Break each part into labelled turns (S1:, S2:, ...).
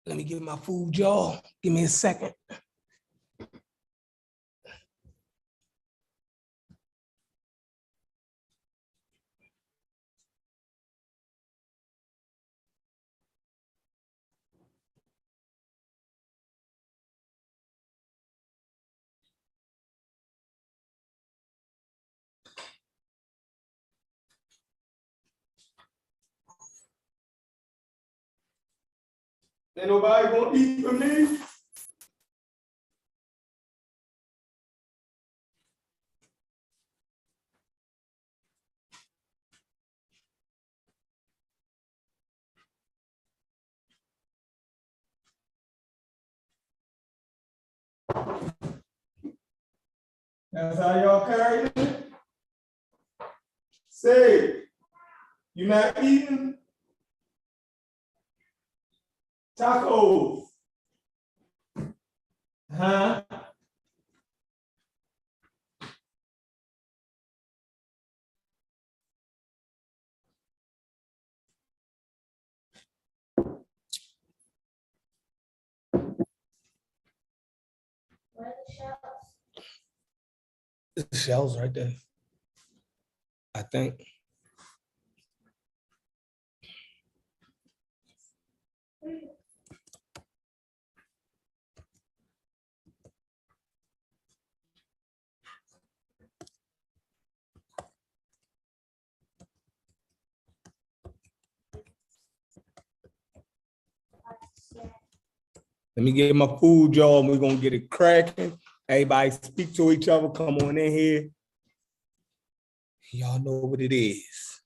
S1: Let me get my food, y'all. Give me a second. Ain't nobody gonna eat for me? That's how y'all carry it? Say, you not eating tacos? Huh? Where are the shells? The shells right there. I think. Let me get my food, y'all, and we're gonna get it cracking. Everybody speak to each other. Come on in here. Y'all know what it is.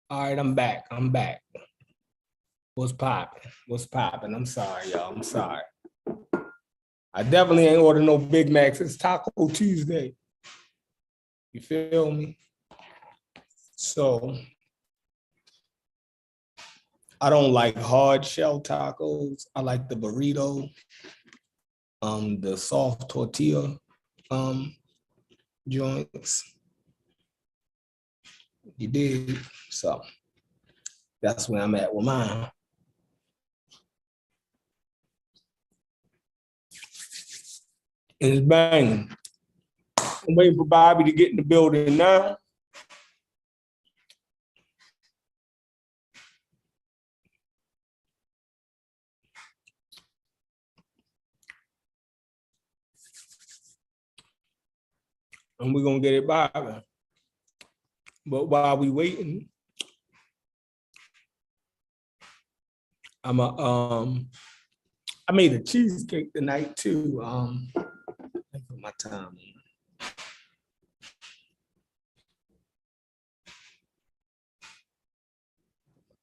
S1: All right, I'm back. I'm back. What's popping? What's popping? I'm sorry, y'all. I'm sorry. I definitely ain't ordered no Big Macs. It's Taco Tuesday. You feel me? So I don't like hard shell tacos. I like the burrito, the soft tortilla joints. You did. So that's where I'm at with mine. And it's banging. I'm waiting for Bobby to get in the building now. And we're gonna get it Bobby. But while we waiting, I made a cheesecake tonight too. I put my time on.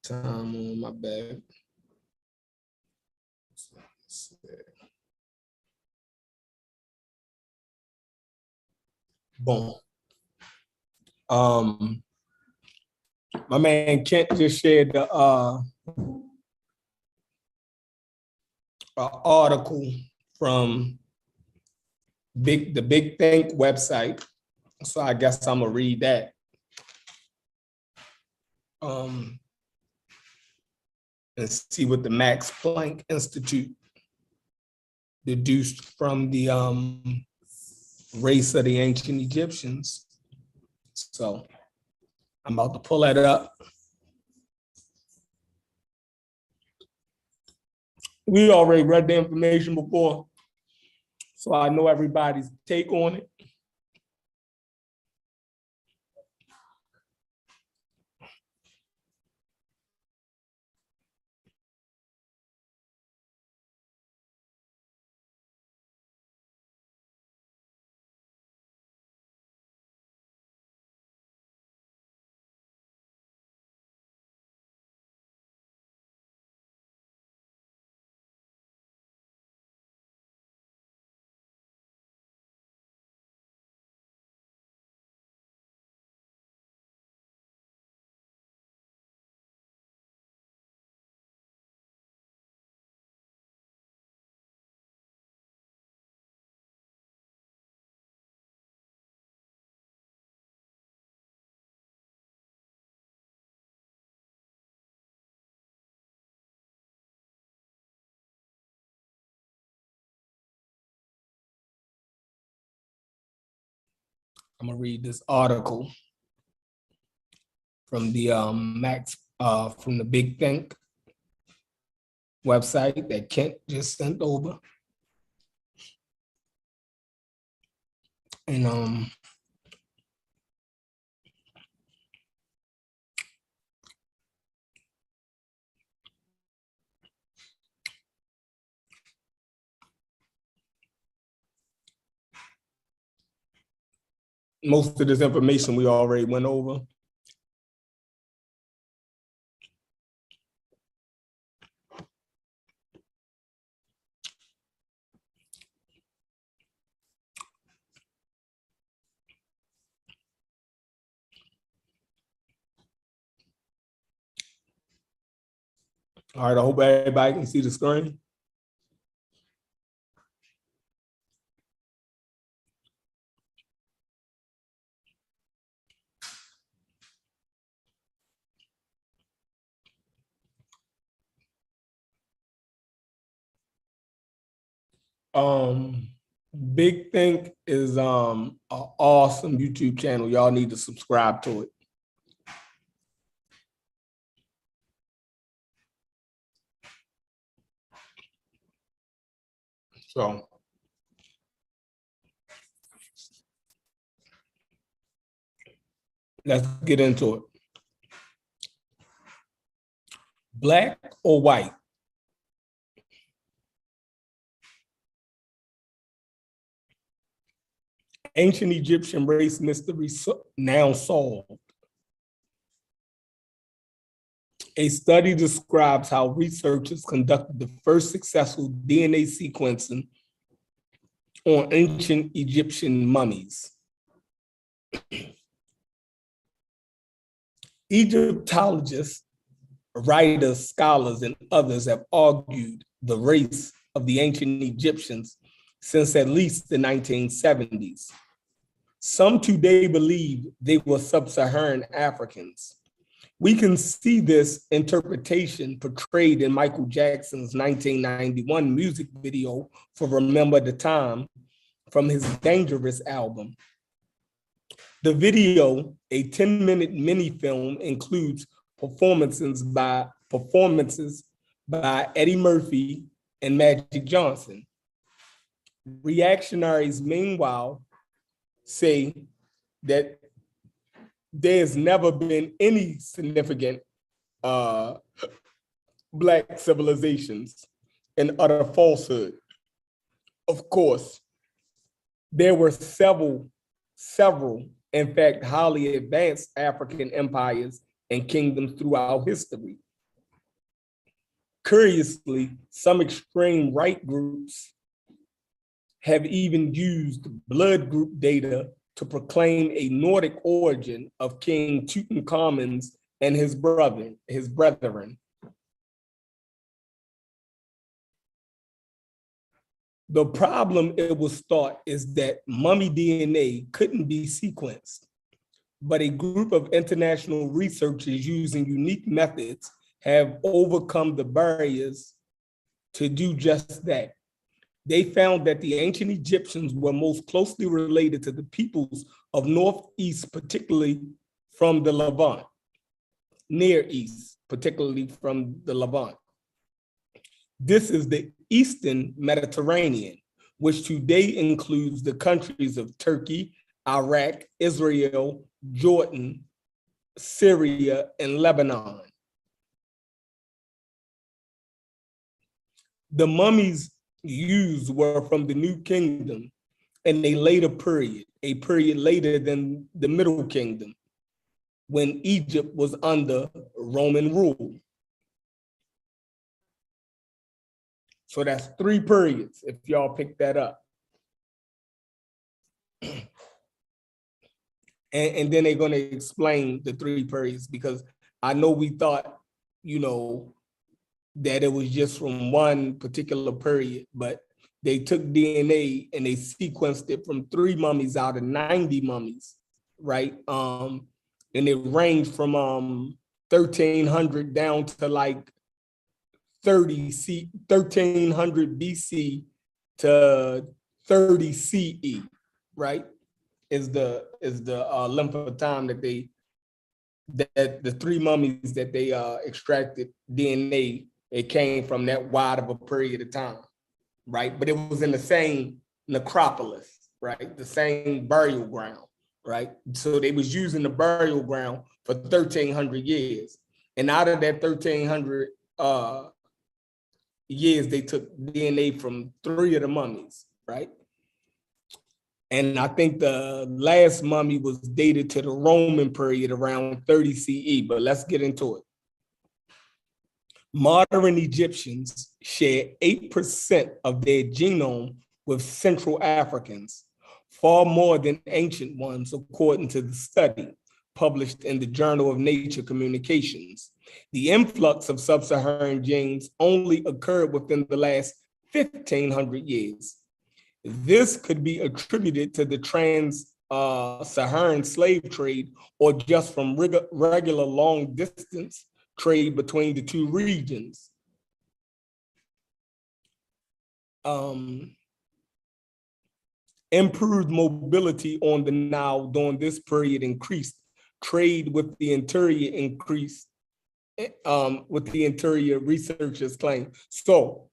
S1: Time on my bag. Boom. My man Kent just shared the article from the Big Think website. So I guess I'm gonna read that. And see what the Max Planck Institute deduced from the race of the ancient Egyptians. So I'm about to pull that up. We already read the information before, so I know everybody's take on it. I'm gonna read this article from the from the Big Think website that Kent just sent over. And most of this information we already went over. All right, I hope everybody can see the screen. Big Think is an awesome YouTube channel. Y'all need to subscribe to it. So let's get into it. Black or white? Ancient Egyptian race mystery now solved. A study describes how researchers conducted the first successful DNA sequencing on ancient Egyptian mummies. Egyptologists, writers, scholars, and others have argued the race of the ancient Egyptians since at least the 1970s. Some today believe they were sub-Saharan Africans. We can see this interpretation portrayed in Michael Jackson's 1991 music video for Remember the Time from his Dangerous album. The video, a 10-minute mini film, includes performances by Eddie Murphy and Magic Johnson. Reactionaries, meanwhile, say that there's never been any significant Black civilizations, and utter falsehood. Of course, there were several, in fact, highly advanced African empires and kingdoms throughout history. Curiously, some extreme right groups have even used blood group data to proclaim a Nordic origin of King Tutankhamun's and his brethren. The problem, it was thought, is that mummy DNA couldn't be sequenced, but a group of international researchers using unique methods have overcome the barriers to do just that. They found that the ancient Egyptians were most closely related to the peoples of Northeast, particularly from the Levant, Near East, particularly from the Levant. This is the Eastern Mediterranean, which today includes the countries of Turkey, Iraq, Israel, Jordan, Syria, and Lebanon. The mummies used were from the New Kingdom in a later period, a period later than the Middle Kingdom, when Egypt was under Roman rule. So that's 3 periods, if y'all pick that up. And then they're gonna explain the 3 periods, because I know we thought, that it was just from one particular period, but they took DNA and they sequenced it from 3 mummies out of 90 mummies, right? And it ranged from 1300 down to like 1300 BC to 30 CE, right? Is the length of time that the 3 mummies that they extracted DNA, it came from that wide of a period of time, right? But it was in the same necropolis, right? The same burial ground, right? So they was using the burial ground for 1300 years. And out of that 1300 years, they took DNA from 3 of the mummies, right? And I think the last mummy was dated to the Roman period around 30 CE, but let's get into it. Modern Egyptians share 8% of their genome with Central Africans, far more than ancient ones, according to the study published in the Journal of Nature Communications. The influx of sub-Saharan genes only occurred within the last 1,500 years. This could be attributed to the trans-Saharan slave trade, or just from regular long distance trade between the 2 regions. Improved mobility on the Nile during this period increased trade with the interior, researchers claim. So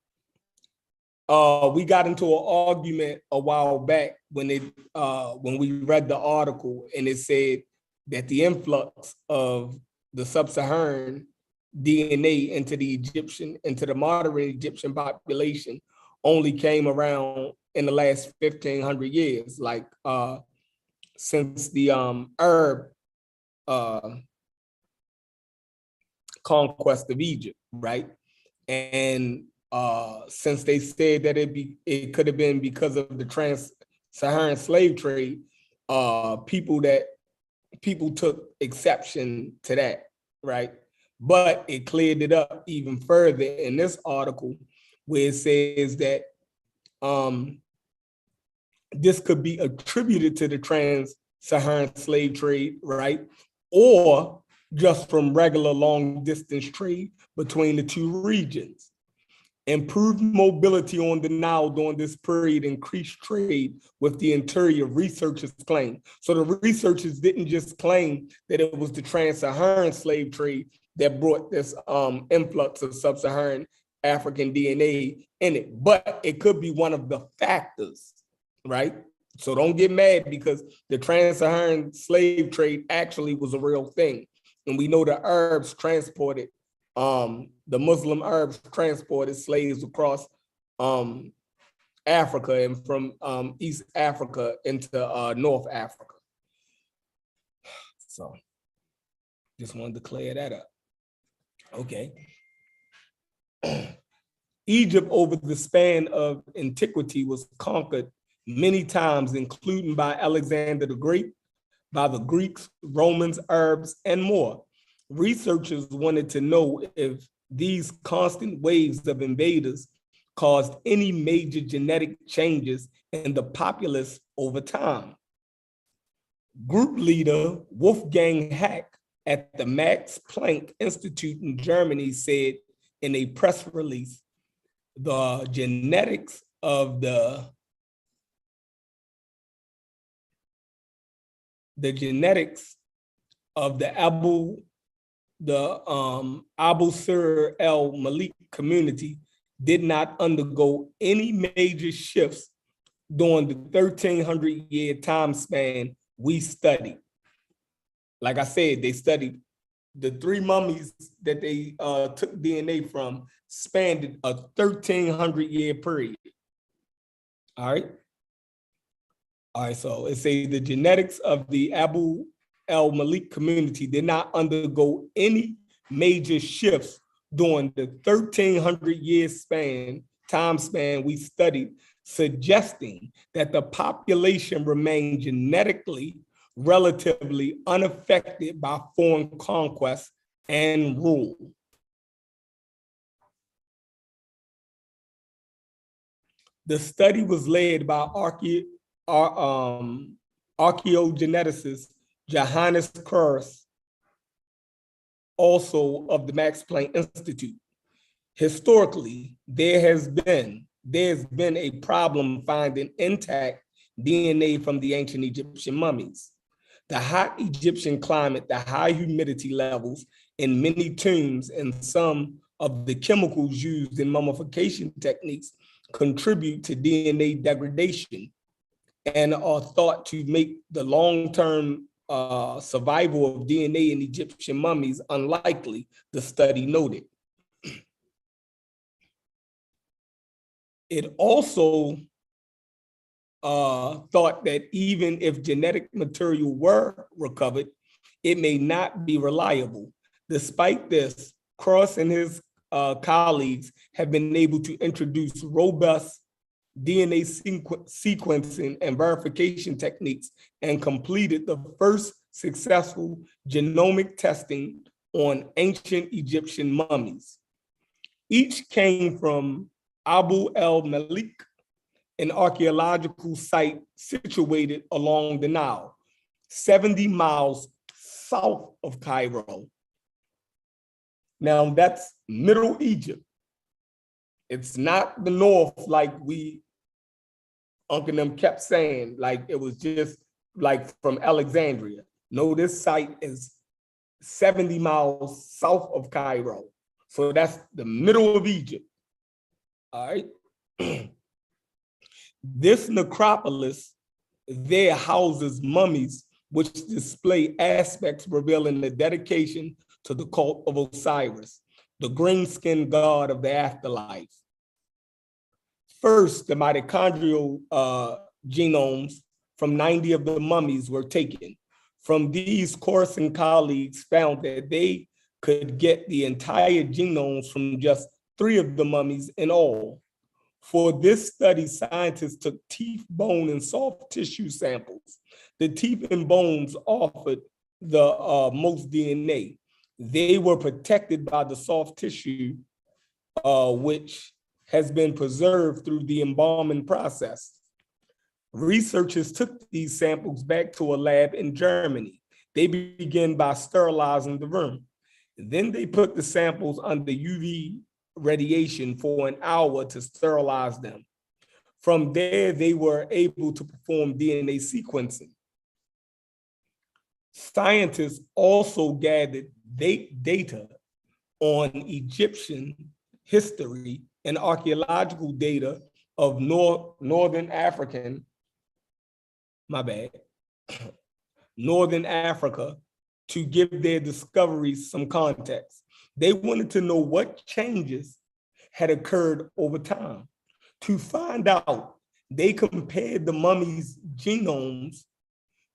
S1: we got into an argument a while back when we read the article, and it said that the influx of the sub-Saharan DNA into the modern Egyptian population only came around in the last 1,500 years, like since the Arab conquest of Egypt, right? And since they said that it could have been because of the trans-Saharan slave trade, people took exception to that, right? But it cleared it up even further in this article, where it says that this could be attributed to the trans-Saharan slave trade, right? Or just from regular long distance trade between the two regions. Improved mobility on the Nile during this period increased trade with the interior, researchers claim. So the researchers didn't just claim that it was the trans-Saharan slave trade that brought this influx of sub-Saharan African DNA in it, but it could be one of the factors, right? So don't get mad, because the trans-Saharan slave trade actually was a real thing. And we know the Arabs transported, the Muslim Arabs transported slaves across Africa and from East Africa into North Africa. So just wanted to clear that up. Okay. Egypt over the span of antiquity was conquered many times, including by Alexander the Great, by the Greeks, Romans, Arabs, and more. Researchers wanted to know if these constant waves of invaders caused any major genetic changes in the populace over time. Group leader Wolfgang Hack at the Max Planck Institute in Germany said in a press release, the genetics of the Abu Sir el Malik community did not undergo any major shifts during the 1300-year time span we studied. Like I said, they studied the 3 mummies that they took DNA from, spanned a 1300-year period. All right. All right, so it says the genetics of the Abu el Malik community did not undergo any major shifts during the 1300-year time span we studied, suggesting that the population remained genetically relatively unaffected by foreign conquest and rule. The study was led by archaeogeneticist Johannes Kurs, also of the Max Planck Institute. Historically, there's been a problem finding intact DNA from the ancient Egyptian mummies. The hot Egyptian climate, the high humidity levels in many tombs, and some of the chemicals used in mummification techniques contribute to DNA degradation and are thought to make the long-term survival of DNA in Egyptian mummies unlikely, the study noted. It also thought that even if genetic material were recovered, it may not be reliable. Despite this, Cross and his colleagues have been able to introduce robust DNA sequencing and verification techniques and completed the first successful genomic testing on ancient Egyptian mummies. Each came from Abu el Malik, an archaeological site situated along the Nile, 70 miles south of Cairo. Now that's Middle Egypt. It's not the north like Uncle them kept saying, like it was just like from Alexandria. No, this site is 70 miles south of Cairo. So that's the middle of Egypt. All right. This necropolis there houses mummies which display aspects revealing the dedication to the cult of Osiris, the green-skinned god of the afterlife. First, the mitochondrial genomes from 90 of the mummies were taken. From these, Corson colleagues found that they could get the entire genomes from just 3 of the mummies in all. For this study, scientists took teeth, bone, and soft tissue samples. The teeth and bones offered the most DNA. They were protected by the soft tissue, which has been preserved through the embalming process. Researchers took these samples back to a lab in Germany. They began by sterilizing the room. Then they put the samples under UV radiation for an hour to sterilize them. From there, they were able to perform DNA sequencing. Scientists also gathered data on Egyptian history and archaeological data of Northern Africa to give their discoveries some context. They wanted to know what changes had occurred over time. To find out, they compared the mummies' genomes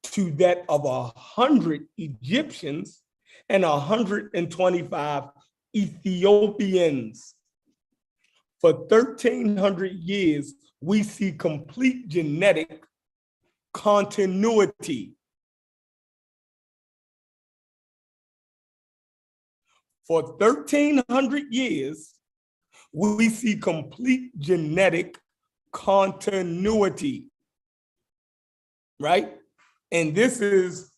S1: to that of 100 Egyptians and 125 Ethiopians. For 1,300 years, we see complete genetic continuity. For 1,300 years, we see complete genetic continuity, right? And this is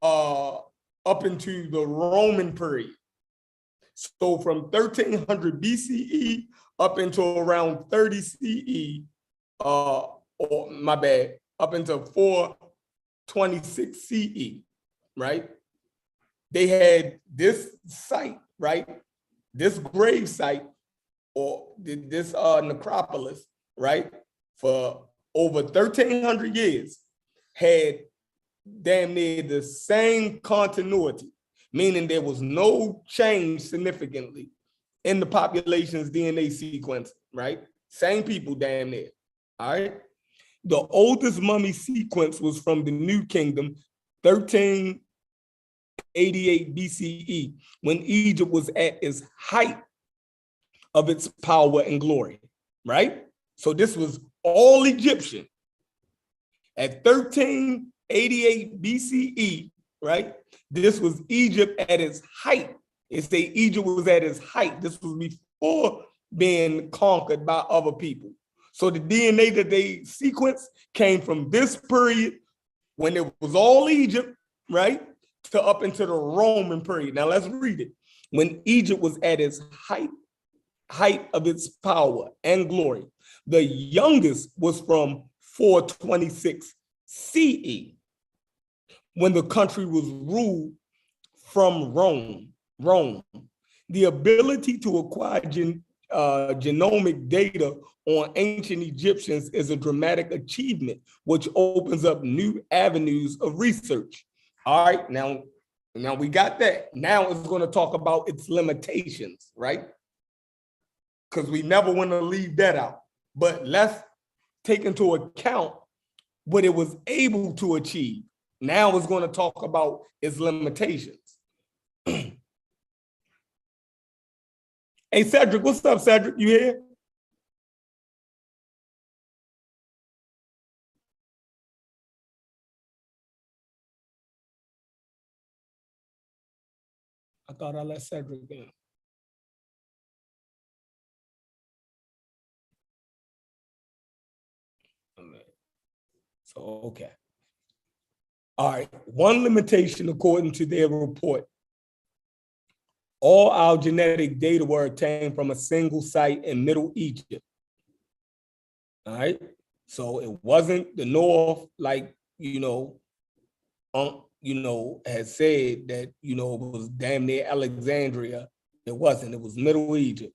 S1: up into the Roman period. So from 1300 BCE up until around 30 CE, up until 426 CE, right? They had this site, right? This grave site, or this necropolis, right? For over 1,300 years, had damn near the same continuity, meaning there was no change significantly in the population's DNA sequence, right? Same people damn near, all right? The oldest mummy sequence was from the New Kingdom, 1388 BCE, when Egypt was at its height of its power and glory, right? So this was all Egyptian. At 1388 BCE, right? This was Egypt at its height. It say Egypt was at its height. This was before being conquered by other people. So the DNA that they sequenced came from this period when it was all Egypt, right? To up into the Roman period. Now let's read it. When Egypt was at its height of its power and glory. The youngest was from 426 CE, when the country was ruled from Rome. The ability to acquire genomic data on ancient Egyptians is a dramatic achievement, which opens up new avenues of research. All right, now we got that. Now it's going to talk about its limitations, right? Because we never want to leave that out. But let's take into account what it was able to achieve. Now it's going to talk about its limitations. Hey, Cedric, what's up, Cedric? You here? I thought I let Cedric in. So, okay. All right, one limitation according to their report, all our genetic data were obtained from a single site in Middle Egypt. All right, so it wasn't the North, like, had said that, it was damn near Alexandria. It wasn't, it was Middle Egypt,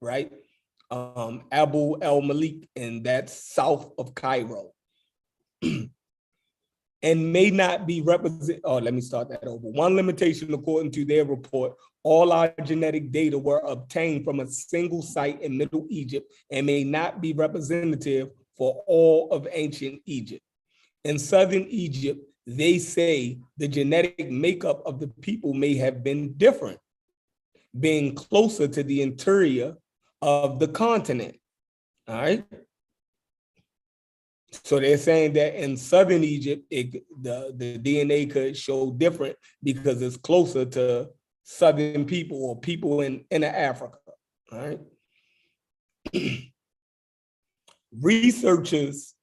S1: right? Abu el-Malik, and that's south of Cairo. And may not be represented. Oh, let me start that over. One limitation, according to their report, all our genetic data were obtained from a single site in Middle Egypt and may not be representative for all of ancient Egypt. In southern Egypt, they say the genetic makeup of the people may have been different. being closer to the interior of the continent. All right. So they're saying that in southern Egypt, the DNA could show different because it's closer to southern people or people in inner Africa. All right. Researchers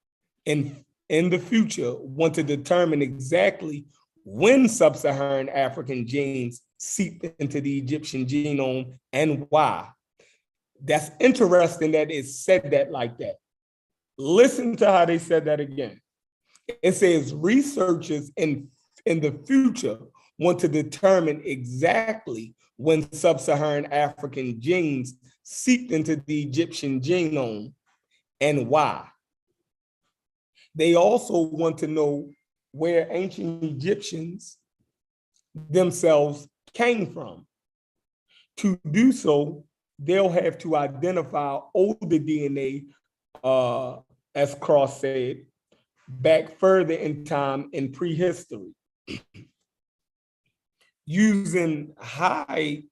S1: in the future want to determine exactly when sub-Saharan African genes seeped into the Egyptian genome and why. That's interesting that it said that like that. Listen to how they said that again. It says researchers in the future want to determine exactly when sub-Saharan African genes seeped into the Egyptian genome and why. They also want to know where ancient Egyptians themselves came from. To do so, they'll have to identify older DNA, as Cross said, back further in time in prehistory. Using high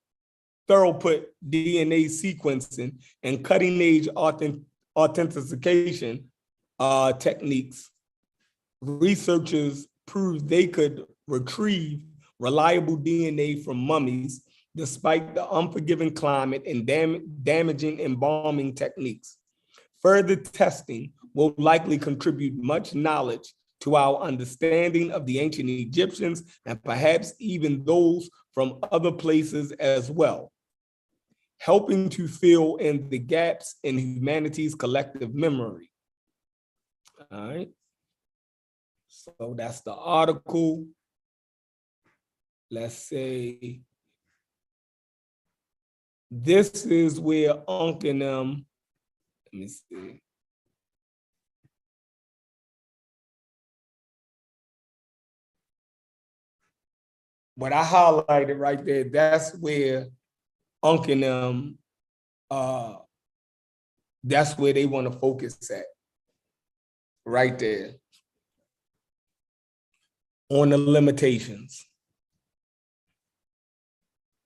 S1: throughput DNA sequencing and cutting edge authentication techniques, researchers proved they could retrieve reliable DNA from mummies despite the unforgiving climate and damaging embalming techniques. Further testing will likely contribute much knowledge to our understanding of the ancient Egyptians and perhaps even those from other places as well, helping to fill in the gaps in humanity's collective memory. All right. So that's the article. Let's say this is where Ankh and them, let me see. What I highlighted right there, that's where Ankh and them, that's where they want to focus at, right there, on the limitations.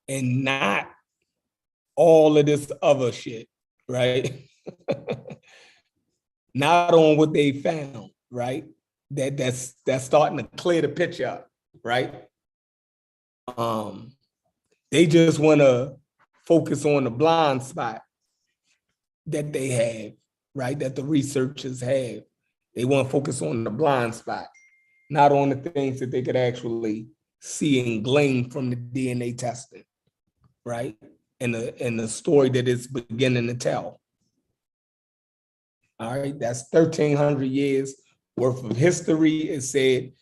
S1: And not all of this other shit, right? Not on what they found, right? That's starting to clear the picture up, right? They just want to focus on the blind spot that they have, right? That the researchers have. They want to focus on the blind spot, not on the things that they could actually see and glean from the DNA testing, right? And the story that it's beginning to tell. All right, that's 1,300 years worth of history. It said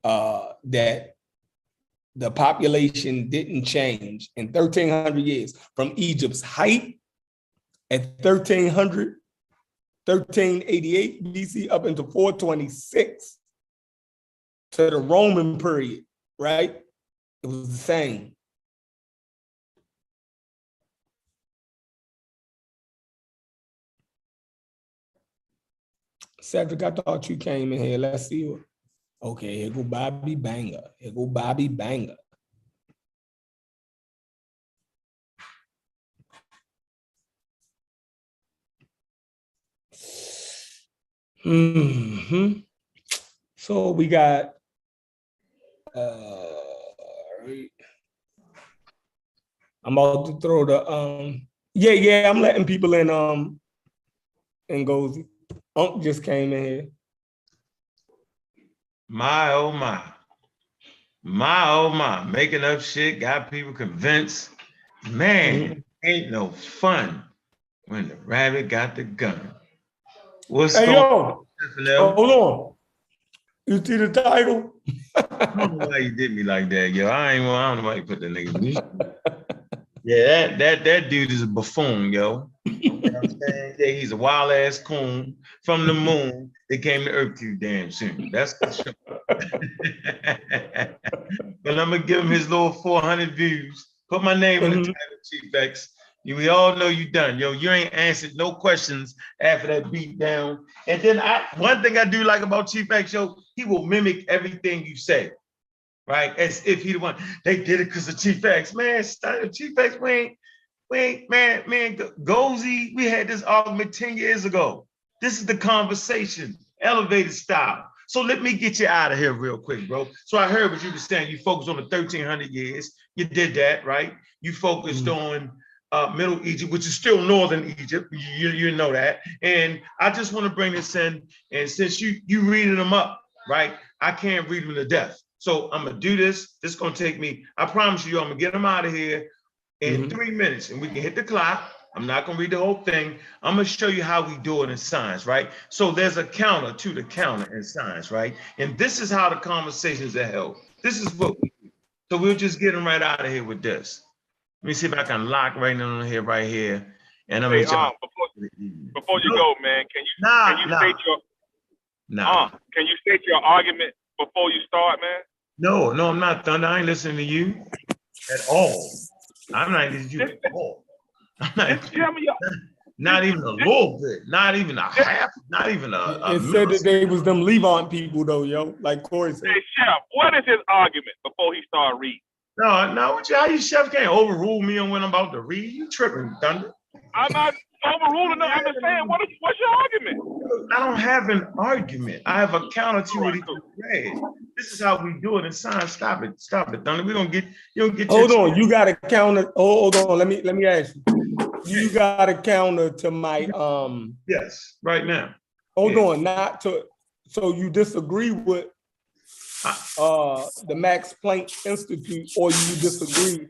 S1: that the population didn't change in 1,300 years from Egypt's height at 1388 BC up into 426 to the Roman period, right? It was the same. Cedric, I thought you came in here. Let's see what. Okay, here go Bobby Banger. Here go Bobby Banger. So we got I'm about to throw the yeah, I'm letting people in Ngozi. Unc just came in here.
S2: My oh my. My oh my. Making up shit, got people convinced. Man, ain't no fun when the rabbit got the gun. What's
S1: hey,
S2: going
S1: on? Hold on. You see the title?
S2: I don't know why you did me like that, yo. I don't know why you put that nigga. Yeah, that dude is a buffoon, yo. You know what I'm saying? Yeah, he's a wild ass coon from the moon that came to Earth too damn soon. That's for sure. But I'm gonna give him his little 400 views. Put my name in the title, Chief X. We all know you done, yo. You ain't answered no questions after that beat down. And then one thing I do like about Chief X, yo, he will mimic everything you say, right? As if he the one. They did it because of Chief X, man. Chief X, Gozy, we had this argument 10 years ago. This is the conversation, elevated style. So let me get you out of here real quick, bro. So I heard what you were saying. You focused on the 1300 years. You did that, right? You focused on Middle Egypt, which is still Northern Egypt. You know that. And I just want to bring this in. And since you reading them up, right? I can't read them to death. So I'm going to do this. This is going to take me, I promise you, I'm going to get them out of here in 3 minutes. And we can hit the clock. I'm not going to read the whole thing. I'm going to show you how we do it in science, right? So there's a counter to the counter in science, right? And this is how the conversations are held. This is what we do. So we'll just get them right out of here with this. Let me see if I can lock right on here, right here. And I'm
S3: before you go, man, can you state your argument before you start, man?
S2: No, I'm not, Thunder. I ain't listening to you at all. I'm not listening to you at all. Not even a little bit, not even a half, not even a
S1: It said that they was them Levant people though, yo, like Corey said.
S3: Hey, Chef, what is his argument before he started reading?
S2: No, how you chef can't overrule me on when I'm about to read? You tripping, Thunder.
S3: I'm not overruling them. I'm just saying, what's your argument?
S2: I don't have an argument. I have a counter to what he read. This is how we do it in science. Stop it, Thunder. You don't get.
S1: Hold on, you got a counter. Hold on, let me ask you. You got a counter to my
S2: Yes, right now.
S1: Hold on, not to. So you disagree with the Max Planck Institute, or you disagree?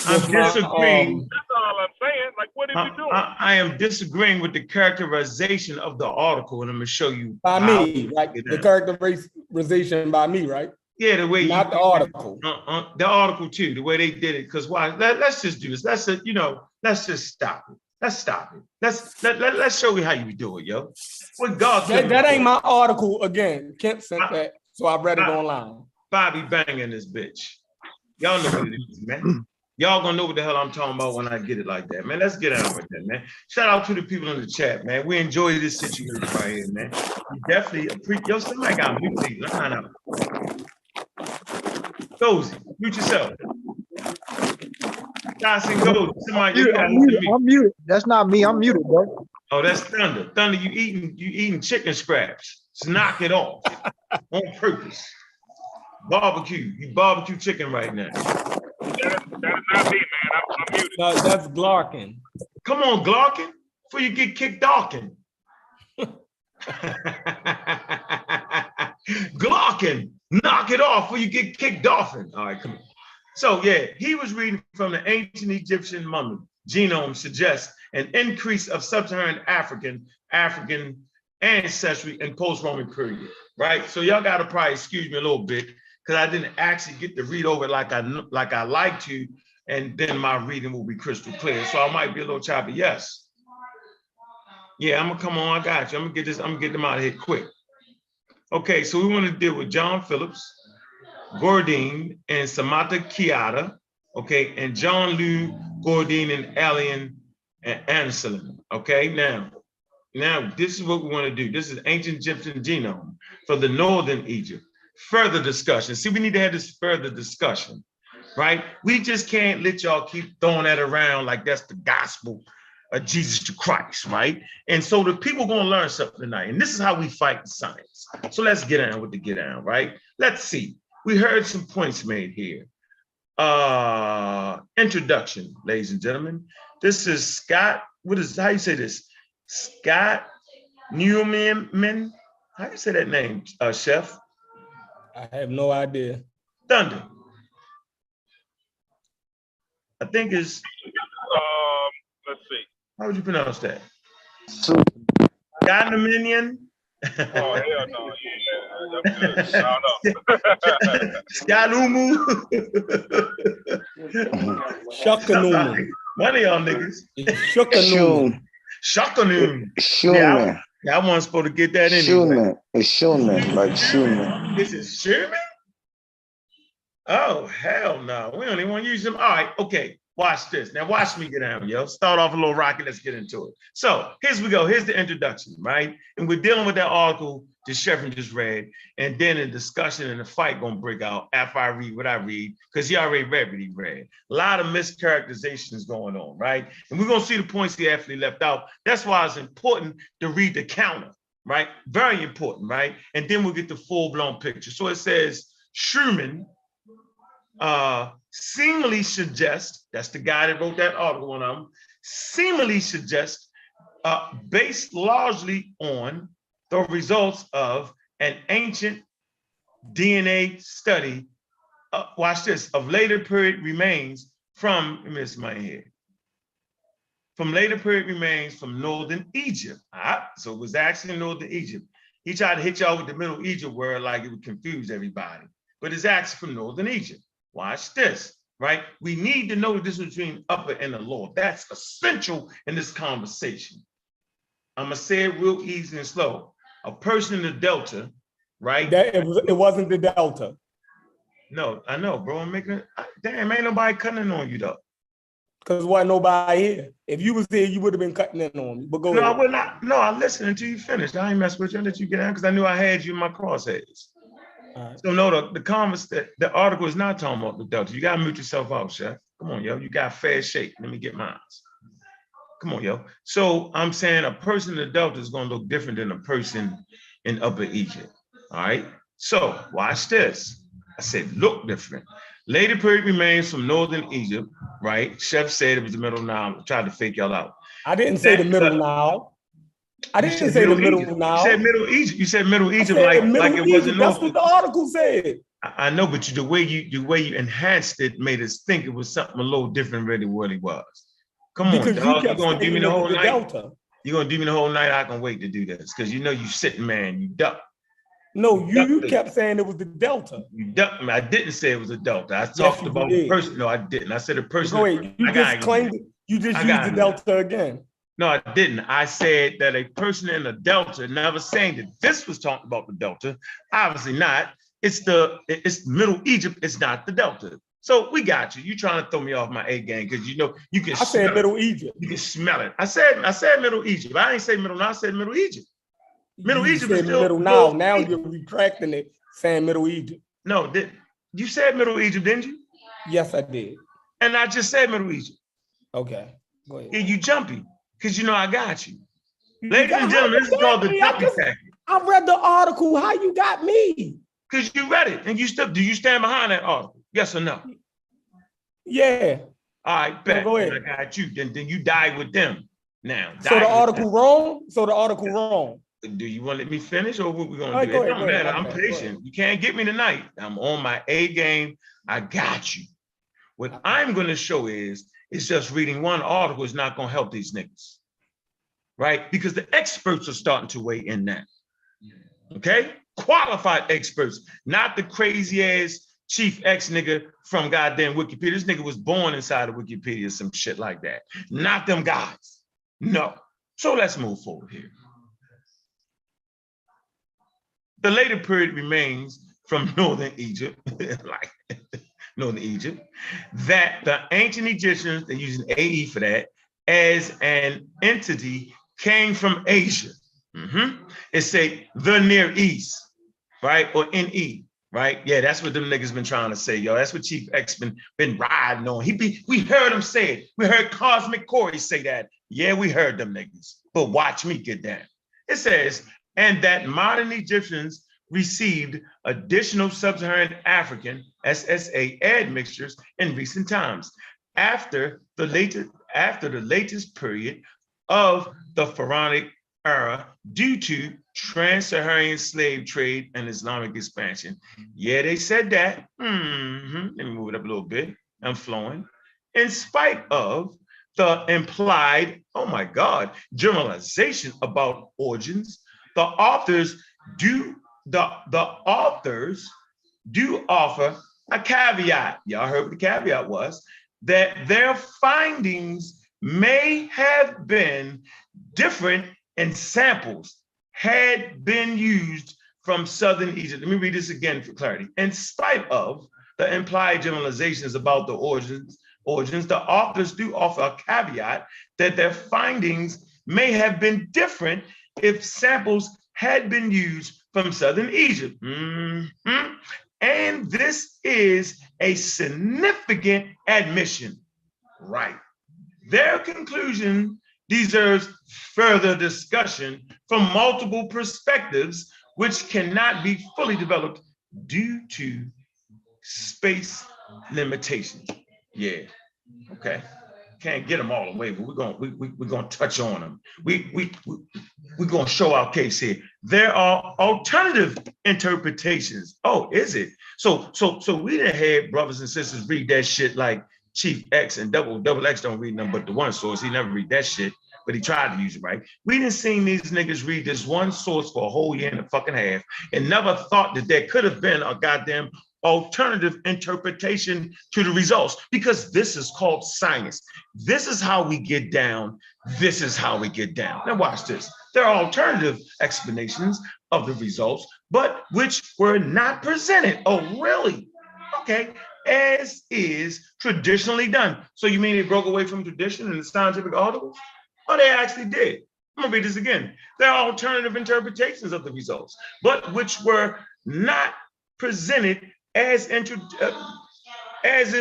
S2: I'm disagreeing.
S3: That's all I'm saying. Like, what are you doing?
S2: I am disagreeing with the characterization of the article, and I'm going to show you
S1: by me, right? The characterization by me, right?
S2: Yeah, the way
S1: not the article.
S2: The article too, the way they did it. Because why? Let's just do this. Let's just stop it. Let's stop it. Let's show you how you do it, yo. What God
S1: that ain't my article again. Kent sent that, so I read it online.
S2: Bobby banging this bitch. Y'all know what it is, man. Y'all gonna know what the hell I'm talking about when I get it like that, man. Let's get on with that, man. Shout out to the people in the chat, man. We enjoy this situation right here, man. We definitely appreciate. Yo, somebody got mute. Let's find out. Gozy, mute yourself. Johnson, Gozy. Somebody,
S4: I'm muted. That's not me. I'm muted, bro.
S2: Oh, that's Thunder. Thunder, you eating chicken scraps. Just knock it off on purpose. Barbecue. You barbecue chicken right now.
S3: That is not me, man. I'm muted.
S1: No, that's Glarkin.
S2: Come on, Glarkin, before you get kicked Dawkin. Glarkin, knock it off before you get kicked Dolphin. All right, come on. So yeah, he was reading from the ancient Egyptian mummy. Genome suggests an increase of sub-Saharan African ancestry in post-Roman period, right? So y'all gotta probably excuse me a little bit because I didn't actually get to read over it like I like to, and then my reading will be crystal clear. So I might be a little choppy. Yes. Yeah, I'm gonna come on. I got you. I'm gonna get them out of here quick. Okay, so we want to deal with John Phillips, Gordine, and Samantha Kiata. Okay, and John Lou, Gordine, and Alien and Anselm. Okay, now this is what we want to do. This is ancient Egyptian genome for the northern Egypt. Further discussion. See, we need to have this further discussion, right? We just can't let y'all keep throwing that around like that's the gospel of Jesus to Christ, right? And so the people are going to learn something tonight. And this is how we fight science. So let's get on with the get on, right? Let's see. We heard some points made here. Introduction, ladies and gentlemen. This is Scott. How you say this? Scott Nubian. How do you say that name, Chef?
S1: I have no idea.
S2: Thunder. I think it's.
S3: Let's see.
S2: How would you pronounce that? Genomes.
S3: Oh, hell no. Yeah, that's good. I don't know.
S2: Skalumu.
S1: Shukanum.
S2: One of y'all niggas.
S1: Shukanum.
S2: Shukanum.
S4: Schumann.
S2: Yeah, I wasn't supposed to get that in.
S4: Schumann. It's Schumann, like Schumann.
S2: This is Sherman? Oh, hell no. We don't even want to use them. All right, okay. Watch this. Now watch me get down, yo. Start off a little rocky. Let's get into it. So here we go. Here's the introduction, right? And we're dealing with that article the Sheriff just read, and then a discussion and a fight gonna break out after I read what I read, because he already read what he read. A lot of mischaracterizations going on, right? And we're gonna see the points he actually left out. That's why it's important to read the counter, right? Very important, right? And then we'll get the full-blown picture. So it says, Schumann seemingly suggests, that's the guy that wrote that article on him, seemingly suggests, based largely on the results of an ancient DNA study, watch this, of later period remains from, let me miss my head, from later period remains from Northern Egypt. So it was actually Northern Egypt. He tried to hit y'all with the Middle Egypt word like it would confuse everybody, but it's actually from Northern Egypt. Watch this, right? We need to know the difference between upper and the lower. That's essential in this conversation. I'm gonna say it real easy and slow. A person in the Delta, right?
S1: It wasn't the Delta.
S2: No, I know, bro. I'm making it. Damn, ain't nobody cutting in on you though.
S1: Because wasn't nobody here. If you was here, you would have been cutting in on me. But go
S2: No,
S1: ahead.
S2: I would not. No, I listened until you finished. I ain't mess with you. I let you get out because I knew I had you in my crosshairs.
S1: All right.
S2: So no, the article is not talking about the Delta. You gotta mute yourself out, Chef. Come on, yo. You got fair shake. Let me get mine. Come on, yo. So I'm saying a person in the Delta is gonna look different than a person in Upper Egypt. All right. So watch this. I said look different. Later period remains from Northern Egypt, right? Chef said it was the Middle Nile. I tried to fake y'all out.
S1: I didn't say the Middle Nile. I didn't say the Middle Nile.
S2: You said Middle Egypt. You said Middle Egypt
S1: like
S2: it wasn't North.
S1: That's what the article said.
S2: I know, but the way you enhanced it made us think it was something a little different really what it was. Come on, dog. You're gonna do me the whole night. Delta. You're gonna do me the whole night. I can wait to do this because you know you sitting man, you duck.
S1: No, you kept saying it was the Delta.
S2: You ducked me. I didn't say it was a Delta. I talked about the person. No, I didn't. I said a person.
S1: Go ahead. You just claimed it. You just used the Delta again.
S2: No, I didn't. I said that a person in the Delta, never saying that this was talking about the Delta. Obviously not. It's Middle Egypt. It's not the Delta. So we got you. You trying to throw me off my A game because you know you can.
S1: I said Middle Egypt.
S2: You can smell it. I said Middle Egypt. I ain't say Middle Nile. I said Middle Egypt. Middle Egypt is still
S1: Middle Nile. Now you're retracting it, saying Middle Egypt.
S2: No, you said Middle Egypt, didn't you?
S1: Yes, I did.
S2: And I just said Middle Egypt.
S1: Okay, go ahead.
S2: Yeah, you jumpy because you know I got you. Ladies and gentlemen, this is called the jumpy tactic.
S1: I read the article. How you got me?
S2: Because you read it, and do you stand behind that article? Yes or no?
S1: Yeah.
S2: All right, bet.
S1: Go ahead.
S2: I got you. Then you died with them. Now.
S1: So the article wrong. So the article wrong.
S2: Do you want to let me finish or what we gonna do? It don't matter. I'm patient. You can't get me tonight. I'm on my A game. I got you. What I'm gonna show is just reading one article is not gonna help these niggas, right? Because the experts are starting to weigh in that. Okay, qualified experts, not the crazy ass chief X nigga from goddamn Wikipedia. This nigga was born inside of Wikipedia, some shit like that. Not them guys. No. So let's move forward here. The later period remains from Northern Egypt, like Northern Egypt, that the ancient Egyptians, they're using AE for that, as an entity came from Asia. It say the Near East, right? Or NE, right? Yeah, that's what them niggas been trying to say, yo. That's what Chief X been riding on. We heard him say it. We heard Cosmic Corey say that. Yeah, we heard them niggas, but watch me get down. It says, and that modern Egyptians received additional sub-Saharan African SSA admixtures in recent times after the latest period of the Pharaonic era due to trans-Saharan slave trade and Islamic expansion. Yeah, they said that. Let me move it up a little bit. I'm flowing. In spite of the implied, oh my God, generalization about origins, the authors do offer a caveat. Y'all heard what the caveat was, that their findings may have been different and samples had been used from Southern Egypt. Let me read this again for clarity. In spite of the implied generalizations about the origins, the authors do offer a caveat that their findings may have been different if samples had been used from southern Egypt. And this is a significant admission, right? Their conclusion deserves further discussion from multiple perspectives, which cannot be fully developed due to space limitations. Yeah, okay. Can't get them all away, but we're gonna touch on them. We're gonna show our case here. There are alternative interpretations. Oh, is it? So we done had brothers and sisters read that shit like Chief X and Double X don't read nothing but the one source. He never read that shit, but he tried to use it, right? We didn't seen these niggas read this one source for a whole year and a fucking half and never thought that there could have been a goddamn alternative interpretation to the results, because this is called science. This is how we get down. This is how we get down. Now watch this. There are alternative explanations of the results, but which were not presented. Oh, really? Okay. As is traditionally done. So you mean they broke away from tradition in the scientific articles? Oh, they actually did. I'm gonna read this again. There are alternative interpretations of the results, but which were not presented as is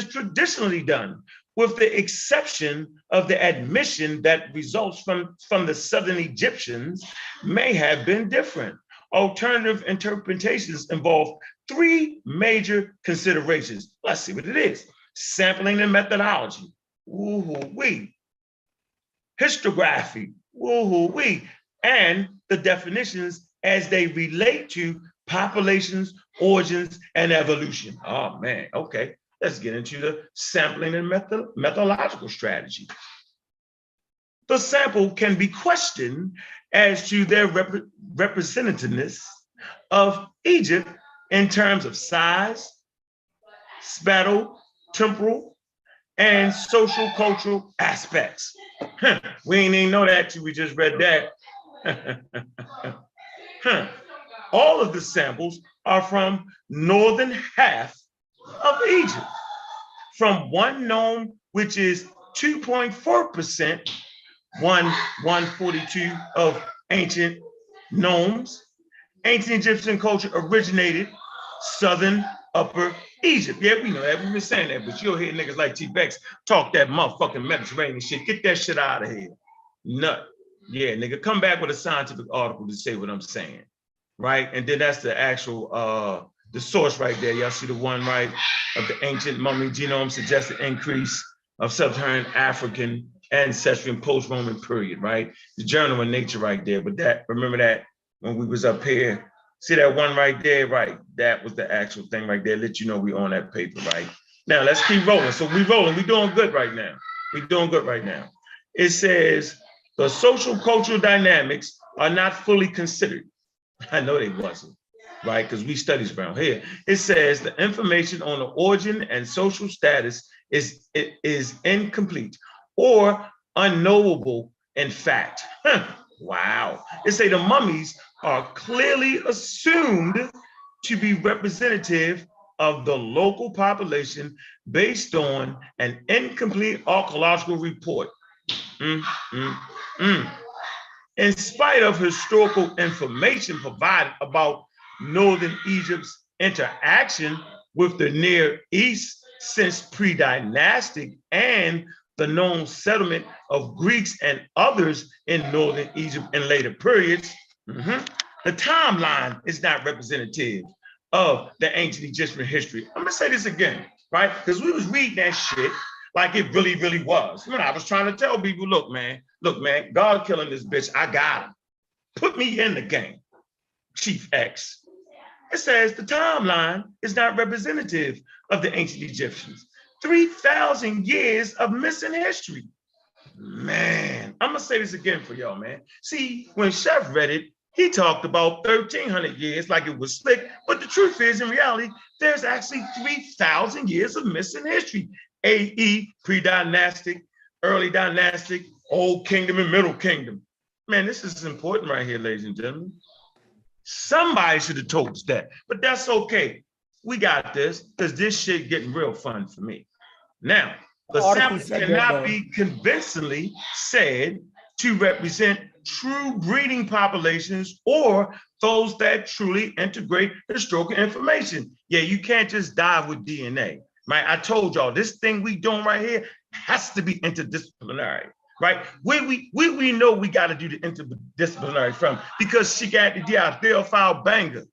S2: traditionally done, with the exception of the admission that results from the southern Egyptians may have been different. Alternative interpretations involve three major considerations. Let's see what it is. Sampling and methodology. Woo-hoo-wee. Histography. Woo-hoo-wee. And the definitions as they relate to populations, origins, and evolution. Oh man, okay. Let's get into the sampling and methodological strategy. The sample can be questioned as to their representativeness of Egypt in terms of size, spatial, temporal, and social cultural aspects. We ain't even know that till we just read that. All of the samples are from northern half of Egypt, from one nome, which is 2.4%, 142 of ancient nomes. Ancient Egyptian culture originated southern Upper Egypt. Yeah, we know that. We've been saying that, but you'll hear niggas like T-Bex talk that motherfucking Mediterranean shit. Get that shit out of here. Nut. Yeah, nigga, come back with a scientific article to say what I'm saying. Right? And then that's the actual, the source right there. Y'all see the one, right? Of the ancient mummy genome suggested increase of sub-Saharan African ancestry in post-Roman period, right? The journal in Nature right there. But that, remember that when we was up here, see that one right there, right? That was the actual thing right there. Let you know we on that paper, right? Now let's keep rolling. So we rolling, we doing good right now. We doing good right now. It says the social cultural dynamics are not fully considered. I know they wasn't, right? Because we studies around here. It says the information on the origin and social status is incomplete or unknowable in fact. Wow. It say the mummies are clearly assumed to be representative of the local population based on an incomplete archaeological report. In spite of historical information provided about Northern Egypt's interaction with the Near East since pre-dynastic and the known settlement of Greeks and others in Northern Egypt in later periods, the timeline is not representative of the ancient Egyptian history. I'm gonna say this again, right? Because we was reading that shit like it really, really was. When I was trying to tell people, look, man, God killing this bitch, I got him. Put me in the game, Chief X. It says the timeline is not representative of the ancient Egyptians. 3,000 years of missing history. Man, I'm gonna say this again for y'all, man. See, when Chef read it, he talked about 1,300 years like it was slick, but the truth is, in reality, there's actually 3,000 years of missing history. AE, pre-dynastic, early dynastic, Old Kingdom, and Middle Kingdom. Man, this is important right here, ladies and gentlemen. Somebody should have told us that, but that's okay. We got this, because this shit getting real fun for me. Now, the sample cannot be convincingly said to represent true breeding populations or those that truly integrate historical information. Yeah, you can't just dive with DNA, right? I told y'all this thing we doing right here has to be interdisciplinary, right? Where we know we got to do the interdisciplinary from, because she got the Theophile Banger,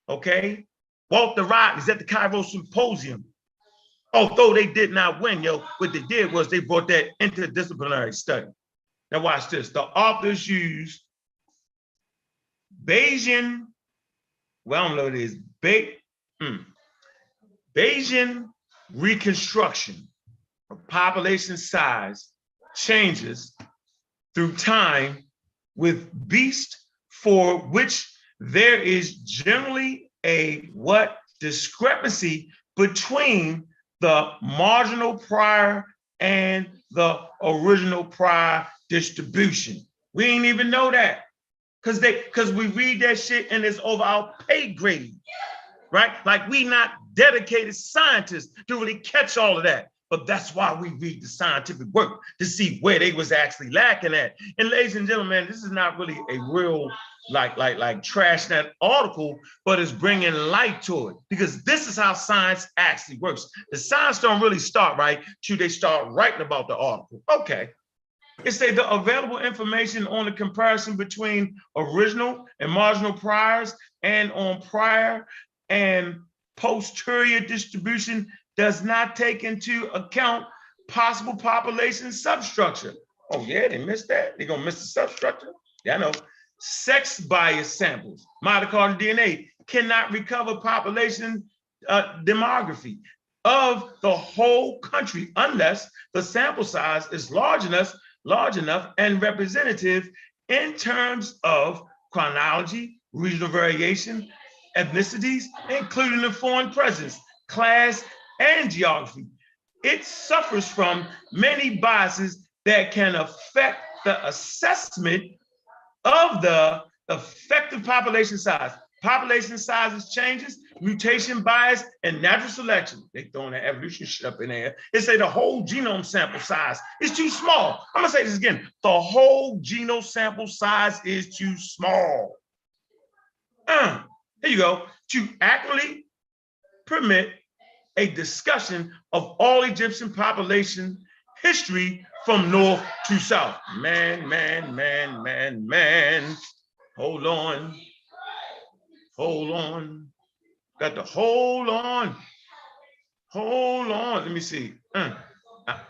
S2: okay? Walter Rodney's at the Cairo Symposium. Although they did not win, what they did was they brought that interdisciplinary study. Now watch this. The authors use Bayesian, well, I don't know what it is, Bayesian reconstruction of population size changes through time with beasts for which there is generally a discrepancy between the marginal prior and the original prior distribution. We ain't even know that because we read that shit and it's over our pay grade, right? Like we not dedicated scientists to really catch all of that. But that's why we read the scientific work to see where they was actually lacking at. And ladies and gentlemen, this is not really a real like trash that article, but it's bringing light to it, because this is how science actually works. The science don't really start right till they start writing about the article. Okay. It say the available information on the comparison between original and marginal priors and on prior and posterior distribution does not take into account possible population substructure. Oh yeah, they missed that. They're gonna miss the substructure. Yeah, I know. Sex bias samples, mitochondrial DNA, cannot recover population demography of the whole country unless the sample size is large enough and representative in terms of chronology, regional variation, ethnicities, including the foreign presence, class, and geography. It suffers from many biases that can affect the assessment of the effective population size. Population sizes changes, mutation bias, and natural selection. They throwing that evolution shit up in there. They say the whole genome sample size is too small. I'm gonna say this again. The whole genome sample size is too small. Here you go. To accurately permit a discussion of all Egyptian population history from north to south. Man. Hold on. Got to hold on. Let me see.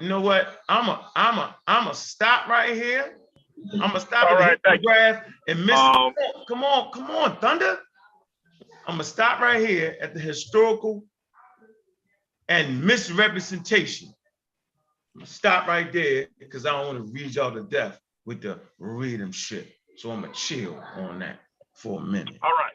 S2: You know what? I'ma stop right here. I'ma stop at the graph and miss. Come on, Thunder. I'm gonna stop right here at the historical and misrepresentation. I'm gonna stop right there because I don't want to read y'all to death with the read 'em shit. So I'm gonna chill on that for a minute.
S3: All right.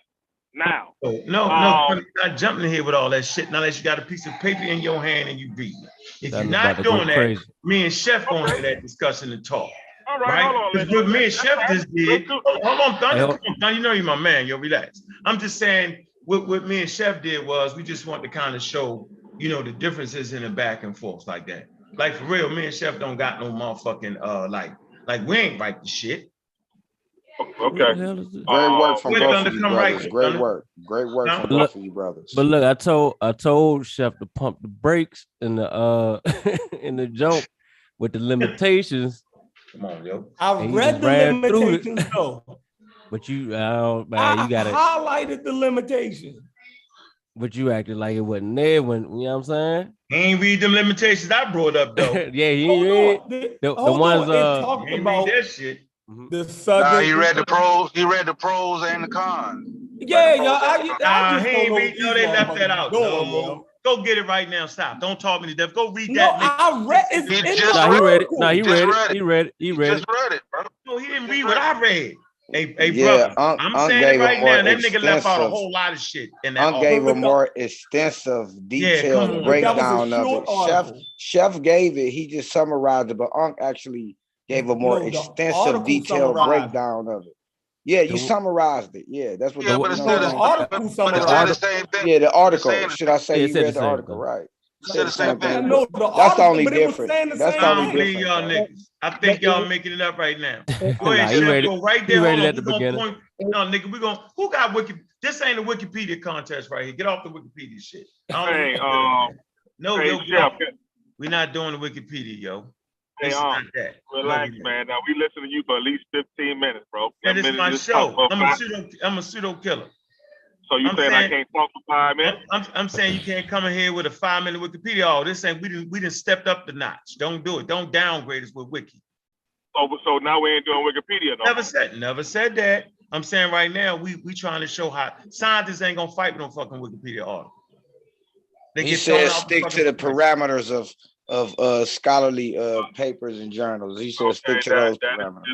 S3: Now.
S2: Oh, no, I'm not jumping in here with all that shit unless you got a piece of paper in your hand and you read it. If you're not doing that, me and Chef going to that discussion and talk.
S3: All right, hold on.
S2: What me and Chef just did. Hold on, Thunder. Come on, Thunder. You know you're my man. Yo, relax. I'm just saying what me and Chef did was we just want to kind of show, the differences in the back and forth like that. Like for real, me and Chef don't got no motherfucking like we ain't write the shit.
S3: Okay.
S4: Great work from both of you brothers. Great work from both of you brothers.
S5: But look, I told Chef to pump the brakes in the in the jump with the limitations.
S2: Come on, yo.
S1: I read the limitations though.
S5: But you got it.
S1: Highlighted the limitations.
S5: But you acted like it wasn't there when, you know what I'm saying?
S2: He ain't read them limitations I brought up though.
S5: Yeah, he read the ones
S1: talked about
S2: that shit.
S1: The subject.
S6: Nah, he read the pros. He read the pros and the cons.
S1: Yeah, y'all.
S2: He ain't read. No, they left that out. No, go get it right now. Stop. Don't talk me to death. Go read that.
S1: I read.
S5: He read it. No, he read it. He read
S6: it, bro.
S2: No, he didn't read what I read. Hey, brother, I'm saying it right now. That nigga left out a whole lot of shit.
S4: Unc gave a more extensive, detailed breakdown of it. Chef gave it. He just summarized it, but Unc actually gave a more extensive, detailed breakdown of it. Yeah, you summarized it. Yeah, that's what.
S6: Yeah, but it's not the same thing.
S4: Yeah, the article. Should I say you read the article, right?
S6: Said the same thing.
S4: That's the only difference. That's the
S2: I
S4: only
S2: don't believe
S4: difference.
S2: y'all niggas. I think y'all making it up right now. Go
S5: Nah,
S2: ahead,
S5: he
S2: Chef,
S5: ready-
S2: go right
S5: he
S2: there.
S5: ready
S2: Hold on.
S5: at the
S2: We gonna
S5: beginning.
S2: point. No, nigga, we gonna. Who got Wiki? This ain't a Wikipedia contest right here. Get off the Wikipedia shit.
S3: Hey,
S2: No,
S3: hey,
S2: yo,
S3: Chef.
S2: we're not doing the Wikipedia, yo.
S3: Hey,
S2: This is not that.
S3: relax, man. Now we listen to you for at least 15 minutes, bro.
S2: That is my show. I'm a pseudo killer.
S3: So you saying I can't talk for 5 minutes?
S2: I'm saying you can't come in here with a 5-minute Wikipedia. Oh, this ain't we didn't stepped up the notch. Don't do it. Don't downgrade us with Wiki.
S3: So now we ain't doing Wikipedia, no.
S2: Never said that. I'm saying right now we trying to show how scientists ain't gonna fight with no fucking Wikipedia article.
S4: He said stick to the parameters of scholarly papers and journals. He said stick to those parameters.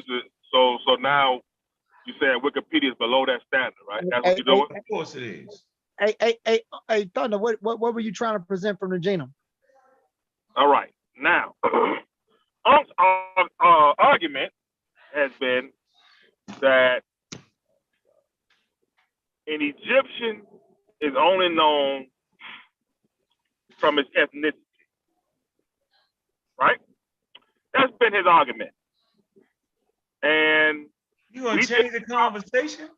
S3: So now you saying Wikipedia is below that standard, right? That's what you're doing?
S2: Of course it is.
S7: Hey, Thunder, what were you trying to present from the genome?
S3: All right. Now, Unks' argument has been that an Egyptian is only known from his ethnicity, right? That's been his argument. And
S2: you gonna change the conversation?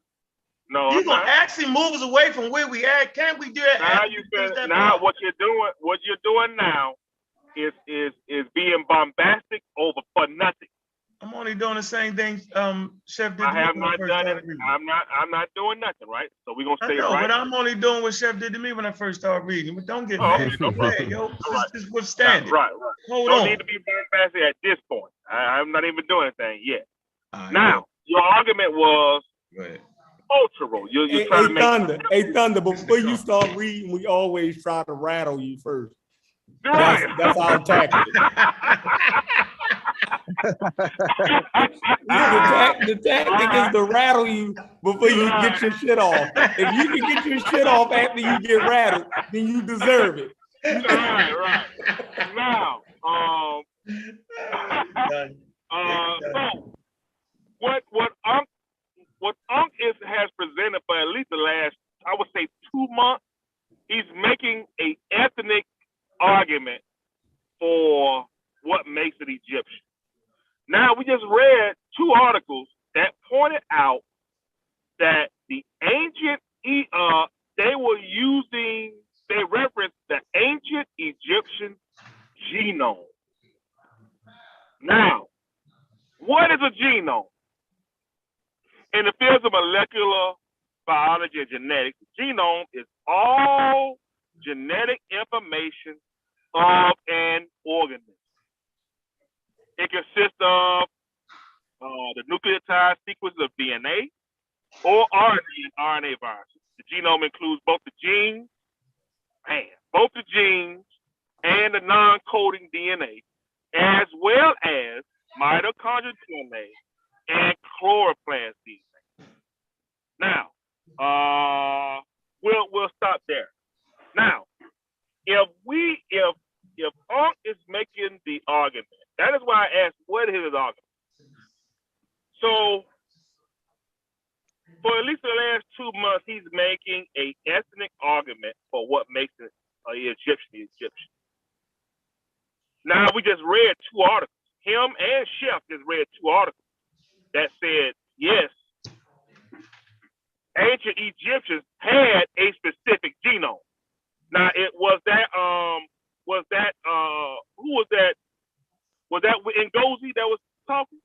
S3: No,
S2: you gonna actually move us away from where we at? Can't we do that?
S3: Now what you're doing now is being bombastic over for nothing.
S2: I'm only doing the same thing Chef did.
S3: I have not done it. I'm not doing nothing, right? So we're gonna stay right.
S2: But I'm only doing what Chef did to me when I first started reading. But don't get mad.
S3: Okay.
S2: Yo, just withstand it.
S3: Right.
S2: Hold
S3: don't
S2: on.
S3: Need to be bombastic at this point. I'm not even doing anything yet. Now, your argument was cultural. You're trying to make
S1: Thunder, before you start reading, we always try to rattle you first. That's our tactic. The tactic is to rattle you before you get your shit off. If you can get your shit off after you get rattled, then you deserve it.
S3: Right. Now, so what Ankh has presented for at least the last, I would say, 2 months, he's making an ethnic argument for what makes it Egyptian. Now, we just read 2 articles that pointed out that the ancient, they referenced the ancient Egyptian genome. Now, what is a genome? In the fields of molecular biology and genetics, the genome is all genetic information of an organism. It consists of the nucleotide sequence of DNA or RNA and RNA viruses. The genome includes both the genes and the non-coding DNA, as well as mitochondrial DNA and chloroplast DNA. Now, we'll stop there. Now, if Ankh is making the argument, that is why I asked what is his argument. So, for at least the last 2 months, he's making an ethnic argument for what makes it Egyptian. Now, we just read 2 articles. Him and Chef just read 2 articles that said, yes, ancient Egyptians had a specific genome. Now, who was that? Was that Ngozi that was talking?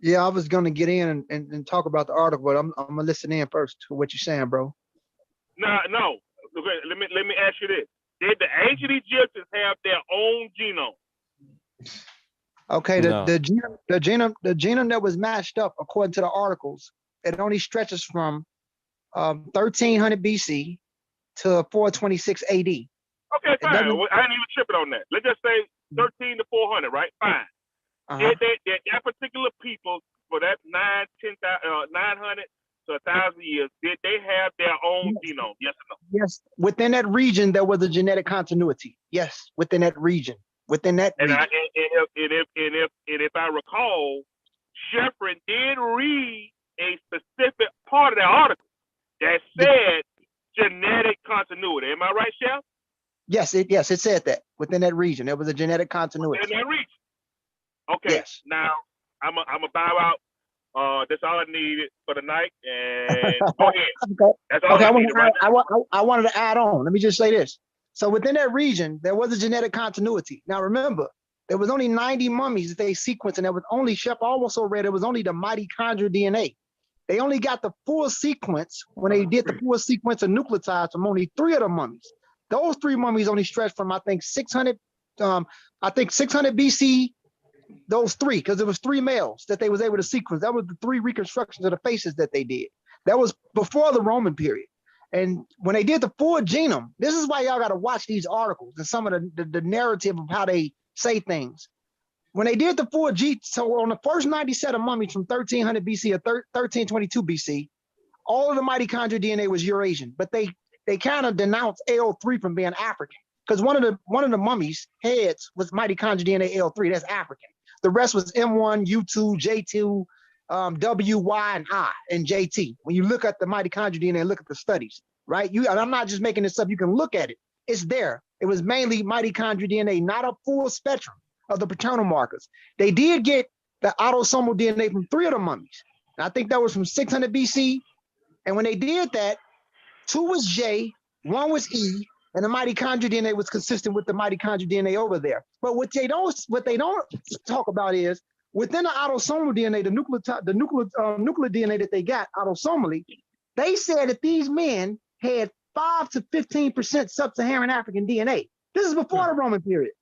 S7: Yeah, I was gonna get in and talk about the article, but I'm gonna listen in first to what you're saying, bro.
S3: No. Okay, let me ask you this: did the ancient Egyptians have their own genome?
S7: Okay, the genome that was matched up according to the articles, it only stretches from 1300 BC to 426 AD.
S3: Okay, fine. I ain't even tripping on that. Let's just say 13 to 400, right? Fine. That particular people for that 900 to 1,000 years, did they have their own genome? Yes or no?
S7: Yes, within that region there was a genetic continuity. Yes, within that region. And
S3: if I recall, Sheffrin did read a specific part of that article that said genetic continuity. Am I right, Chef?
S7: Yes, it said that within that region there was a genetic continuity.
S3: In that region. Okay.
S7: Yes.
S3: Now I'm a bow out. That's all I needed for the night. And go ahead.
S7: Okay.
S3: That's all I needed right now.
S7: I wanted to add on. Let me just say this. So within that region, there was a genetic continuity. Now remember, there was only 90 mummies that they sequenced, and there was only, Shep also read, it was only the mitochondrial DNA. They only got the full sequence when they did the full sequence of nucleotides from only 3 of the mummies. Those 3 mummies only stretched from, I think 600 BC, those 3, because it was 3 males that they was able to sequence. That was the 3 reconstructions of the faces that they did. That was before the Roman period. And when they did the full genome, this is why y'all got to watch these articles and some of the narrative of how they say things. When they did the full so on the first 90 set of mummies from 1300 BC or 1322 BC, all of the mitochondrial DNA was Eurasian, but they kind of denounced AL3 from being African, because one of the mummies' heads was mitochondrial DNA AL3, that's African. The rest was M1, U2, J2, W, Y, and I, and JT. When you look at the mitochondrial DNA and look at the studies, right? And I'm not just making this up, you can look at it. It's there. It was mainly mitochondrial DNA, not a full spectrum of the paternal markers. They did get the autosomal DNA from 3 of the mummies. And I think that was from 600 BC. And when they did that, 2 was J, 1 was E, and the mitochondrial DNA was consistent with the mitochondrial DNA over there. But what they don't talk about is within the autosomal DNA, the nuclear DNA that they got autosomally, they said that these men had 5 to 15% sub-Saharan African DNA. This is before the Roman period.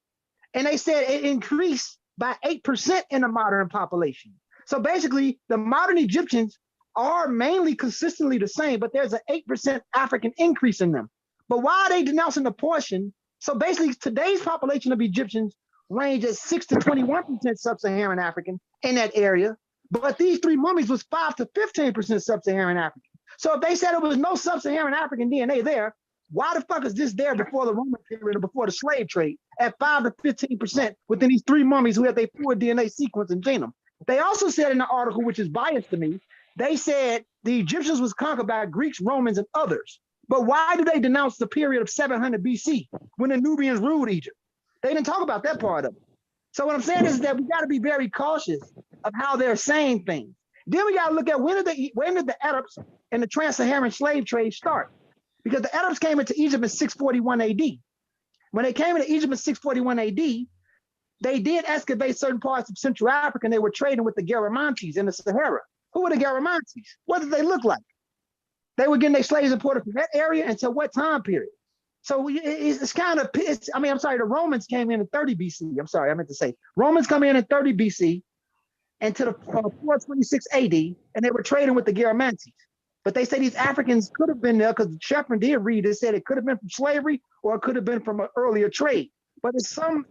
S7: And they said it increased by 8% in the modern population. So basically, the modern Egyptians are mainly consistently the same, but there's an 8% African increase in them. But why are they denouncing the portion? So basically, today's population of Egyptians range at 6 to 21% sub-Saharan African in that area. But these 3 mummies was 5 to 15% sub-Saharan African. So if they said there was no sub-Saharan African DNA there, why the fuck is this there before the Roman period or before the slave trade at 5 to 15% within these 3 mummies who had their full DNA sequence and genome? They also said in the article, which is biased to me, they said the Egyptians was conquered by Greeks, Romans, and others. But why do they denounce the period of 700 BC when the Nubians ruled Egypt? They didn't talk about that part of it. So what I'm saying is that we got to be very cautious of how they're saying things. Then we got to look at when did the Arabs and the trans-Saharan slave trade start? Because the Arabs came into Egypt in 641 AD. When they came into Egypt in 641 AD, they did excavate certain parts of Central Africa, and they were trading with the Garamantes in the Sahara. Who were the Garamantes? What did they look like? They were getting their slaves imported from that area until what time period? So it's kind of, the Romans came in 30 BC. I'm sorry, I meant to say, Romans come in 30 BC and to the 426 AD, and they were trading with the Garamantes. But they say these Africans could have been there because Shepard did read, it said it could have been from slavery or it could have been from an earlier trade. But it's some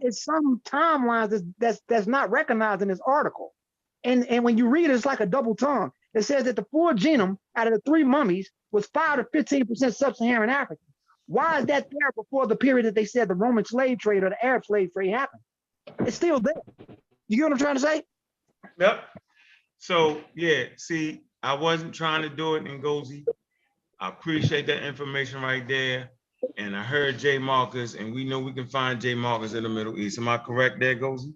S7: timelines that's not recognized in this article. And when you read it, it's like a double tongue. It says that the full genome out of the 3 mummies was 5 to 15% sub-Saharan African. Why is that there before the period that they said the Roman slave trade or the Arab slave trade happened? It's still there. You get what I'm trying to say?
S2: Yep. So yeah, see, I wasn't trying to do it, Ngozi. I appreciate that information right there. And I heard J Marcus, and we know we can find J Marcus in the Middle East. Am I correct there, Ngozi?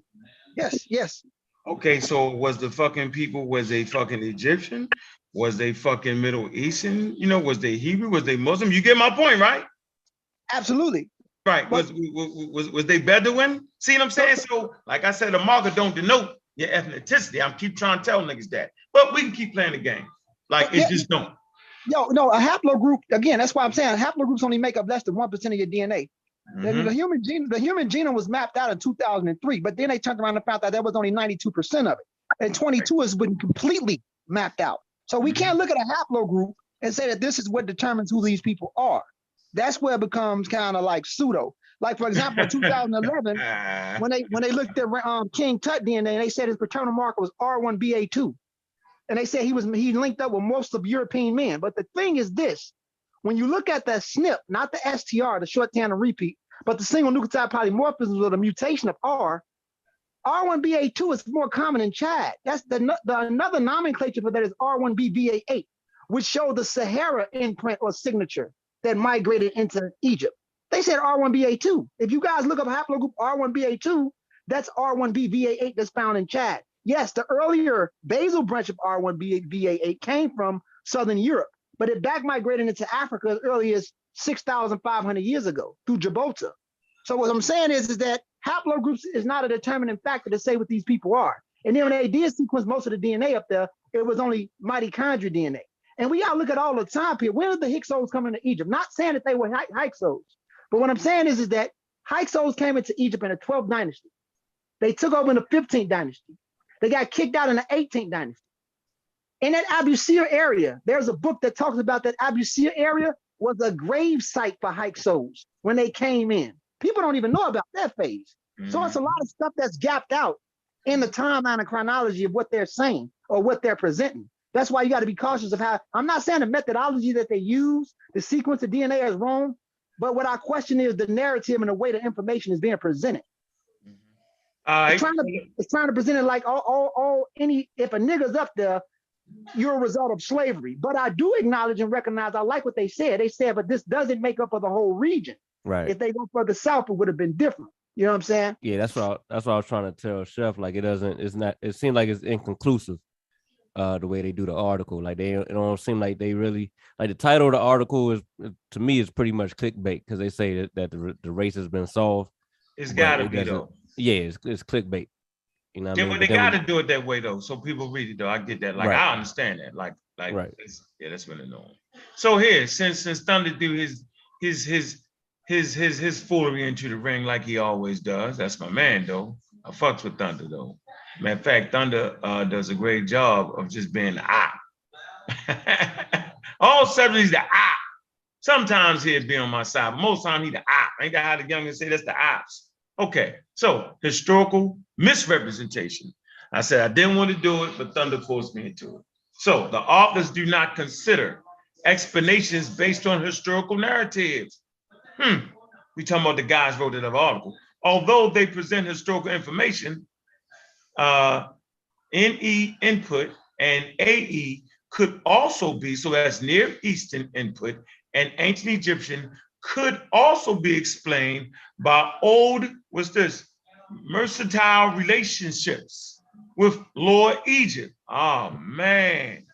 S7: Yes.
S2: Okay, so was the fucking people, was they fucking Egyptian? Was they fucking Middle Eastern? You know, was they Hebrew? Was they Muslim? You get my point, right?
S7: Absolutely.
S2: Right. Was they Bedouin? See what I'm saying? So, like I said, a marker don't denote your ethnicity. I keep trying to tell niggas that. But we can keep playing the game. Like, it just don't.
S7: No, a haplogroup, again, that's why I'm saying haplogroups only make up less than 1% of your DNA. Mm-hmm. The human genome was mapped out in 2003, but then they turned around and found out that was only 92% of it. And 22 has been completely mapped out. So we can't look at a haplogroup and say that this is what determines who these people are. That's where it becomes kind of like pseudo. Like, for example, in 2011, when they looked at King Tut DNA, they said his paternal marker was R1BA2. And they said he linked up with most of European men. But the thing is this, when you look at that SNP, not the STR, the short tandem repeat, but the single nucleotide polymorphism or the mutation of R, R1BA2 is more common in Chad. That's another nomenclature for that is R1BBA8, which showed the Sahara imprint or signature that migrated into Egypt. They said R1BA2. If you guys look up haplogroup R1BA2, that's R1BVA8 that's found in Chad. Yes, the earlier basal branch of R1BVA8 came from Southern Europe, but it back migrated into Africa as early as 6,500 years ago through Gibraltar. So what I'm saying is that haplogroups is not a determining factor to say what these people are. And then when they did sequence most of the DNA up there, it was only mitochondrial DNA. And we gotta look at all the time period. When did the Hyksos come into Egypt? Not saying that they were Hyksos, but what I'm saying is that Hyksos came into Egypt in the 12th dynasty. They took over in the 15th dynasty. They got kicked out in the 18th dynasty. In that Abusir area, there's a book that talks about that Abusir area was a grave site for Hyksos when they came in. People don't even know about that phase. So it's a lot of stuff that's gapped out in the timeline and chronology of what they're saying or what they're presenting. That's why you got to be cautious of how, I'm not saying the methodology that they use, the sequence of DNA is wrong, but what I question is the narrative and the way the information is being presented. It's trying to present it like if a nigga's up there, you're a result of slavery. But I do acknowledge and recognize, I like what they said. They said, but this doesn't make up for the whole region.
S5: Right.
S7: If they go further south, it would have been different. You know what I'm saying?
S5: Yeah, that's what I was trying to tell Chef. Like it seems like it's inconclusive, the way they do the article. Like it don't seem like they really, like the title of the article is, to me, is pretty much clickbait, because they say that the race has been solved.
S2: It's gotta be though.
S5: Yeah, it's clickbait. You know what I mean?
S2: They got to do it that way though, so people read it though. I get that. Like right. I understand that. Like right. That's really annoying. So here, since Thunder do his foolery into the ring like he always does. That's my man though. I fucks with Thunder though. Matter of fact, Thunder does a great job of just being the op. All subjects he's the op. Sometimes he'll be on my side, but most time he the op. Ain't that how the youngins say that's the ops? Okay, so historical misrepresentation. I said I didn't want to do it, but Thunder forced me into it. So the authors do not consider explanations based on historical narratives. We talking about the guys wrote that article. Although they present historical information, NE input and AE could also be, so that's Near Eastern input, and ancient Egyptian could also be explained by old, mercantile relationships with Lower Egypt. Oh man.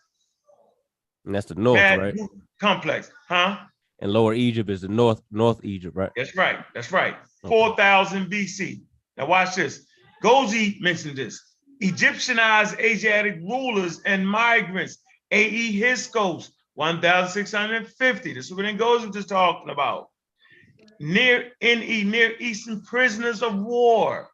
S5: And that's the north, right?
S2: Complex, huh?
S5: And Lower Egypt is the North Egypt, right?
S2: That's right. Okay. 4,000 BC. Now watch this. Gozi mentioned this. Egyptianized Asiatic rulers and migrants. AE Hyksos, 1,650. This is what Ngozi is talking about. Near Eastern prisoners of war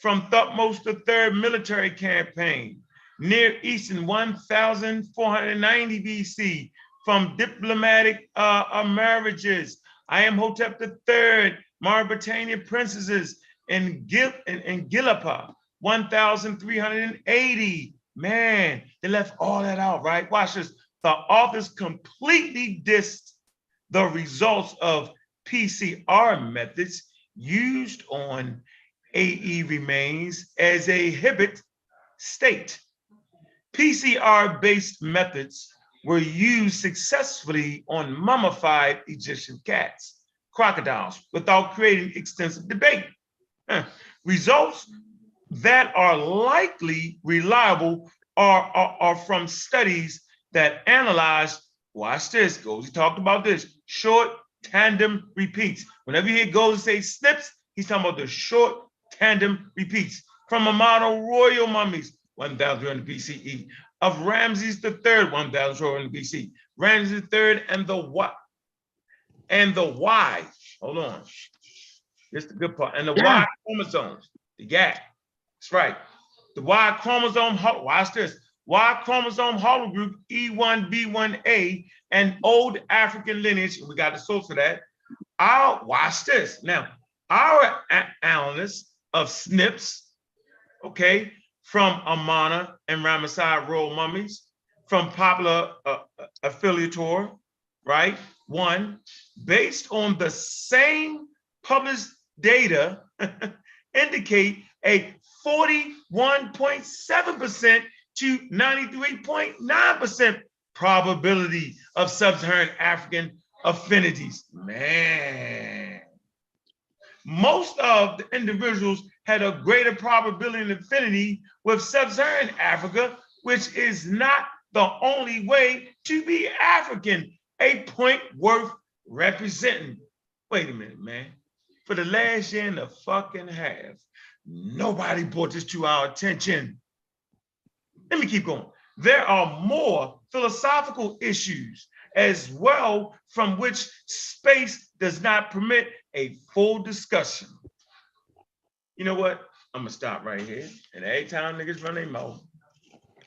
S2: from Thutmose III military campaign. Near Eastern 1,490 BC from diplomatic marriages. I am Hotep III, Mauritanian princesses in Gilapa, 1,380. Man, they left all that out, right? Watch this. The authors completely dissed the results of PCR methods used on AE remains as a Hibbett state. PCR-based methods were used successfully on mummified Egyptian cats, crocodiles, without creating extensive debate. Results that are likely reliable are from studies that analyze, watch this, Gozi talked about this, short tandem repeats. Whenever you hear Gozi say SNPs, he's talking about the short tandem repeats from a model royal mummies, 1,300 BCE, of Ramses III, 1,400 BC. Ramses III and the what? And the Y. Hold on. This is the good part. And the Y chromosomes. The gap. That's right. The Y chromosome, watch this. Y chromosome haplogroup E1B1A and old African lineage. We got the source for that. Watch this. Now, our analysis of SNPs, okay, from Amana and Ramesside royal mummies, from popular affiliator, right? One, based on the same published data, indicate a 41.7% to 93.9% probability of sub-Saharan African affinities. Man, most of the individuals had a greater probability and affinity with sub-Saharan Africa, which is not the only way to be African. A point worth representing. Wait a minute, man. For the last year and a fucking half, nobody brought this to our attention. Let me keep going. There are more philosophical issues as well from which space does not permit a full discussion. You know what? I'm gonna stop right here. And every time niggas run their mouth,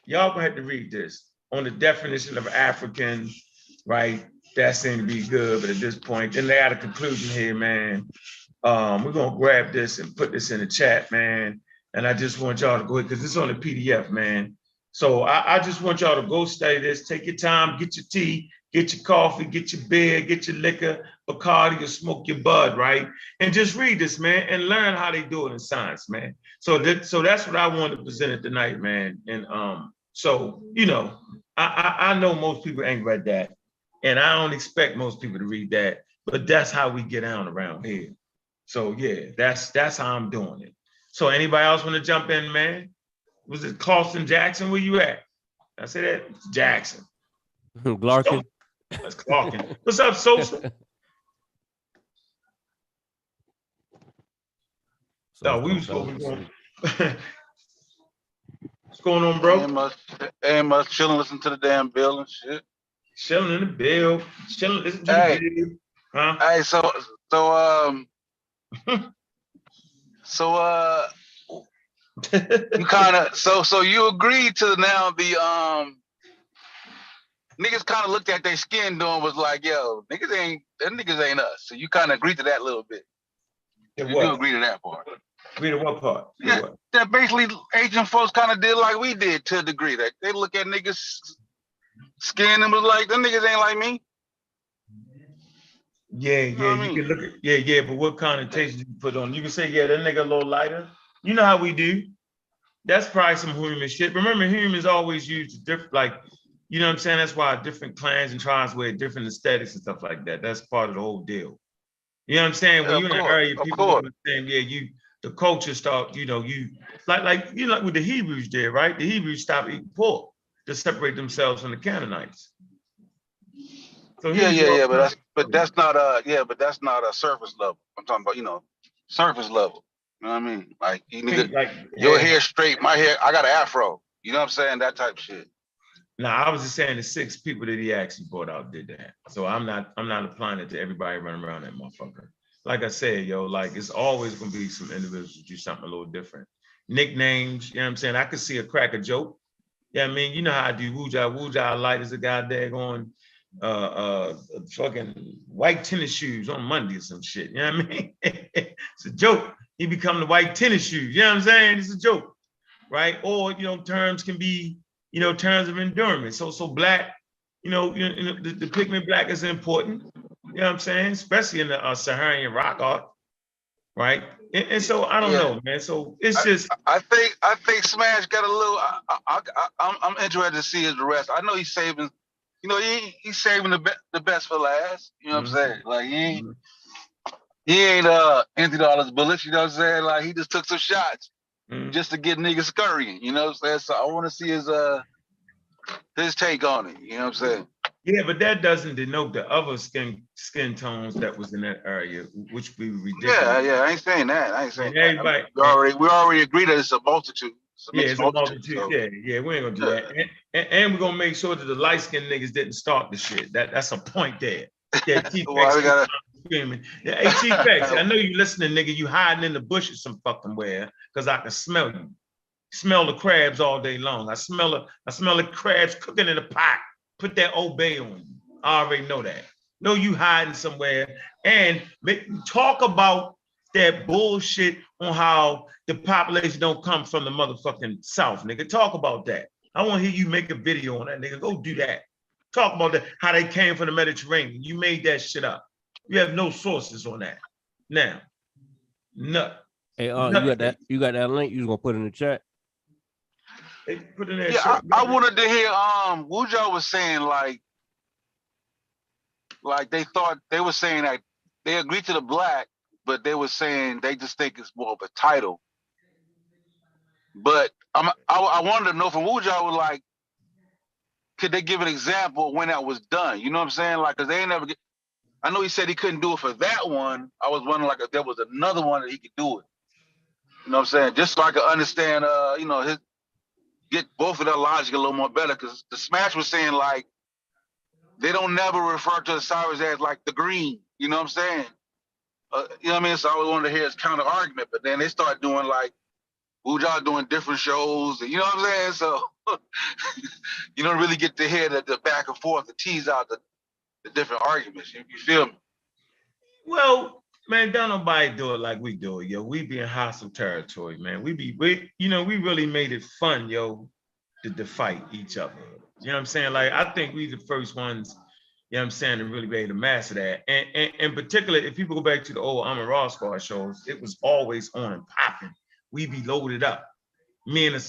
S2: y'all gonna have to read this on the definition of African, right? That seemed to be good, but at this point, then they had a conclusion here, man. We're gonna grab this and put this in the chat, man. And I just want y'all to go ahead, because it's on the PDF, man. So I just want y'all to go study this, take your time, get your tea, get your coffee, get your beer, get your liquor, Bacardi, or smoke your bud, right? And just read this, man, and learn how they do it in science, man. So that's what I wanted to present tonight, man. And so, you know, I know most people ain't read that, and I don't expect most people to read that, but that's how we get down around here. So yeah, that's how I'm doing it. So anybody else want to jump in, man? Was it Clawson Jackson? Where you at? I said that it's Jackson.
S5: Glarkin.
S2: That's Clarkin. What's up, Sosa? No, we was going. What's going on, bro?
S6: Ain't much chilling, listening to the damn bill and shit.
S2: Chilling in the bill. Chilling, listening to the bill. Huh?
S6: Hey, you kind of so you agreed to now the niggas kind of looked at their skin doing was like, yo, niggas ain't us. So you kind of agreed to that a little bit. You do agree to that part.
S2: Agree to what part?
S6: Yeah, what? That basically Asian folks kind of did like we did to a degree. That they look at niggas skin and was like, them niggas ain't like me.
S2: Yeah, you can look at, but what connotation you put on? You can say, yeah, that nigga a little lighter. You know how we do. That's probably some human shit. Remember, humans always use different, like, you know what I'm saying? That's why different clans and tribes wear different aesthetics and stuff like that. That's part of the whole deal. You know what I'm saying? When you're in the area, people are saying, yeah, the culture start, you like with the Hebrews did, right? The Hebrews stopped eating pork to separate themselves from the Canaanites.
S6: So but that's not a surface level. I'm talking about, surface level. You know what I mean? Like, your hair straight, my hair, I got an afro. You know what I'm saying? That type of shit.
S2: No, I was just saying the 6 people that he actually brought out did that. So I'm not applying it to everybody running around that motherfucker. Like I said, like it's always gonna be some individuals do something a little different. Nicknames, you know what I'm saying? I could see a cracker joke. Yeah, I mean, you know how I do Wuja light as a guy daggone fucking white tennis shoes on Monday or some shit. You know what I mean? It's a joke. He become the white tennis shoes. You know what I'm saying? It's a joke, right? Or terms can be terms of endurance. So black, the pigment black is important. You know what I'm saying? Especially in the Saharian rock art, right? And so I don't know, man. So it's just
S6: I think Smash got a little. I'm interested to see his rest. I know he's saving. He's saving the best for last. You know what I'm saying? Like he ain't emptied all his bullets. You know what I'm saying? Like he just took some shots just to get niggas scurrying. You know what I'm saying? So I want to see his take on it. You know what I'm saying?
S2: Yeah, but that doesn't denote the other skin tones that was in that area, which we ridiculous.
S6: Yeah, I ain't saying that. Everybody, we already agreed that it's a multitude.
S2: It's a multitude. So. Yeah, we ain't gonna do that. And we're gonna make sure that the light skinned niggas didn't start the shit. That's a point there. Yeah, T-Pex screaming. Yeah, hey, T-Pex, I know you listening, nigga. You hiding in the bushes some fucking where, because I can smell you. Smell the crabs all day long. I smell the crabs cooking in the pot. Put that obey on you. I already know that. Know you hiding somewhere. And talk about that bullshit on how the population don't come from the motherfucking South, nigga. Talk about that. I want to hear you make a video on that, nigga. Go do that. Talk about that, how they came from the Mediterranean. You made that shit up. You have no sources on that. Now, nut.
S5: Hey, you got that link? You was gonna put in the chat?
S2: They put in there.
S6: Yeah, I wanted to hear Wujo was saying like they thought they were saying that they agreed to the black, but they were saying they just think it's more of a title. But I wanted to know from Wuja, was like, could they give an example when that was done? You know what I'm saying? Like, cause they ain't never get. I know he said he couldn't do it for that one. I was wondering like if there was another one that he could do it. You know what I'm saying? Just so I could understand, you know, get both of their logic a little more better. Cause the Smash was saying like they don't never refer to Osiris as like the green. You know what I'm saying? You know what I mean? So I always wanted to hear his counter argument, but then they start doing like Wuja doing different shows, and you know what I'm saying? So you don't really get to hear the back and forth, to tease out the different arguments. You feel me?
S2: Well, man, don't nobody do it like we do it, yo. We be in hostile territory, man. We really made it fun, yo, to fight each other. You know what I'm saying? Like, I think we the first ones, you know what I'm saying, to really be able to master that. And in particular, if people go back to the old Amon Raw Squad shows, it was always on and popping. We be loaded up. Me and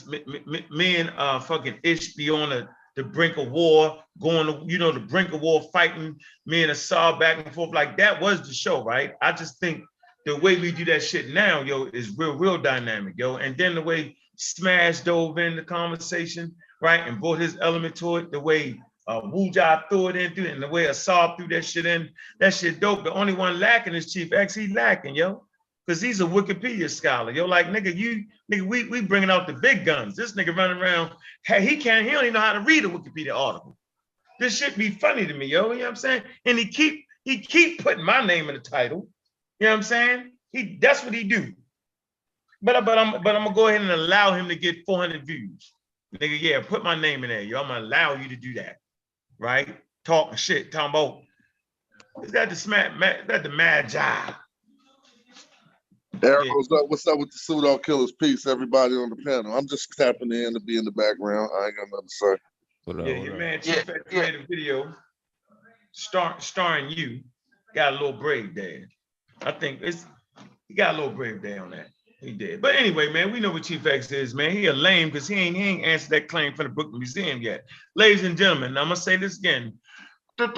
S2: fucking Ish be on the brink of war, going to, you know, the brink of war, fighting. Me and Assad back and forth. Like, that was the show, right? I just think the way we do that shit now, yo, is real dynamic, yo. And then the way Smash dove in the conversation, right, and brought his element to it, the way Wuja threw it into it, and the way Assad threw that shit in, that shit dope. The only one lacking is Chief X. He lacking, yo. Because he's a Wikipedia scholar. Yo, like, nigga, we bringing out the big guns. This nigga running around, he don't even know how to read a Wikipedia article. This shit be funny to me, yo, you know what I'm saying? And he keep putting my name in the title. You know what I'm saying? That's what he do. But I'm gonna go ahead and allow him to get 400 views. Nigga, yeah, put my name in there, yo. I'm gonna allow you to do that, right? Talking shit, talking about, is that the Magi?
S8: Eric, what's up with the Pseudo Killers? Peace, everybody on the panel. I'm just tapping in to be in the background. I ain't got nothing to say.
S2: Yeah, your man Chief X made a video starring you. Got a little brave there. I think he got a little brave there on that. He did. But anyway, man, we know what Chief X is, man. He a lame because he ain't answered that claim from the Brooklyn Museum yet. Ladies and gentlemen, I'm gonna say this again. The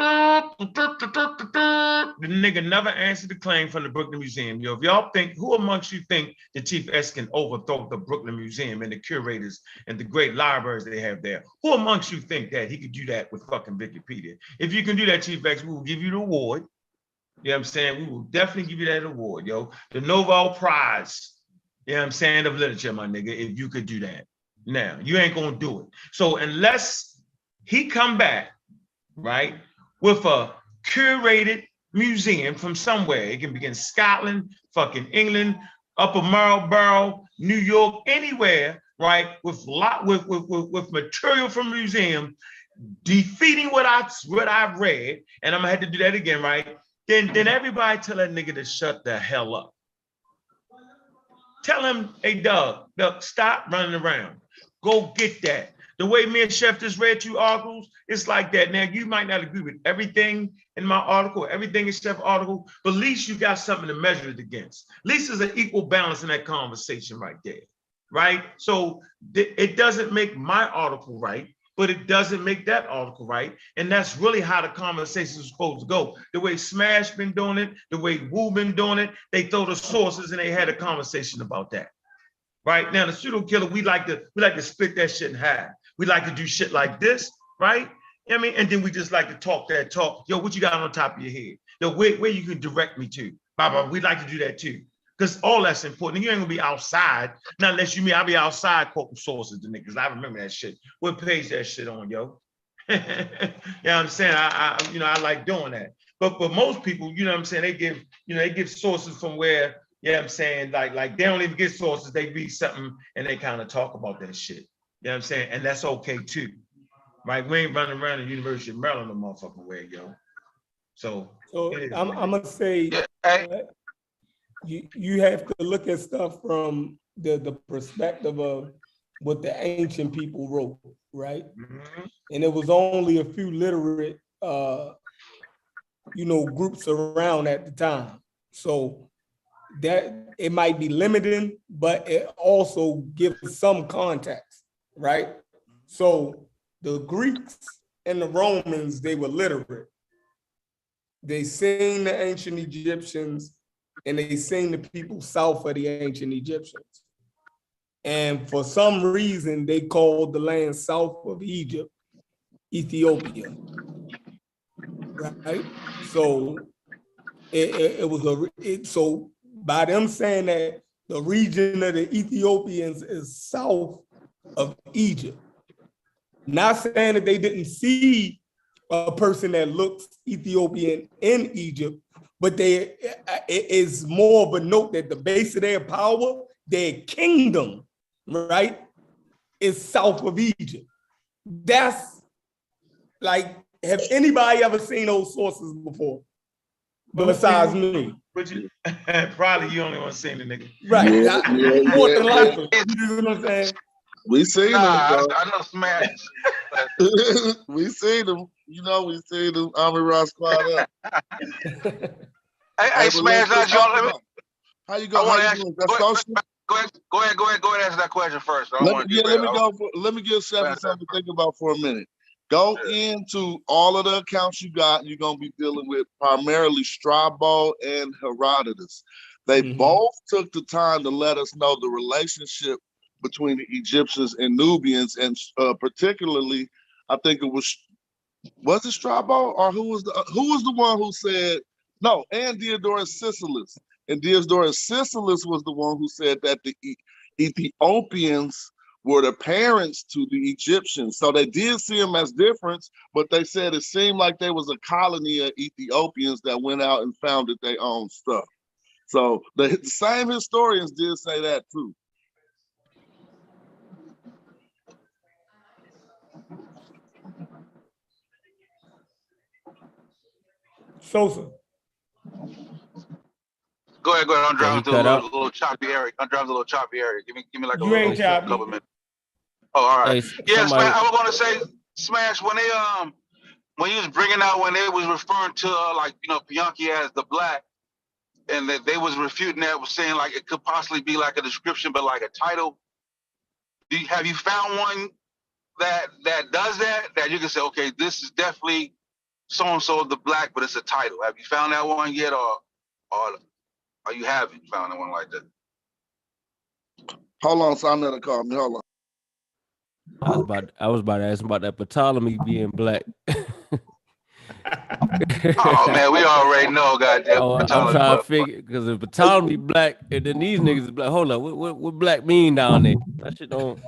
S2: nigga never answered the claim from the Brooklyn Museum. Yo, if y'all think, who amongst you think the Chief X can overthrow the Brooklyn Museum and the curators and the great libraries they have there? Who amongst you think that he could do that with fucking Wikipedia? If you can do that, Chief X, we will give you the award. You know what I'm saying? We will definitely give you that award, yo. The Nobel Prize, you know what I'm saying, of literature, my nigga, if you could do that. Now, you ain't gonna do it. So unless he come back, right, with a curated museum from somewhere. It can be in Scotland, fucking England, Upper Marlborough, New York, anywhere, right? With material from museum, defeating what I've read, and I'm gonna have to do that again, right? Then everybody tell that nigga to shut the hell up. Tell him, hey, Doug, stop running around. Go get that. The way me and Chef just read 2 articles, it's like that. Now, you might not agree with everything in my article, everything in Chef's article, but at least you got something to measure it against. At least there's an equal balance in that conversation right there, right? So it doesn't make my article right, but it doesn't make that article right. And that's really how the conversation is supposed to go. The way Smash been doing it, the way Wu been doing it, they throw the sources and they had a conversation about that. Right now, the pseudo killer, we like to split that shit in half. We like to do shit like this, right? You know what I mean? And then we just like to talk that talk. Yo, what you got on top of your head? Yo, where you can direct me to? Baba, we like to do that too. Because all that's important. You ain't gonna be outside, not unless you mean I'll be outside quoting sources to niggas. I remember that shit. What page that shit on, yo? You know what I'm saying? I like doing that. But most people, you know what I'm saying, they give sources from where, you know what I'm saying, like they don't even get sources, they read something and they kind of talk about that shit. You know what I'm saying? And that's okay too. Right? We ain't running around the University of Maryland no motherfucking way, yo. So
S1: I'm gonna say you have to look at stuff from the perspective of what the ancient people wrote, right? Mm-hmm. And it was only a few literate groups around at the time. So that it might be limiting, but it also gives some context, right? So the Greeks and the Romans, they were literate. They seen the ancient Egyptians, and they seen the people south of the ancient Egyptians. And for some reason, they called the land south of Egypt, Ethiopia, right? So so by them saying that the region of the Ethiopians is south of Egypt, not saying that they didn't see a person that looks Ethiopian in Egypt, but it is more of a note that the base of their power, their kingdom, right, is south of Egypt. That's like, have anybody ever seen those sources before? Besides me.
S2: But you, probably you only want to sing the nigga.
S1: Right.
S8: Yeah,
S1: More than likely. You know what I'm saying?
S8: We seen them.
S6: I know Smash.
S8: We seen them. You know, we seen them Army Rock squad up.
S6: Hey, Smash, not John.
S8: How you go? How you doing?
S6: Go ahead, answer that question first.
S8: Let me give Chef something to think about for a minute. Go into all of the accounts you got. You're gonna be dealing with primarily Strabo and Herodotus. They both took the time to let us know the relationship between the Egyptians and Nubians, and particularly, I think it was it Strabo, or who was the one who said no? And Diodorus Siculus. And Diodorus Siculus was the one who said that the Ethiopians were the parents to the Egyptians. So they did see them as different, but they said it seemed like there was a colony of Ethiopians that went out and founded their own stuff. So the same historians did say that too.
S1: Sosa.
S6: Go ahead. I'm driving through a little choppy area. Give me like a couple minutes. Oh, all right. Yes, man. I was gonna say, Smash, when he was bringing out, when they was referring to Bianchi as the black, and that they was refuting that, was saying like it could possibly be like a description, but like a title. Have you found one that does that? That you can say, okay, this is definitely so and so the black, but it's a title. Have you found that one yet, or you haven't found one like that?
S8: Hold on, Sonetta called me. Hold on.
S5: I was about to ask about that Ptolemy being black.
S6: Oh man, we already know, goddamn.
S5: I'm trying to figure, because if Ptolemy black and then these niggas is black, hold up, what black mean down there? That shit don't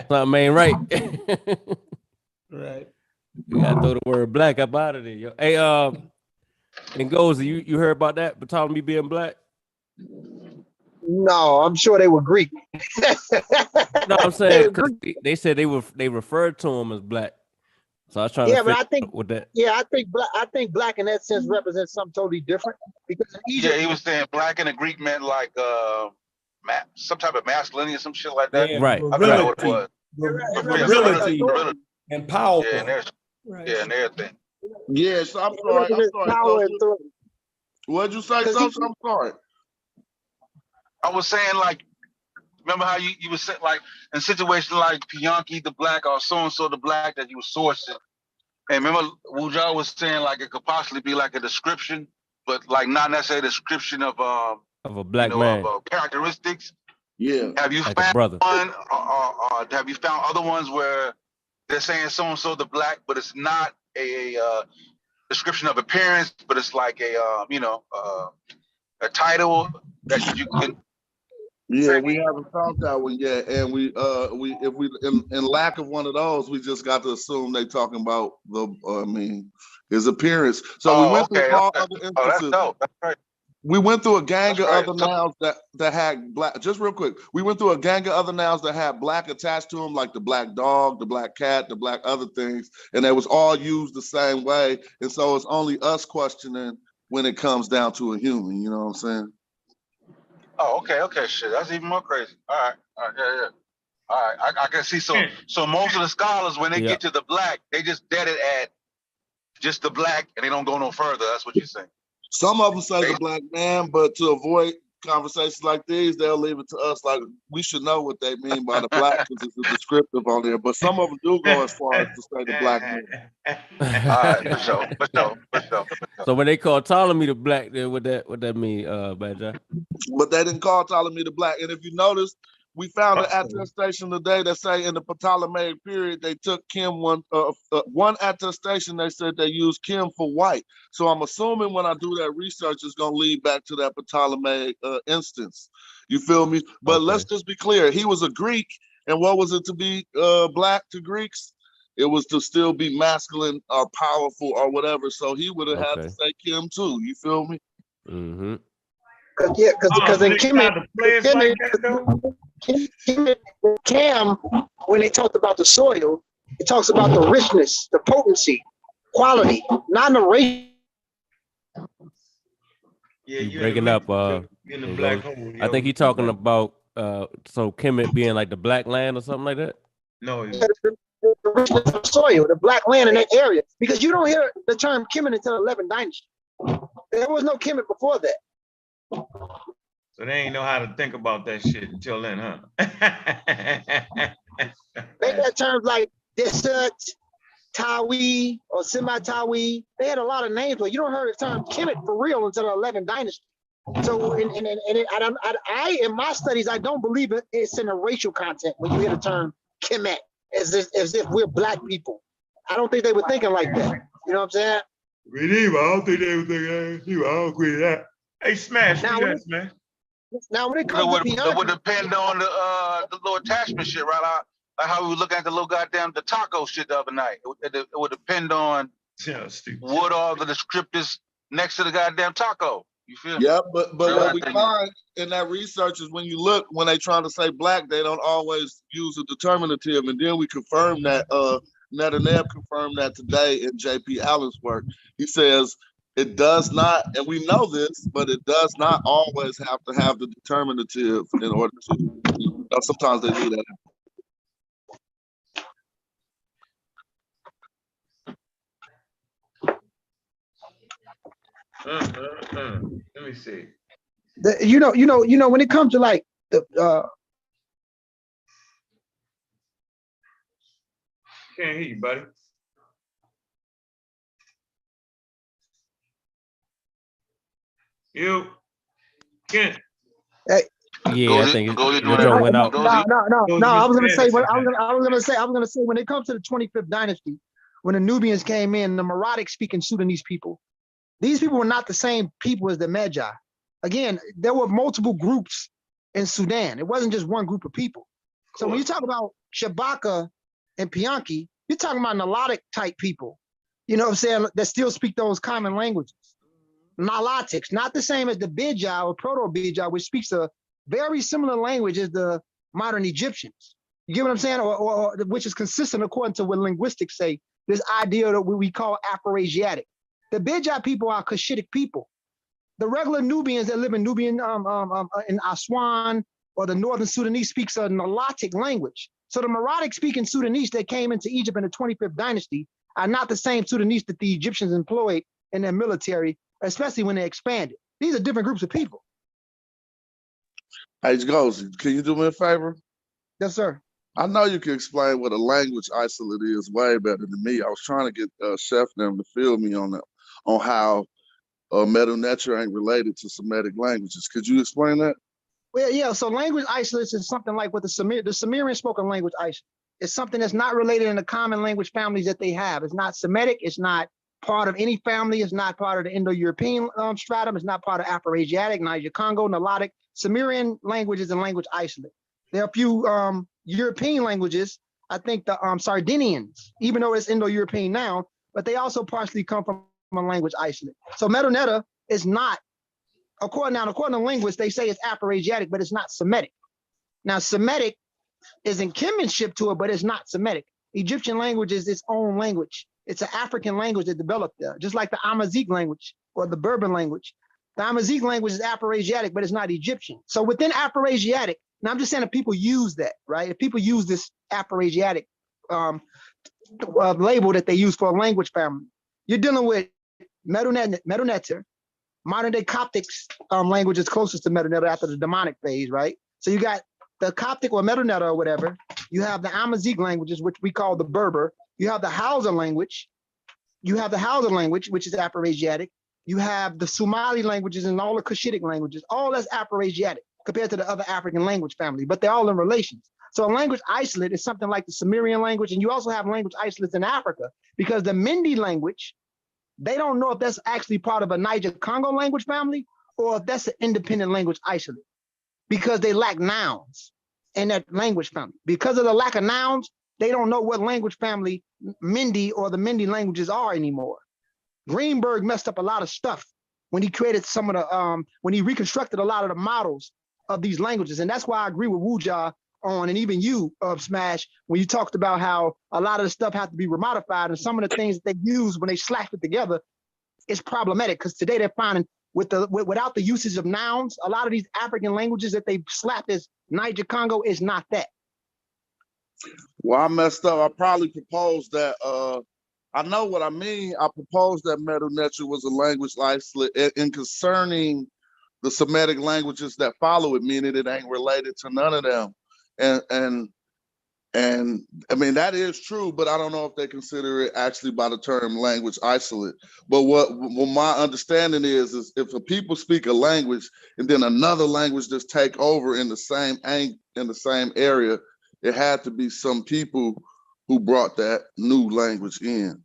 S5: something ain't right.
S1: Right.
S5: You gotta throw the word black up out of there, yo. Hey, and goes, you heard about that Ptolemy being black?
S7: No, I'm sure they were Greek.
S5: No, I'm saying they said they referred to him as black. So I was trying to figure out with that.
S7: Yeah, I think black in that sense represents something totally different. Because in Egypt,
S6: he was saying black in the Greek meant like some type of masculinity or some shit like that.
S1: Yeah,
S5: right.
S6: I forgot what it was.
S1: Virility and power.
S6: Yeah, and everything.
S8: Yes, I'm sorry. What'd you say, Sosa? I'm sorry.
S6: I was saying, like, remember how you was saying, like, in situations like Bianchi the black or so-and-so the black that you were sourcing. And remember Wuja was saying, like, it could possibly be like a description, but like not necessarily a description of
S5: a black man.
S6: Of characteristics.
S8: Yeah.
S6: Have you
S5: like
S6: found one or have you found other ones where they're saying so-and-so the black, but it's not a description of appearance, but it's like a title that you can.
S8: Yeah, we haven't found that one yet, and if we in lack of one of those, we just got to assume they talking about his appearance. So we went through all other instances.
S6: Oh, that's dope. That's right.
S8: We went through a gang of other nouns that had black. Just real quick, we went through a gang of other nouns that had black attached to them, like the black dog, the black cat, the black other things, and they was all used the same way. And so it's only us questioning when it comes down to a human. You know what I'm saying?
S6: Oh, okay, shit. That's even more crazy. All right, yeah. All right, I can see. So most of the scholars, when they get to the black, they just dead it at just the black, and they don't go no further. That's what you're saying.
S8: Some of them say the black man, but to avoid conversations like these, they'll leave it to us like we should know what they mean by the black because it's a descriptive on there. But some of them do go as far as to say the black man.
S6: All right, for sure.
S5: So when they call Ptolemy the black, then what that mean, Badger?
S8: But they didn't call Ptolemy the black. And if you notice, we found an attestation today that say in the Ptolemaic period they took Kim one attestation. They said they used Kim for white. So I'm assuming when I do that research, it's gonna lead back to that Ptolemaic instance. You feel me? But let's just be clear. He was a Greek, and what was it to be black to Greeks? It was to still be masculine or powerful or whatever. So he would have had to say Kim too. You feel me?
S5: Mm-hmm.
S7: Because in Cam, when they talked about the soil, it talks about the richness, the potency, quality, not the race.
S2: Yeah,
S5: you breaking up.
S2: In the black hole.
S5: I think he's talking about so Kemet being like the black land or something like that.
S2: No,
S7: the richness of the soil, the black land in that area, because you don't hear the term Kemet until the 11th dynasty. There was no Kemet before that.
S2: So they ain't know how to think about that shit until then, huh?
S7: They had terms like desert, Tawi, or semi-Tawi. They had a lot of names, but you don't hear the term Kemet for real until the 11th dynasty. So, I in my studies, I don't believe it's in a racial content when you hear the term Kemet, as if we're black people. I don't think they were thinking like that. You know what I'm saying?
S2: Me neither. I don't think they were thinking. I don't agree with that. Hey, Smash,
S7: now when it comes to
S6: it would depend on the little attachment shit, right? Like how we were looking at the little goddamn the taco shit the other night. It would depend on what are the descriptors next to the goddamn taco. You feel me?
S8: Yeah, but what we find in that research is when they trying to say black, they don't always use a determinative, and then we confirm that. Netanyahu confirmed that today in J.P. Allen's work. He says it does not, and we know this, but it does not always have to have the determinative in order to. Sometimes they do that.
S2: Let me see.
S7: When it comes to like the
S2: can't hear you, buddy. You can't.
S7: Hey.
S5: Yeah, I think your joint went out.
S7: No. I was gonna say when it comes to the 25th dynasty, when the Nubians came in, the Meroitic speaking Sudanese people, these people were not the same people as the Magi. Again, there were multiple groups in Sudan. It wasn't just one group of people. So when you talk about Shabaka and Pianki, you're talking about Nilotic type people, you know what I'm saying, that still speak those common languages. Nilotics, not the same as the Bidjai or Proto-Bidjai, which speaks a very similar language as the modern Egyptians. You get what I'm saying? Or which is consistent according to what linguistics say, this idea that we call Afro-Asiatic. The Bidjai people are Cushitic people. The regular Nubians that live in in Aswan or the northern Sudanese speaks a Nilotic language. So the Meroitic speaking Sudanese that came into Egypt in the 25th dynasty are not the same Sudanese that the Egyptians employed in their military, especially when they expanded. These are different groups of people.
S8: Hey, Goes, can you do me a favor?
S7: Yes, sir.
S8: I know you can explain what a language isolate is way better than me. I was trying to get Chef them to fill me on how Medu Neter ain't related to Semitic languages. Could you explain that?
S7: Well, yeah, so language isolates is something like what the Sumerian spoken language isolate. It's something that's not related in the common language families that they have. It's not Semitic, it's not part of any family, it's not part of the Indo-European stratum, it's not part of Afro-Asiatic, Niger Congo, Nilotic. Sumerian language is a language isolate. There are a few European languages, I think the Sardinians, even though it's Indo-European now, but they also partially come from a language isolate. So Medu Neter is not, according to linguists, they say it's Afro-Asiatic, but it's not Semitic. Now, Semitic is in kinship to it, but it's not Semitic. Egyptian language is its own language. It's an African language that developed there, just like the Amazigh language or the Berber language. The Amazigh language is Afro-Asiatic, but it's not Egyptian. So within Afro-Asiatic, now I'm just saying that people use that, right? If people use this Afro-Asiatic label that they use for a language family, you're dealing with Medu Neter, modern day Coptic language is closest to Medu Neter after the demonic phase, right? So you got the Coptic or Medu Neter or whatever. You have the Amazigh languages, which we call the Berber. You have the Hausa language. Which is Afro-Asiatic. You have the Somali languages and all the Cushitic languages. All that's Afro-Asiatic compared to the other African language family, but they're all in relations. So a language isolate is something like the Sumerian language, and you also have language isolates in Africa because the Mindi language, they don't know if that's actually part of a Niger-Congo language family or if that's an independent language isolate because they lack nouns in that language family. Because of the lack of nouns, they don't know what language family Mindi or the Mindi languages are anymore. Greenberg messed up a lot of stuff when he created some of the, when he reconstructed a lot of the models of these languages. And that's why I agree with Wuja on, and even you, Smash, when you talked about how a lot of the stuff has to be remodified and some of the things that they use when they slash it together is problematic because today they're finding without the usage of nouns, a lot of these African languages that they slapped as Niger Congo is not that.
S8: Well, I messed up. I probably proposed that. I know what I mean. I proposed that Medu Neter was a language isolate in concerning the Semitic languages that follow it, meaning it ain't related to none of them. And I mean, that is true, but I don't know if they consider it actually by the term language isolate. But what my understanding is if a people speak a language and then another language just take over in the same area, it had to be some people who brought that new language in.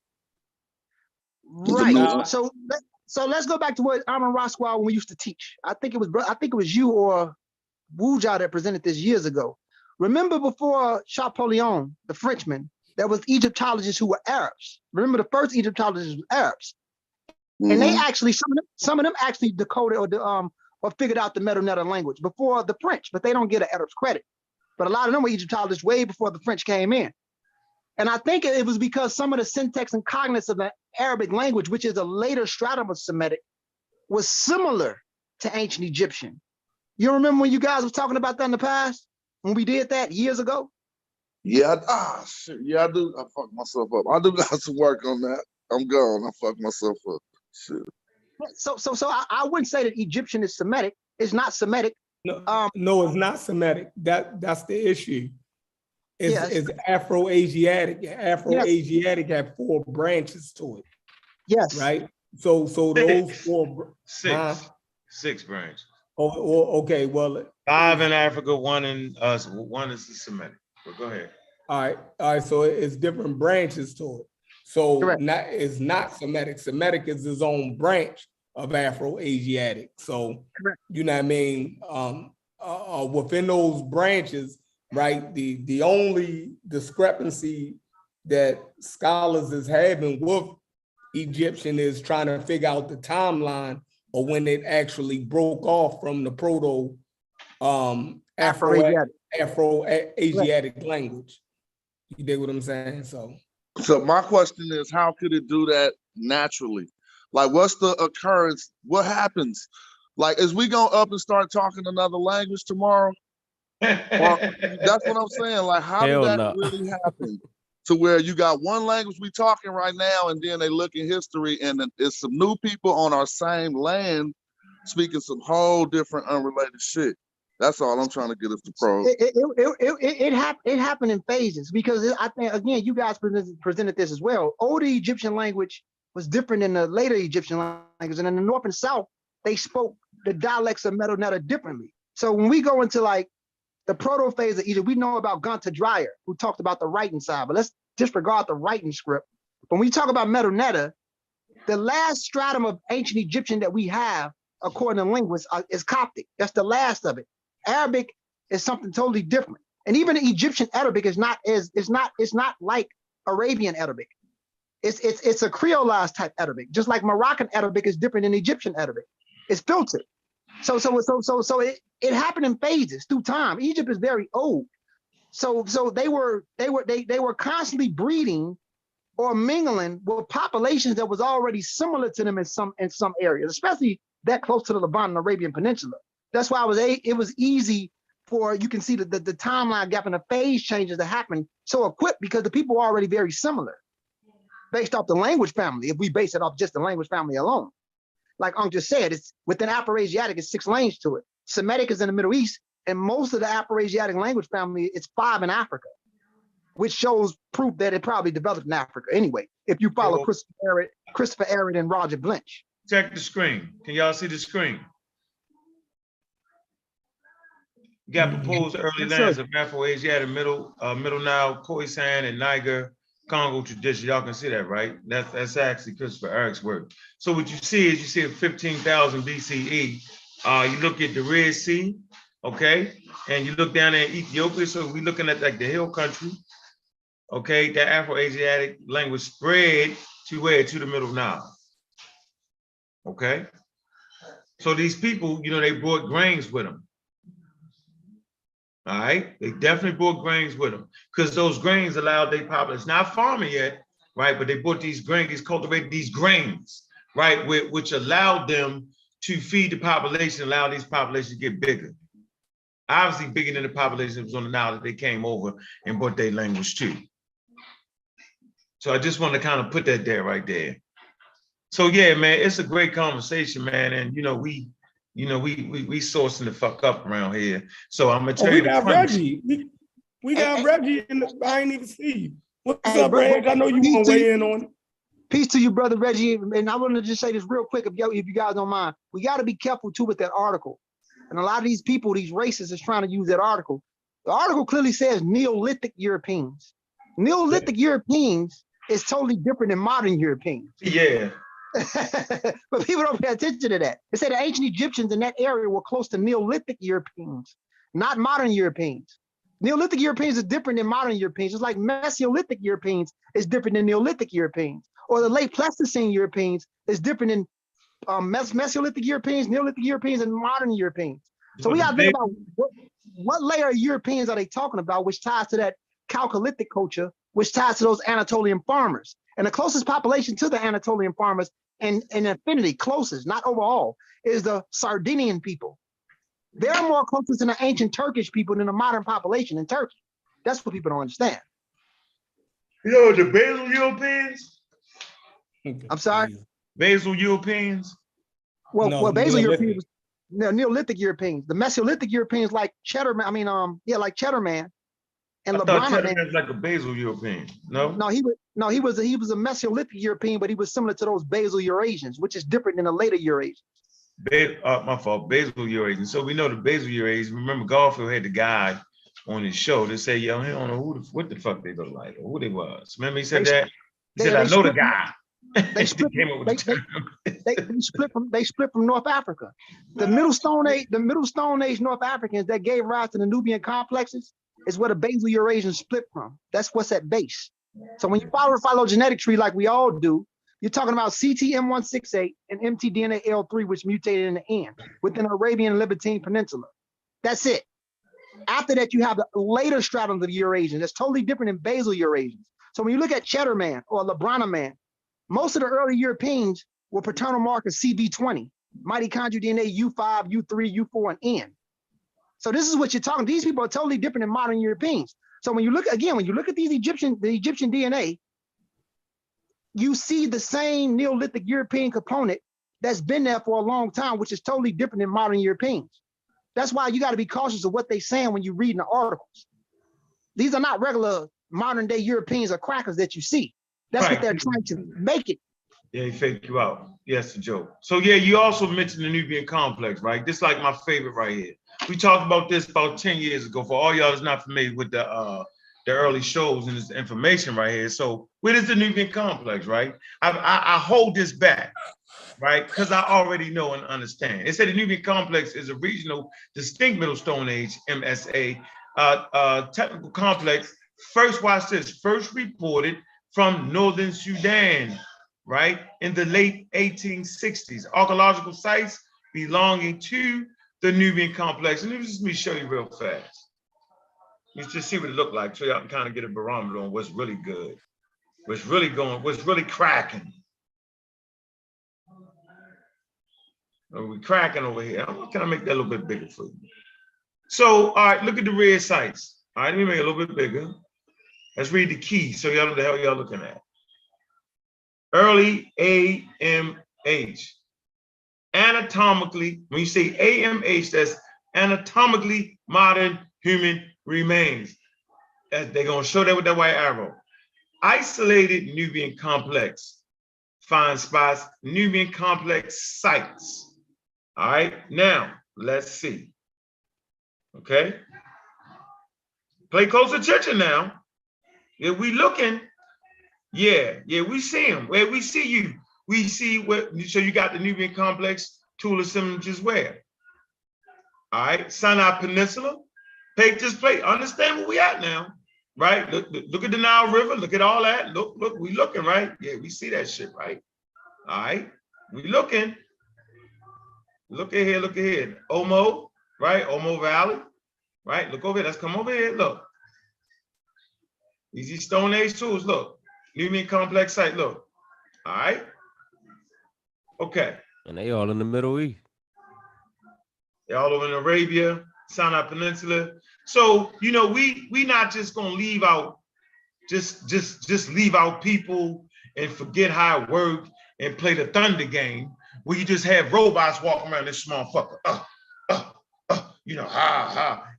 S7: Right. So let's go back to what Amon Roswell when we used to teach. I think it was you or Wuja that presented this years ago. Remember before Champollion, the Frenchman, there was Egyptologists who were Arabs. Remember the first Egyptologists were Arabs. And they actually, some of them actually decoded or figured out the Medu Neter language before the French, but they don't get an Arab's credit. But a lot of them were Egyptologists way before the French came in. And I think it was because some of the syntax and cognates of the Arabic language, which is a later stratum of Semitic, was similar to ancient Egyptian. You remember when you guys were talking about that in the past? When we did that years ago?
S8: Yeah, shit. Yeah, I do. I fucked myself up. I do got some work on that. I'm gone. I fucked myself up. Shit.
S7: So I wouldn't say that Egyptian is Semitic. It's not Semitic.
S1: No, it's not Semitic. That's the issue. It's Afro-Asiatic. Afro-Asiatic have 4 branches to it.
S7: Yes.
S1: Right? So those 4
S2: six branches.
S1: Oh, okay. Well,
S2: 5 in Africa, 1 in us. 1 is the Semitic. But go ahead.
S1: All right. So it's different branches to it. So it's not Semitic. Semitic is its own branch of Afro-Asiatic. So you know what I mean. Within those branches, right? The only discrepancy that scholars is having with Egyptian is trying to figure out the timeline or when it actually broke off from the proto Afro-Asiatic language. You dig what I'm saying? So
S8: my question is, how could it do that naturally? Like, what's the occurrence? What happens? Like, is we going up and start talking another language tomorrow? That's what I'm saying. Like, how did that really happen? To where you got one language we talking right now, and then they look in history, and it's some new people on our same land speaking some whole different unrelated shit. That's all I'm trying to get us to probe.
S7: It happened in phases because I think, again, you guys presented this as well. Older Egyptian language was different than the later Egyptian language, and in the north and south, they spoke the dialects of Medu Neter differently. So when we go into like the proto phase of Egypt, we know about Gunter Dreyer, who talked about the writing side, but let's disregard the writing script. When we talk about Medu Neter, the last stratum of ancient Egyptian that we have, according to linguists, is Coptic. That's the last of it. Arabic is something totally different. And even the Egyptian Arabic is not like Arabian Arabic. It's a Creolized type Arabic, just like Moroccan Arabic is different than Egyptian Arabic. It's filtered. So it happened in phases through time. Egypt is very old. So they were constantly breeding or mingling with populations that was already similar to them in some areas, especially that close to the Levant and Arabian Peninsula. That's why it was easy for, you can see the timeline gap and the phase changes that happened so equipped because the people were already very similar based off the language family, if we base it off just the language family alone. like Unc just said, it's within Afroasiatic, it's 6 lanes to it. Semitic is in the Middle East, and most of the Afroasiatic language family, it's 5 in Africa, which shows proof that it probably developed in Africa anyway, if you follow Christopher Arrett and Roger Blinch.
S2: Check the screen. Can y'all see the screen? You got proposed early lands of Afroasiatic, Middle Nile, Khoisan, and Niger, Congo tradition. Y'all can see that, right? That's actually Christopher Arrett's work. So what you see is, you see 15,000 BCE. You look at the Red Sea, okay? And you look down there in Ethiopia. So we're looking at like the hill country, okay? That Afroasiatic language spread to where? To the Middle Nile, okay? So these people, you know, they brought grains with them. All right, they definitely brought grains with them because those grains allowed their population, not farming yet, right? But they brought these grains, cultivated these grains, right? Which allowed them to feed the population, allow these populations to get bigger. Obviously bigger than the population that was on the Nile that they came over and brought their language to. So I just want to kind of put that there, right there. So yeah, man, it's a great conversation, man. And we sourcing the fuck up around here. So I'm gonna tell you.
S1: We got Reggie. We got Reggie in the, I ain't even see you. What's up, Reg? I know you want to weigh in on it.
S7: Peace to you, brother Reggie. And I want to just say this real quick, if you guys don't mind. We got to be careful too with that article. And a lot of these people, these racists, is trying to use that article. The article clearly says Neolithic Europeans. Neolithic Europeans is totally different than modern Europeans.
S2: Yeah.
S7: But people don't pay attention to that. They say the ancient Egyptians in that area were close to Neolithic Europeans, not modern Europeans. Neolithic Europeans is different than modern Europeans. It's like Mesolithic Europeans is different than Neolithic Europeans. Or the late Pleistocene Europeans is different than Mesolithic Europeans, Neolithic Europeans, and modern Europeans. So we got to think about what layer of Europeans are they talking about, which ties to that Chalcolithic culture, which ties to those Anatolian farmers. And the closest population to the Anatolian farmers, and affinity, closest, not overall, is the Sardinian people. They're more closest to the ancient Turkish people than the modern population in Turkey. That's what people don't understand.
S2: You know, the basal Europeans?
S7: I'm sorry?
S2: Basal Europeans?
S7: Well, basal Europeans, Neolithic Europeans. The Mesolithic Europeans like Cheddar, like Cheddar Man. And
S2: I thought Cheddar Man's like a basal European. No,
S7: he was a Mesolithic European, but he was similar to those basal Eurasians, which is different than the later Eurasians.
S2: My fault, basal Eurasians. So we know the basal Eurasians. Remember, Garfield had the guy on his show that said, "Yo, he don't know what the fuck they look like or who they was." Remember, he said that. He said, "I know the guy."
S7: They split from North Africa. The Middle Stone Age North Africans that gave rise to the Nubian complexes is where the basal Eurasians split from. That's what's at base. So when you follow a phylogenetic tree like we all do, you're talking about CTM168 and mtDNA-L3, which mutated in the end within the Arabian and Levantine Peninsula. That's it. After that, you have the later stratum of the Eurasians. That's totally different than basal Eurasians. So when you look at Cheddar Man or Lebrana Man, most of the early Europeans were paternal markers CV20, mitochondrial DNA U5, U3, U4, and N. So this is what you're talking. These people are totally different than modern Europeans. So when you look at these the Egyptian DNA, you see the same Neolithic European component that's been there for a long time, which is totally different than modern Europeans. That's why you got to be cautious of what they're saying when you're reading the articles. These are not regular modern day Europeans or crackers that you see. That's right. What they're trying to make it.
S2: Yeah, he faked you out. Yes, a joke. So yeah, you also mentioned the Nubian Complex, right? This is like my favorite right here. We talked about this about 10 years ago. For all y'all that's not familiar with the early shows and this information right here. So where is the Nubian Complex, right? I hold this back, right? Because I already know and understand. It said the Nubian Complex is a regional distinct Middle Stone Age, MSA, technical complex. First, watch this, first reported from Northern Sudan, right? In the late 1860s. Archaeological sites belonging to the Nubian Complex. And let me show you real fast. You just see what it looked like so y'all can kind of get a barometer on what's really good, what's really going, what's really cracking. We're cracking over here. Can I make that a little bit bigger for you? So, all right, look at the red sites. All right, let me make it a little bit bigger. Let's read the key so y'all know the hell y'all looking at. Early AMH. anatomically, when you say AMH, that's anatomically modern human remains. They're going to show that with that white arrow. Isolated Nubian complex. Find spots, Nubian complex sites. All right, now let's see. Okay. Pay close attention now. If we looking, yeah, we see them. Where we see you. We see what, so you got the Nubian complex, tool assemblages where? All right, Sinai Peninsula. Just play, understand where we at now, right? Look at the Nile River, look at all that. Look, we looking, right? Yeah, we see that shit, right? All right, we looking. Look at here. Omo, right? Omo Valley, right? Look over here, let's come over here, look. These Stone Age tools, look. Nubian complex site, look. All right. Okay.
S5: And they all in the Middle East.
S2: They're all over in Arabia, Sinai Peninsula. So, you know, we not just gonna leave out, just leave out people and forget how it worked and play the thunder game where you just have robots walking around this motherfucker. You know,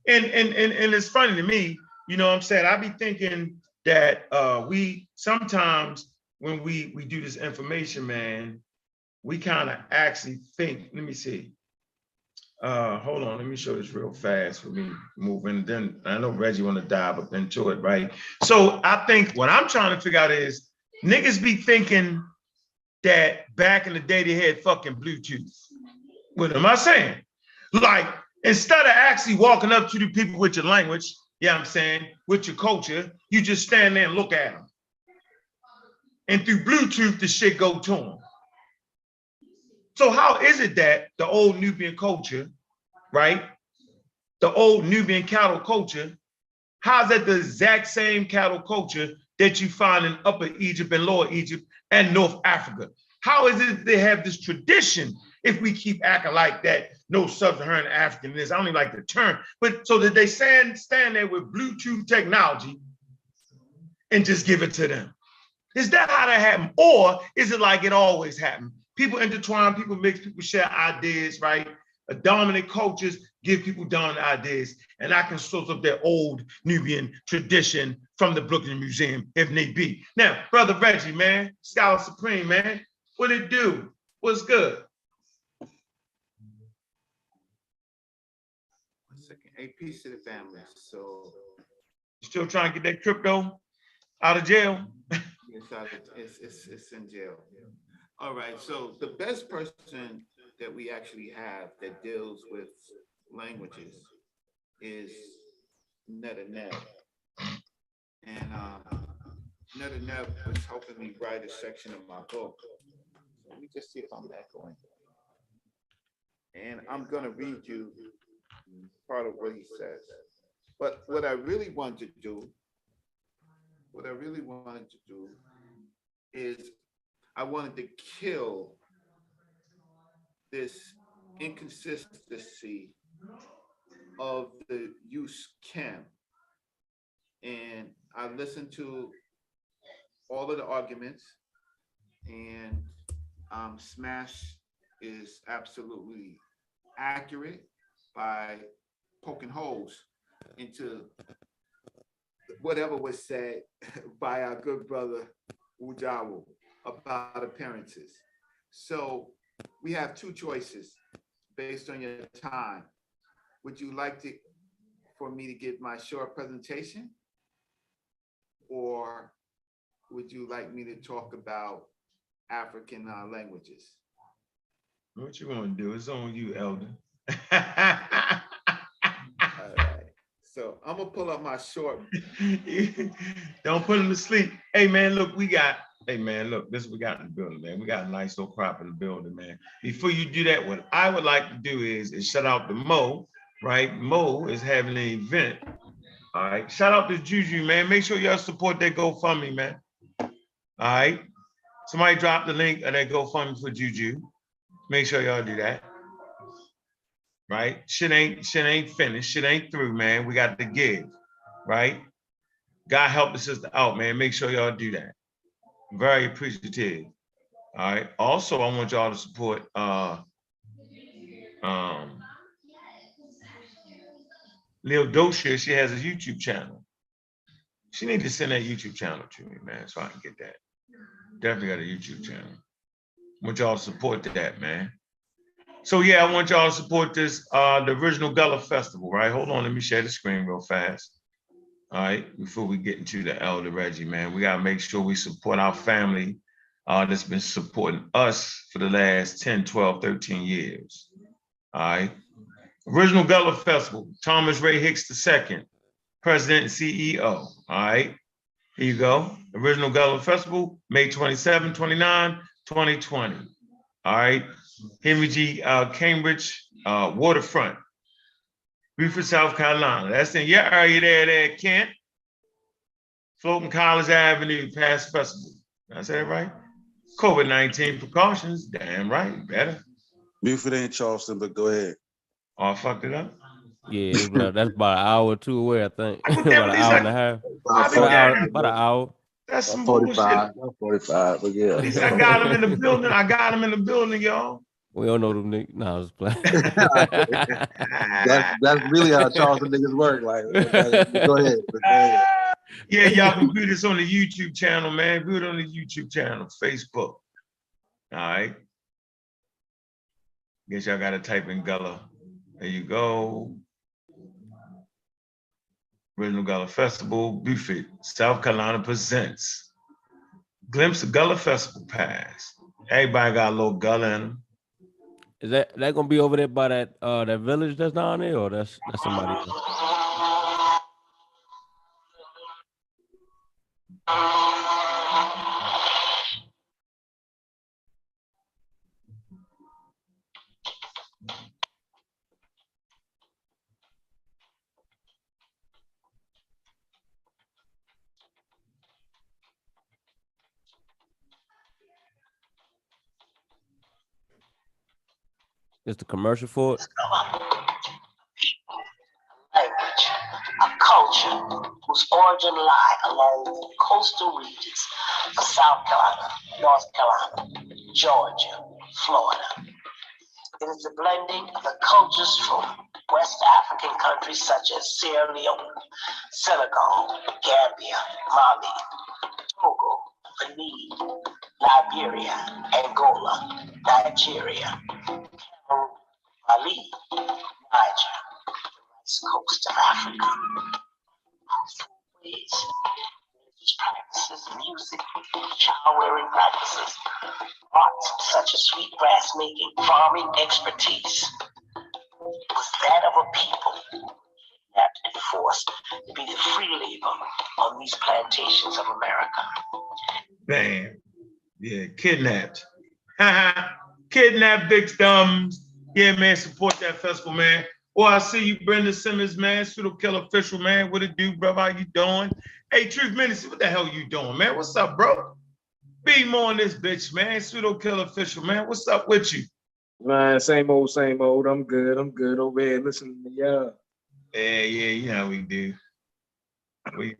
S2: And it's funny to me, you know what I'm saying? I be thinking that we sometimes when we do this information, man, we kind of actually think, let me see. Hold on, let me show this real fast for me moving. Then I know Reggie want to dive up into it, right? So I think what I'm trying to figure out is niggas be thinking that back in the day they had fucking Bluetooth. What am I saying? Like, instead of actually walking up to the people with your language, yeah, I'm saying, with your culture, you just stand there and look at them. And through Bluetooth, the shit go to them. So how is it that the old Nubian culture, right? The old Nubian cattle culture, how's that the exact same cattle culture that you find in Upper Egypt and Lower Egypt and North Africa? How is it they have this tradition if we keep acting like that? No Sub-Saharan African is, I don't even like the term, but so that they stand there with Bluetooth technology and just give it to them. Is that how that happened? Or is it like it always happened? People intertwine, people mix, people share ideas, right? Dominant cultures give people dominant ideas. And I can source up their old Nubian tradition from the Brooklyn Museum, if need be. Now, Brother Reggie, man, Scholar Supreme, man, what it do? What's good?
S9: 1 second. Hey, peace to the family. So,
S2: you still trying to get that crypto out of jail?
S9: It's in jail. All right, so the best person that we actually have that deals with languages is Netanyahu. And Netanyahu was helping me write a section of my book. So let me just see if I'm echoing. And I'm gonna read you part of what he says. But what I really wanted to do is I wanted to kill this inconsistency of the use chem. And I listened to all of the arguments, and Smash is absolutely accurate by poking holes into whatever was said by our good brother Ujawu about appearances. So we have two choices based on your time. Would you like for me to give my short presentation, or would you like me to talk about African languages?
S2: What you want to do? It's on you, Elder.
S9: All right. So I'm gonna pull up my short.
S2: Don't put him to sleep. Hey man, look, hey man, look, this is what we got in the building, man. We got a nice little crop in the building, man. Before you do that, what I would like to do is shout out to Mo, right? Mo is having an event. All right. Shout out to Juju, man. Make sure y'all support that GoFundMe, man. All right. Somebody drop the link of that GoFundMe for Juju. Make sure y'all do that. Right? Shit ain't finished. Shit ain't through, man. We got to give, right? God help the sister out, man. Make sure y'all do that. Very appreciative. All right. Also, I want y'all to support Lil Docia, she has a YouTube channel. She need to send that YouTube channel to me, man, so I can get that. Definitely got a YouTube channel. I want y'all to support that, man. So yeah, I want y'all to support this, the original Gullah Festival, right? Hold on, let me share the screen real fast. All right, before we get into the Elder Reggie, man, we gotta make sure we support our family that's been supporting us for the last 10, 12, 13 years. All right. Original Gullah Festival, Thomas Ray Hicks II, President and CEO. All right. Here you go. Original Gullah Festival, May 27, 29, 2020. All right. Henry G. Cambridge Waterfront, Beaufort, South Carolina. That's in your area there, Kent. Floating College Avenue, past festival. Did I say that right? COVID-19 precautions. Damn right. Better.
S10: Beaufort ain't Charleston, but go ahead.
S2: Oh, I fucked it up.
S5: Yeah, that's about an hour or two away, I think. About an hour and a half. About an hour.
S2: That's some
S10: 45.
S2: bullshit.
S10: 45, but yeah.
S2: At least I got him in the building. I got him in the building, y'all.
S5: We don't know them niggas. No, I was playing.
S10: that's really how Charleston niggas work. Like, go ahead.
S2: Yeah, y'all can view this on the YouTube channel, man. View it on the YouTube channel, Facebook. All right. Guess y'all gotta type in Gullah. There you go. Original Gullah Festival, Beaufort, South Carolina presents Glimpse of Gullah Festival Pass. Everybody got a little Gullah in them.
S5: Is that gonna be over there by that that village that's down there, or that's somebody else? It's the commercial for it.
S11: Language, a culture whose origin lie along the coastal regions of South Carolina, North Carolina, Georgia, Florida. It is the blending of the cultures from West African countries such as Sierra Leone, Senegal, Gambia, Mali, Togo, Benin, Liberia, Angola, Nigeria, Mali, Niger, the West Coast of Africa. Ways, religious practices, music, child-rearing practices, arts such as sweetgrass making, farming expertise, was that of a people that and forced to be the free labor on these plantations of America.
S2: Bam. Yeah, kidnapped. Kidnapped victims. Yeah, man, support that festival, man. Oh, I see you, Brenda Simmons, man. Pseudo Killer Official, man. What it do, brother? How you doing? Hey, Truth Ministry, what the hell you doing, man? What's up, bro? Be more on this bitch, man. Pseudo Killer Official, man. What's up with you?
S12: Man, same old, same old. I'm good over here listening to y'all.
S2: Yeah, you know how we do.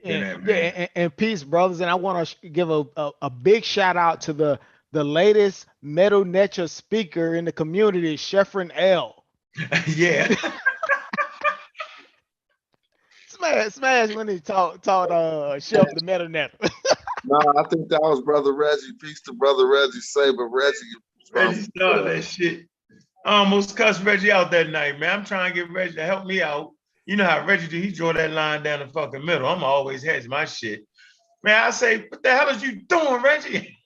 S13: And peace, brothers. And I want to give a big shout out to the latest Metal Nature speaker in the community, Sheffrin L.
S2: Yeah.
S13: Smash when he taught Chef the Metal Nature.
S8: No, I think that was Brother Reggie. Peace to Brother Reggie. Say, but
S2: Reggie started that shit. I almost cussed Reggie out that night, man. I'm trying to get Reggie to help me out. You know how Reggie do, he draw that line down the fucking middle. I'm always hedging my shit. Man, I say, what the hell is you doing, Reggie?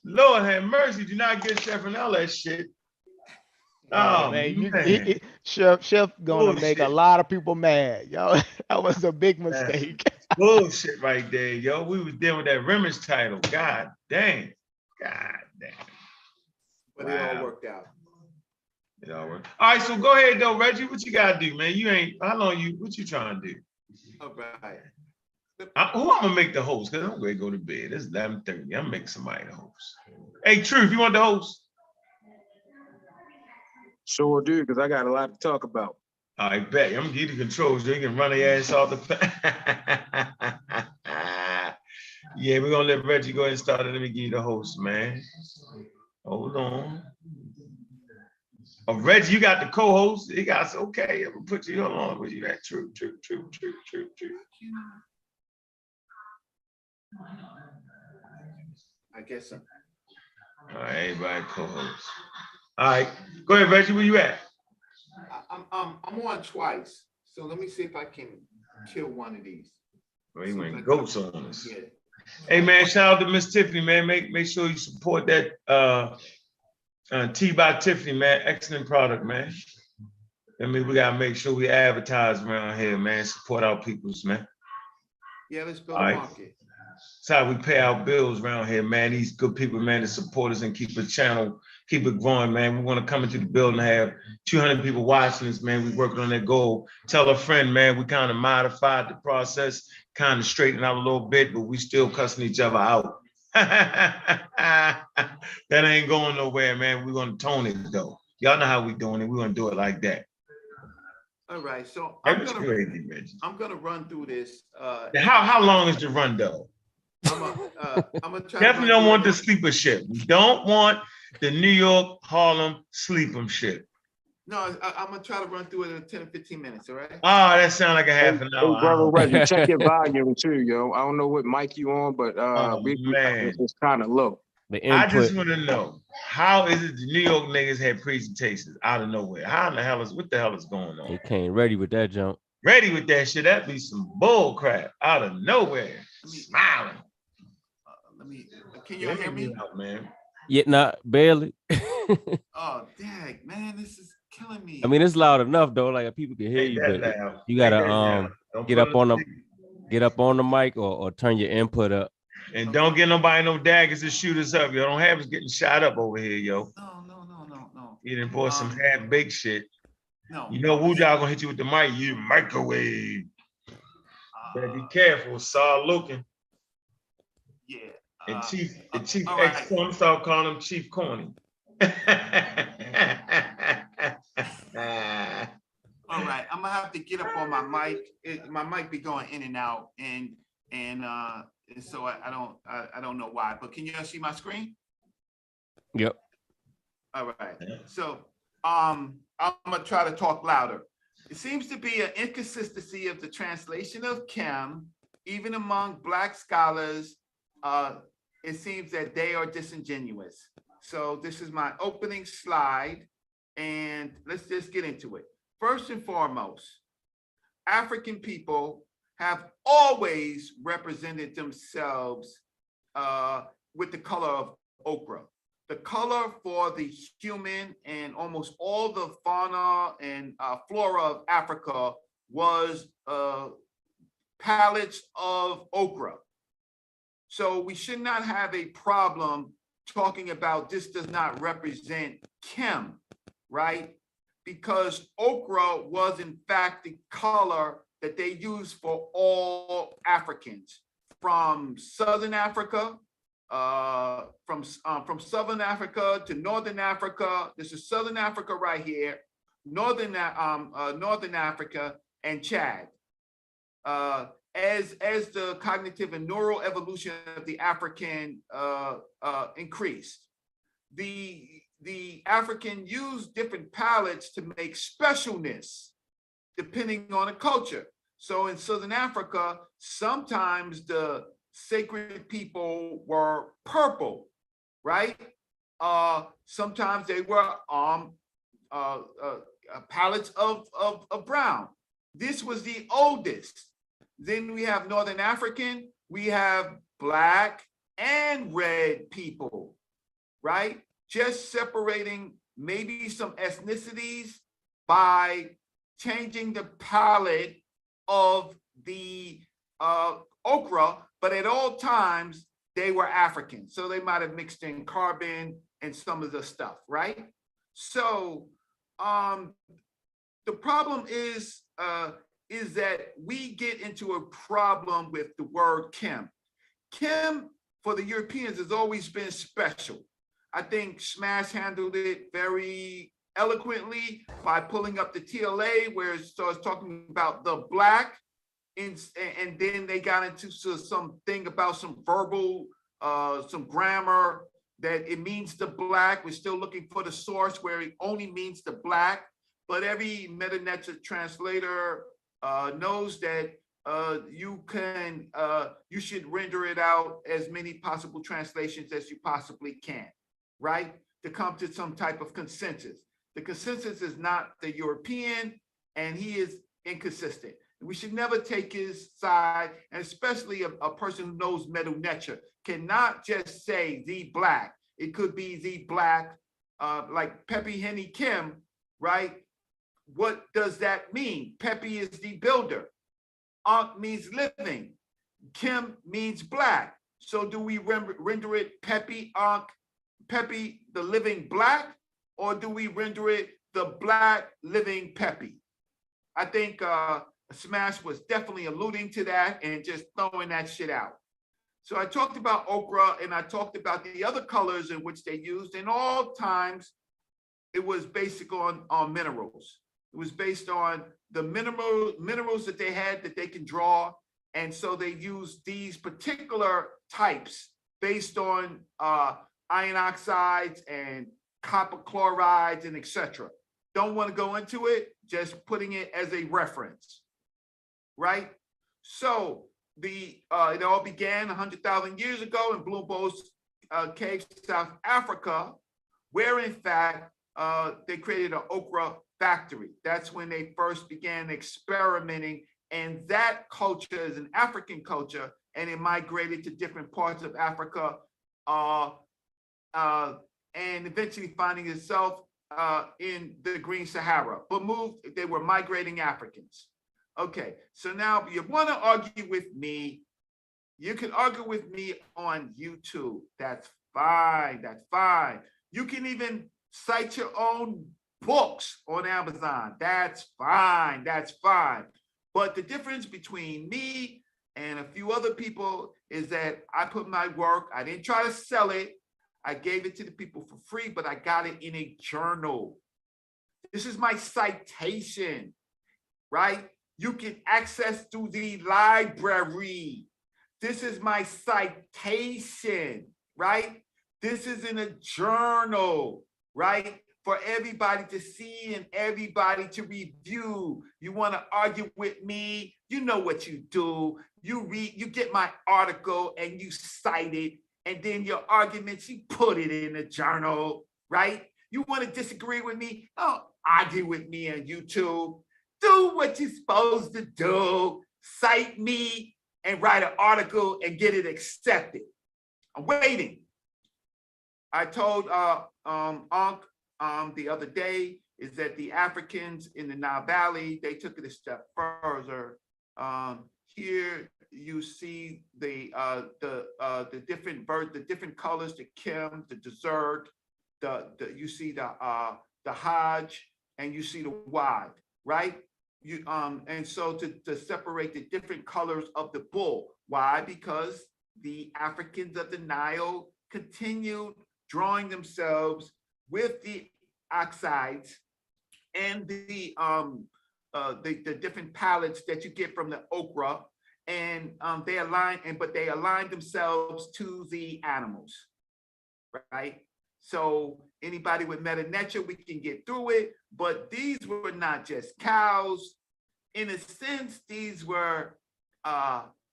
S2: Lord have mercy, do not get Chef and all that shit. Oh, man.
S13: Chef gonna make a lot of people mad, yo. That was a big mistake.
S2: Bullshit right there, yo. We was dealing with that Rimmage title. God damn.
S9: But it all worked out.
S2: It all worked. All right, so go ahead though, Reggie. What you gotta do, man? You ain't, what you trying to do?
S9: All right.
S2: Who I'm gonna make the host? Because I'm gonna go to bed. It's 11:30. I'm making somebody the host. Hey, Truth, you want the host?
S12: Sure do, because I got a lot to talk about.
S2: I bet. I'm gonna give you the controls so you can run their ass off the. Yeah, we're gonna let Reggie go ahead and start it. Let me give you the host, man. Hold on. Oh, Reggie, you got the co-host. He got okay. I'm gonna put you on with you. That true.
S9: I guess so.
S2: All right, everybody co-host. All right, go ahead, Reggie. Where you at?
S9: I'm on twice, so let me see if I can kill one of these.
S2: Well, he went ghosts on us. Yeah. Hey man, shout out to Miss Tiffany, man. Make sure you support that Tea by Tiffany, man. Excellent product, man. I mean, we gotta make sure we advertise around here, man. Support our peoples, man.
S9: Yeah, let's build a market.
S2: That's how we pay our bills around here, man. These good people, man, that support us and keep the channel, keep it growing, man. We want to come into the building and have 200 people watching us, man. We working on that goal. Tell a friend, man, we kind of modified the process, kind of straightened out a little bit, but we still cussing each other out. That ain't going nowhere, man. We're gonna tone it though. Y'all know how we doing it. We're gonna do it like that.
S9: All right, so
S2: I'm gonna
S9: run through this.
S2: How long is the run though?
S9: I'm gonna try.
S2: Definitely don't want the sleeper ship. We don't want the New York Harlem sleeper ship.
S9: No, I'm gonna try to run through it in 10 or 15 minutes. All right.
S2: Oh, that sounds like a half an hour.
S12: Hey, brother Reggie, check your volume too, yo. I don't know what mic you on, but it's kind of low.
S2: I just want to know, how is it the New York niggas had presentations out of nowhere? How in the hell what the hell is going on?
S5: They came ready with that jump.
S2: Ready with that shit. That'd be some bull crap out of nowhere. Smiling.
S9: Can you hear me?
S2: Out, man.
S5: Yeah, not barely.
S9: Oh, dang, man, this is killing me.
S5: I mean, it's loud enough though, like people can hear you, but
S2: loud.
S5: You gotta get up on the mic or turn your input up.
S2: And don't get nobody no daggers to shoot us up. Yo, don't have us getting shot up over here, yo.
S9: No.
S2: You done bought some half-baked shit.
S9: No.
S2: You know, Wu Y'all gonna hit you with the mic, you microwave. Better be careful, saw looking.
S9: Yeah.
S2: And Chief X, I'm start calling him Chief Corny.
S9: All right, I'm gonna have to get up on my mic. My mic be going in and out, and so I don't know why. But can you see my screen?
S5: Yep.
S9: All right. So I'm gonna try to talk louder. It seems to be an inconsistency of the translation of chem, even among Black scholars. It seems that they are disingenuous. So this is my opening slide, and let's just get into it. First and foremost, African people have always represented themselves with the color of ochre. The color for the human and almost all the fauna and flora of Africa was palettes of ochre. So we should not have a problem talking about this does not represent chem, right? Because ochre was in fact the color that they used for all Africans, from Southern Africa, from Southern Africa to Northern Africa. This is Southern Africa right here, Northern Africa, and Chad. As the cognitive and neural evolution of the African increased, the African used different palettes to make specialness depending on the culture. So in Southern Africa, sometimes the sacred people were purple, right? Sometimes they were palettes of brown. This was the oldest. Then we have Northern African, we have Black and red people, right? Just separating maybe some ethnicities by changing the palette of the ochre, but at all times they were African. So they might have mixed in carbon and some of the stuff, right? So the problem is that we get into a problem with the word chem. Chem for the Europeans has always been special. I think Smash handled it very eloquently by pulling up the TLA where it starts talking about the Black, and then they got into something about some verbal, some grammar, that it means the black. We're still looking for the source where it only means the black, but every Meta-Netia translator knows that you should render it out as many possible translations as you possibly can, right? To come to some type of consensus. The consensus is not the European, and he is inconsistent. We should never take his side, and especially a person who knows Meta-Netia cannot just say the black. It could be the black, like Pepe Henny Kim, right? What does that mean? Pepe is the builder. Ankh means living. Kim means black. So do we render it Pepe Ankh, Pepe the living black, or do we render it the black living Pepe? I think Smash was definitely alluding to that and just throwing that shit out. So I talked about ochre, and I talked about the other colors in which they used, and all times it was basic on minerals. It was based on the minerals that they had that they can draw. And so they used these particular types based on iron oxides and copper chlorides and etc. Don't want to go into it, just putting it as a reference, right? So it all began 100,000 years ago in Blue Bows Cave, South Africa, where in fact they created an ochre factory. That's when they first began experimenting, and that culture is an African culture, and it migrated to different parts of Africa, and eventually finding itself in the Green Sahara, but they were migrating Africans. Okay, so now you want to argue with me, you can argue with me on YouTube. That's fine, that's fine. You can even cite your own books on Amazon. That's fine, that's fine. But the difference between me and a few other people is that I put my work, I didn't try to sell it. I gave it to the people for free, but I got it in a journal. This is my citation, right? You can access through the library. This is my citation, right? This is in a journal, right? For everybody to see and everybody to review. You want to argue with me? You know what you do. You read, you get my article and you cite it, and then your arguments, you put it in a journal, right? You want to disagree with me? Don't argue with me on YouTube. Do what you're supposed to do. Cite me and write an article and get it accepted. I'm waiting. I told Ankh the other day is that the Africans in the Nile Valley, they took it a step further. Here you see the different birds, the different colors, the kim, the dessert, you see the Hajj, and you see the wad, right? And so to separate the different colors of the bull. Why? Because the Africans of the Nile continued drawing themselves with the oxides and the different palettes that you get from the ochre, and they aligned themselves to the animals, right? So anybody with Meta-Netia, we can get through it, but these were not just cows. In a sense, these were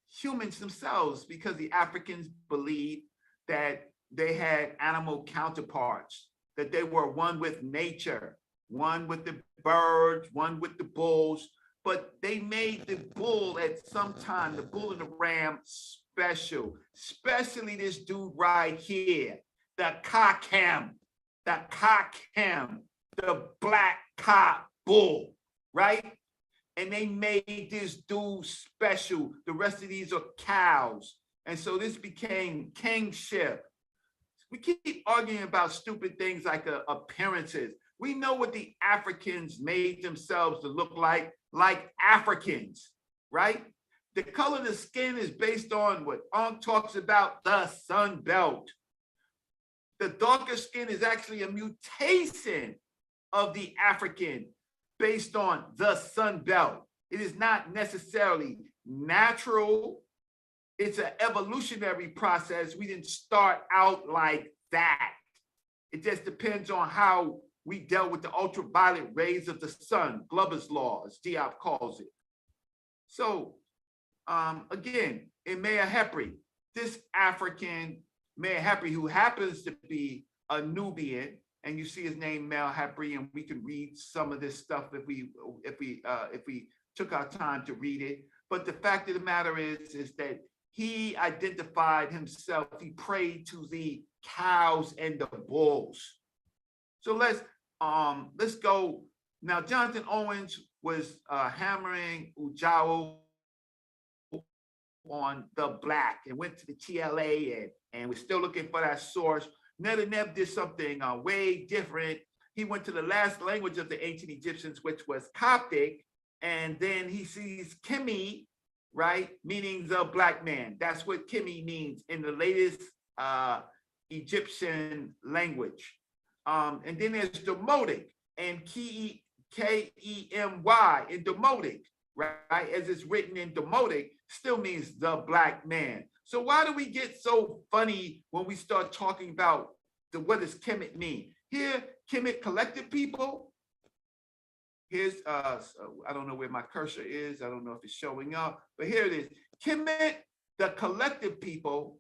S9: humans themselves, because the Africans believed that they had animal counterparts, that they were one with nature, one with the birds, one with the bulls, but they made the bull at some time, the bull and the ram, special, especially this dude right here, the Cockham, the black cock bull, right? And they made this dude special. The rest of these are cows. And so this became kingship. We keep arguing about stupid things like appearances. We know what the Africans made themselves to look like Africans, right? The color of the skin is based on what Ankh talks about, the sun belt. The darker skin is actually a mutation of the African based on the sun belt. It is not necessarily natural. It's an evolutionary process. We didn't start out like that. It just depends on how we dealt with the ultraviolet rays of the sun, Glover's law, as Diop calls it. So again, in Mea Hepri, this African Mea Hepri, who happens to be a Nubian, and you see his name Mea Hepri, and we can read some of this stuff if we took our time to read it. But the fact of the matter is that he identified himself, he prayed to the cows and the bulls. So let's go. Now, Jonathan Owens was hammering Ujao on the black and went to the TLA and we're still looking for that source. Netaneb did something way different. He went to the last language of the ancient Egyptians, which was Coptic, and then he sees Kimi, right, meaning the black man. That's what Kimi means in the latest Egyptian language. And then there's Demotic and K-E-M-Y in Demotic, right, as it's written in Demotic, still means the black man. So why do we get so funny when we start talking about what does Kemet mean? Here, Kemet collective people. Here's, I don't know where my cursor is. I don't know if it's showing up, but here it is. Kemet, the collective people,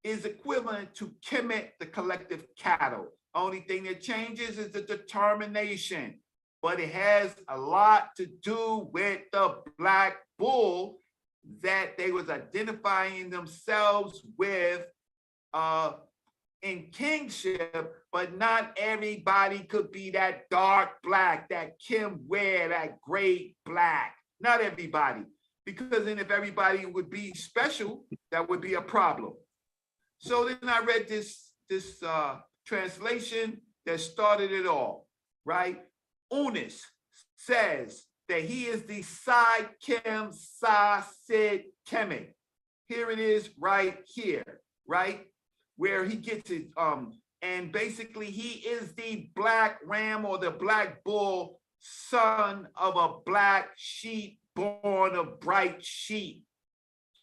S9: is equivalent to Kemet, the collective cattle. Only thing that changes is the determination, but it has a lot to do with the black bull that they was identifying themselves with in kingship, but not everybody could be that dark black, that Kim wear, that great black. Not everybody, because then if everybody would be special, that would be a problem. So then I read this translation that started it all, right? Unis says that he is the Sai Kim Sa Sid Kemet. Here it is right here, right? Where he gets it, and basically he is the black ram or the black bull, son of a black sheep, born of bright sheep.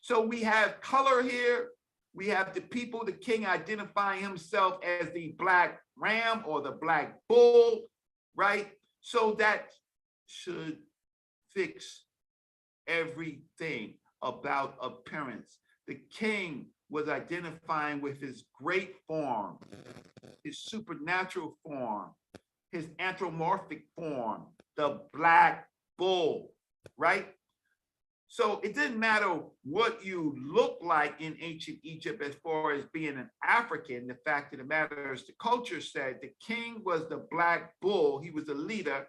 S9: So we have color here. We have the people, the king identifying himself as the black ram or the black bull, right? So that should fix everything about appearance. The king was identifying with his great form, his supernatural form, his anthropomorphic form, the black bull, right? So it didn't matter what you look like in ancient Egypt as far as being an African. The fact of the matter is the culture said the king was the black bull, he was the leader,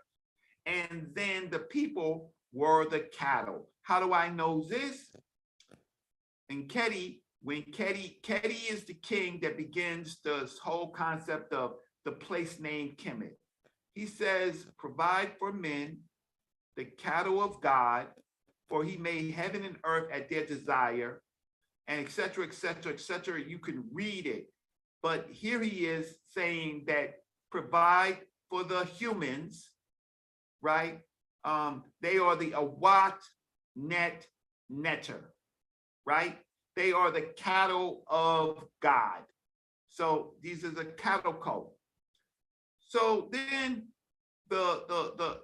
S9: and then the people were the cattle. How do I know this? In Kedi, when Kedi is the king that begins this whole concept of the place name Kemet. He says, provide for men the cattle of God, for he made heaven and earth at their desire, and et cetera, et cetera, et cetera. You can read it. But here he is saying that provide for the humans, right? They are the Awat Net Netter, right? They are the cattle of God. So these are the cattle cult. So then the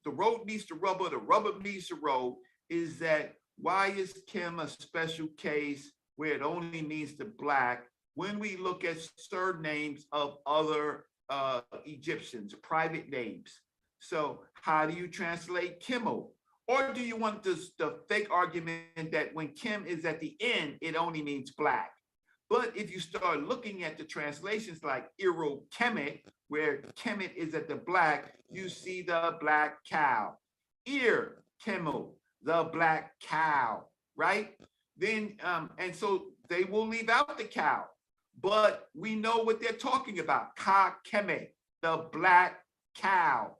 S9: road meets the rubber meets the road, is that why is Kim a special case where it only means the black when we look at surnames of other Egyptians, private names? So how do you translate Kimmel? Or do you want the fake argument that when Kim is at the end, it only means black? But if you start looking at the translations like Iro Kemet, where Kemet is at the black, you see the black cow. Ir Kemel, the black cow, right? Then, and so they will leave out the cow, but we know what they're talking about. Ka Kemet, the black cow.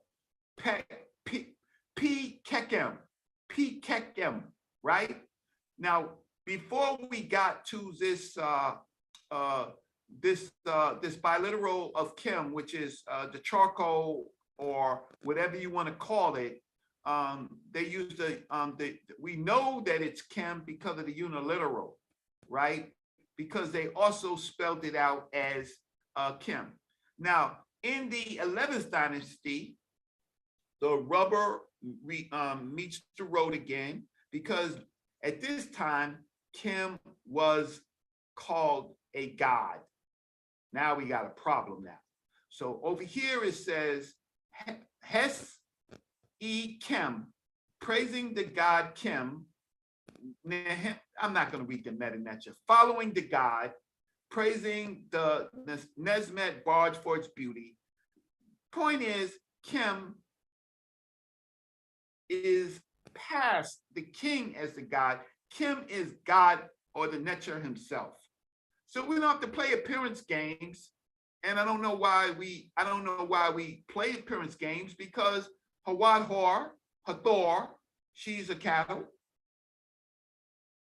S9: P Kekem, right? Now, before we got to this this biliteral of Kim, which is the charcoal or whatever you want to call it, they use we know that it's Kim because of the uniliteral, right? because they also spelled it out as Kim. Now, in the 11th dynasty, the rubber meets the road again, because at this time, Kim was called a god. Now we got a problem now. So over here it says, Hes E Kim, praising the god Kim. I'm not going to read the meta-necha. Following the god, praising the Nesmet barge for its beauty. Point is, Kim is past the king as the god. Kim is God or the Necha himself. So we don't have to play appearance games. And I don't know why we play appearance games, because Hathor, she's a cattle.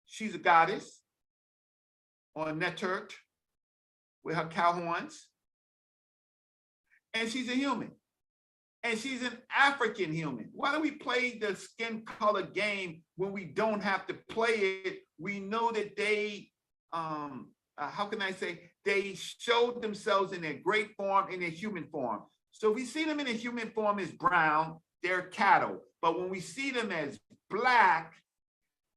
S9: She's a goddess on Netert with her cow horns. And she's a human. And she's an African human. Why do we play the skin color game when we don't have to play it? We know that they, how can I say, they showed themselves in their great form, in their human form. So if we see them in a human form as brown, they're cattle. But when we see them as black,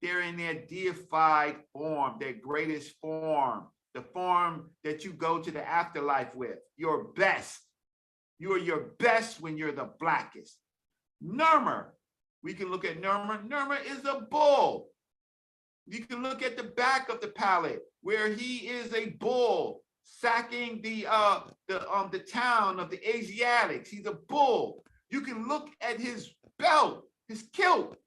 S9: they're in their deified form, their greatest form, the form that you go to the afterlife with, your best. You are your best when you're the blackest. Nurmer, we can look at Nurmer. Nurmer is a bull. You can look at the back of the palette where he is a bull sacking the town of the Asiatics. He's a bull. You can look at his belt, his kilt.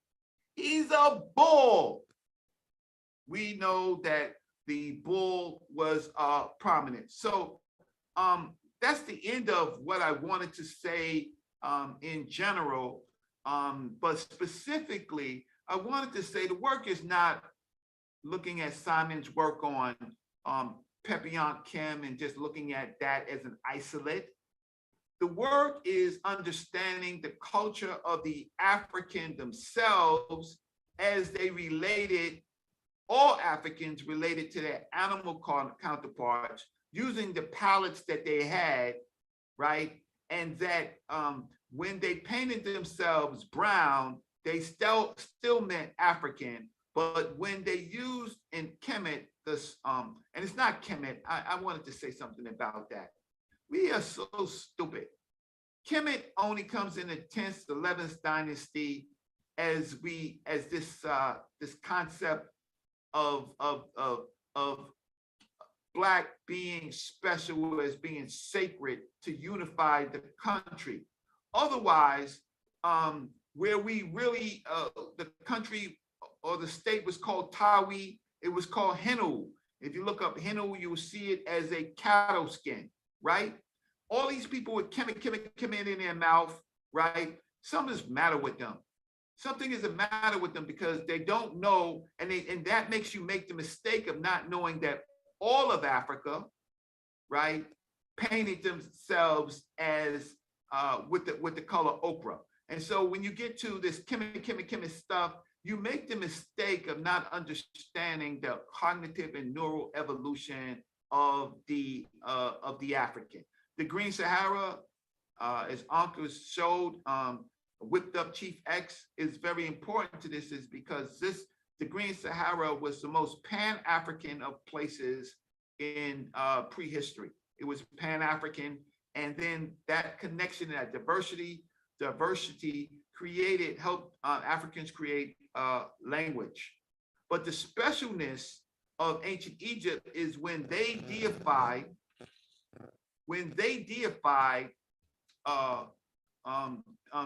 S9: He's a bull. We know that the bull was prominent. So that's the end of what I wanted to say in general. But specifically, I wanted to say the work is not looking at Simon's work on Pepiant Kim and just looking at that as an isolate. The work is understanding the culture of the African themselves as they related, all Africans related to their animal counterparts, using the palettes that they had, right? And that when they painted themselves brown, they still meant African. But when they used in Kemet, this, and it's not Kemet, I wanted to say something about that. We are so stupid. Kemet only comes in the 10th, 11th dynasty as this concept of Black being special, as being sacred to unify the country. Otherwise, where we really, the country or the state was called Tawi, it was called Henu. If you look up Henu, you will see it as a cattle skin, right? All these people with Kemet in their mouth, right? Something's matter with them. Something is the matter with them because they don't know, and that makes you make the mistake of not knowing that all of Africa, right, painted themselves as with the color ochre. And so when you get to this Kemet stuff, you make the mistake of not understanding the cognitive and neural evolution of the African. The Green Sahara, as Ankh showed, whipped up Chief X is very important to this, is because the Green Sahara was the most Pan-African of places in prehistory. It was Pan-African, and then that connection, that diversity helped Africans create language. But the specialness of ancient Egypt is when they deified,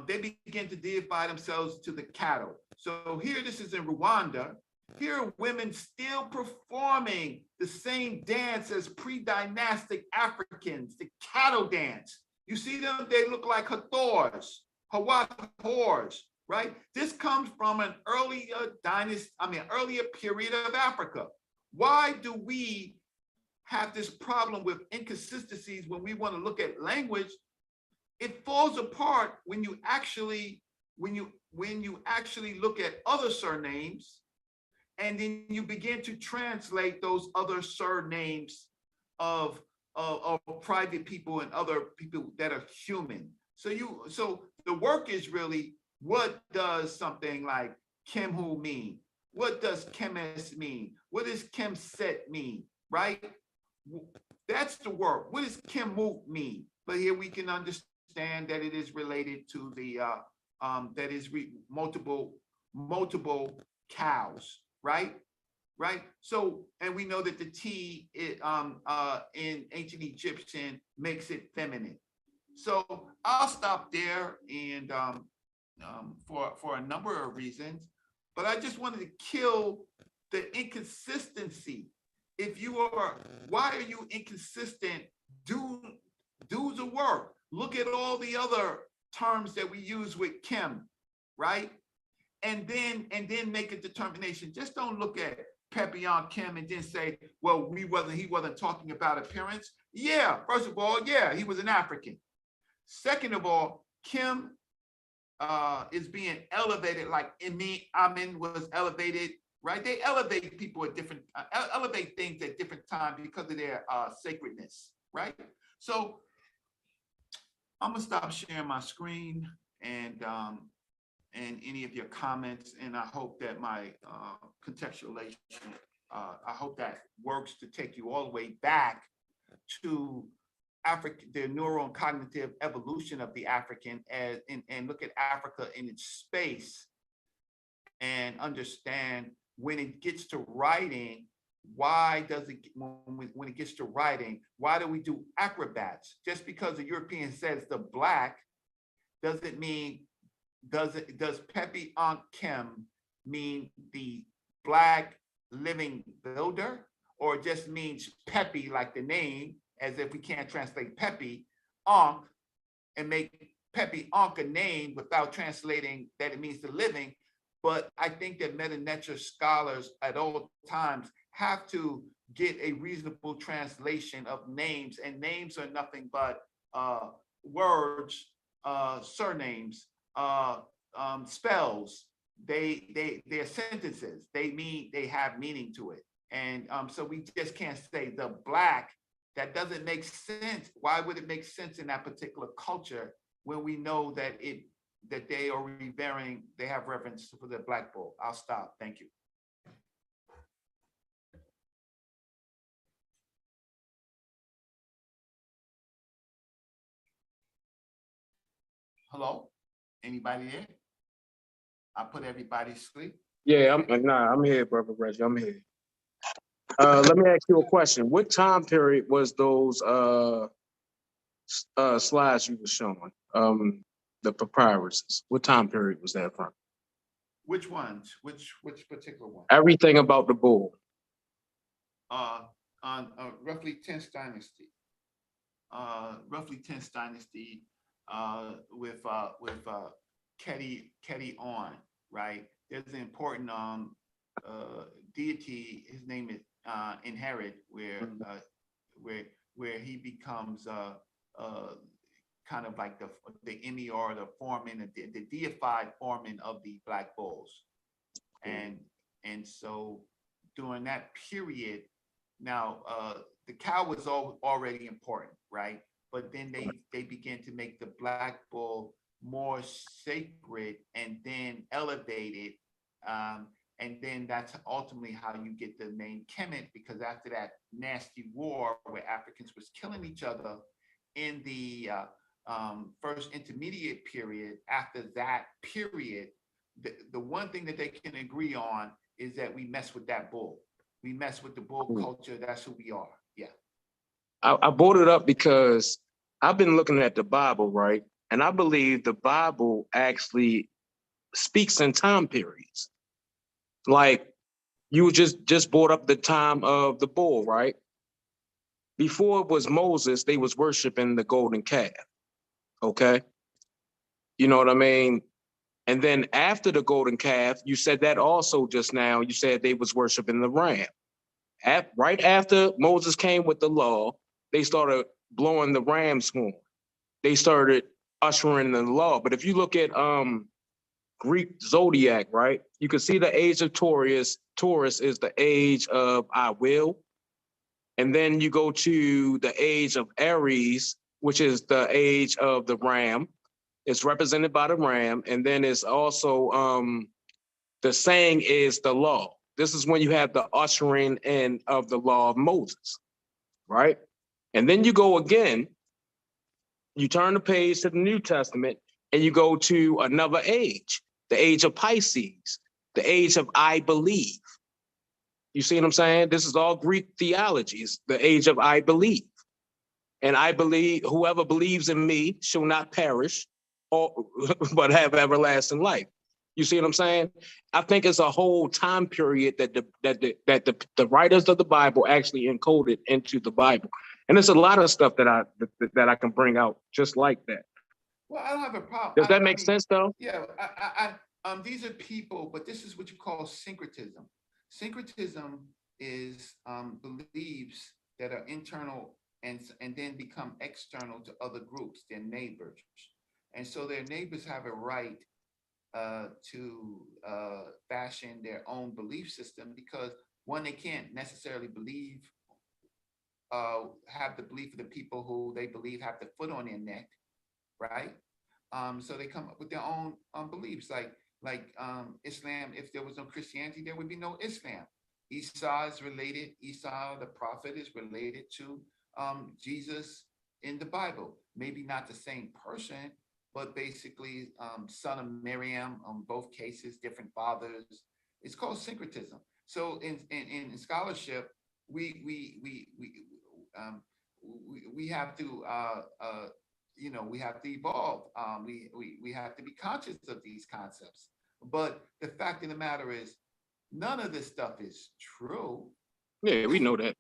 S9: they began to deify themselves to the cattle. So here, this is in Rwanda. Here are women still performing the same dance as pre-dynastic Africans, the cattle dance. You see them, they look like Hathors, right? This comes from an earlier earlier period of Africa. Why do we have this problem with inconsistencies when we want to look at language? It falls apart when you actually look at other surnames and then you begin to translate those other surnames of private people and other people that are human. So the work is really, what does something like Kemhu mean? What does chemist mean? What does chemset mean, right? That's the work. What does Kemmu mean? But here we can understand that it is related to the, multiple cows, right? Right. So, and we know that the T in ancient Egyptian makes it feminine. So I'll stop there, and for a number of reasons, but I just wanted to kill the inconsistency. If you are, why are you inconsistent? Do the work. Look at all the other terms that we use with Kim, right? And then make a determination. Just don't look at Pepion Kim and then say, well, he wasn't talking about appearance. Yeah, first of all, yeah, he was an African. Second of all, Kim is being elevated like Amin was elevated, right? They elevate people at different, elevate things at different times because of their sacredness, right? So I'm gonna stop sharing my screen and any of your comments, and I hope that my contextualization, I hope that works to take you all the way back to Africa, the neural and cognitive evolution of the African, and look at Africa in its space and understand when it gets to writing, why does it, when it gets to writing, why do we do acrobats? Just because the European says the black doesn't mean, does Pepi Ankh Kim mean the black living builder, or just means Pepi like the name, as if we can't translate Pepi Ankh and make Pepi Ankh a name without translating that it means the living? But I think that meta-nature scholars at all times have to get a reasonable translation of names, and names are nothing but words, surnames, spells. They're sentences. They have meaning to it, and so we just can't say the black. That doesn't make sense. Why would it make sense in that particular culture when we know that they are revering, they have reverence for the black bull? I'll stop. Thank you. Hello? Anybody there? I put everybody to sleep.
S12: Yeah, I'm here, Brother Reggie. I'm here. Let me ask you a question. What time period was those slides you were showing? The papyruses. What time period was that from?
S9: Which ones? Which particular one?
S12: Everything about the bull.
S9: On roughly 10th dynasty. Roughly 10th dynasty with Keti on, right? There's an important deity. His name is Inherit, where he becomes kind of like the Emi, or the foreman, the deified foreman of the black bulls, and so during that period, now the cow was already important, right? But then they began to make the black bull more sacred and then elevated. And then that's ultimately how you get the name Kemet, because after that nasty war where Africans was killing each other in the first intermediate period, after that period, the one thing that they can agree on is that we mess with that bull. We mess with the bull culture. That's who we are. Yeah.
S12: I brought it up because I've been looking at the Bible, right? And I believe the Bible actually speaks in time periods. Like you just brought up the time of the bull, right? Before it was Moses, they was worshiping the golden calf. Okay. You know what I mean? And then after the golden calf, you said that also just now, you said they was worshiping the ram. Right after Moses came with the law, they started blowing the ram's horn. They started ushering in the law. But if you look at Greek zodiac, right? You can see the age of Taurus. Taurus is the age of I will. And then you go to the age of Aries, which is the age of the ram. It's represented by the ram. And then it's also the saying is the law. This is when you have the ushering in of the law of Moses, right? And then you go again, you turn the page to the New Testament and you go to another age, the age of Pisces, the age of I believe. You see what I'm saying? This is all Greek theology. It's the age of I believe. And I believe whoever believes in me shall not perish, but have everlasting life. You see what I'm saying? I think it's a whole time period that the writers of the Bible actually encoded into the Bible. And there's a lot of stuff that I can bring out just like that.
S9: Well, I don't have a problem.
S12: Does that make sense though?
S9: Yeah, these are people, but this is what you call syncretism. Syncretism is beliefs that are internal and then become external to other groups, their neighbors. And so their neighbors have a right to fashion their own belief system because one, they can't necessarily believe, have the belief of the people who they believe have the foot on their neck, right? So they come up with their own beliefs, like Islam. If there was no Christianity, there would be no Islam. Esau, the prophet, is related to Jesus in the Bible. Maybe not the same person, but basically son of Miriam, both cases, different fathers. It's called syncretism. So in scholarship, we have to we have to evolve. We have to be conscious of these concepts. But the fact of the matter is, none of this stuff is true.
S12: Yeah, we know that.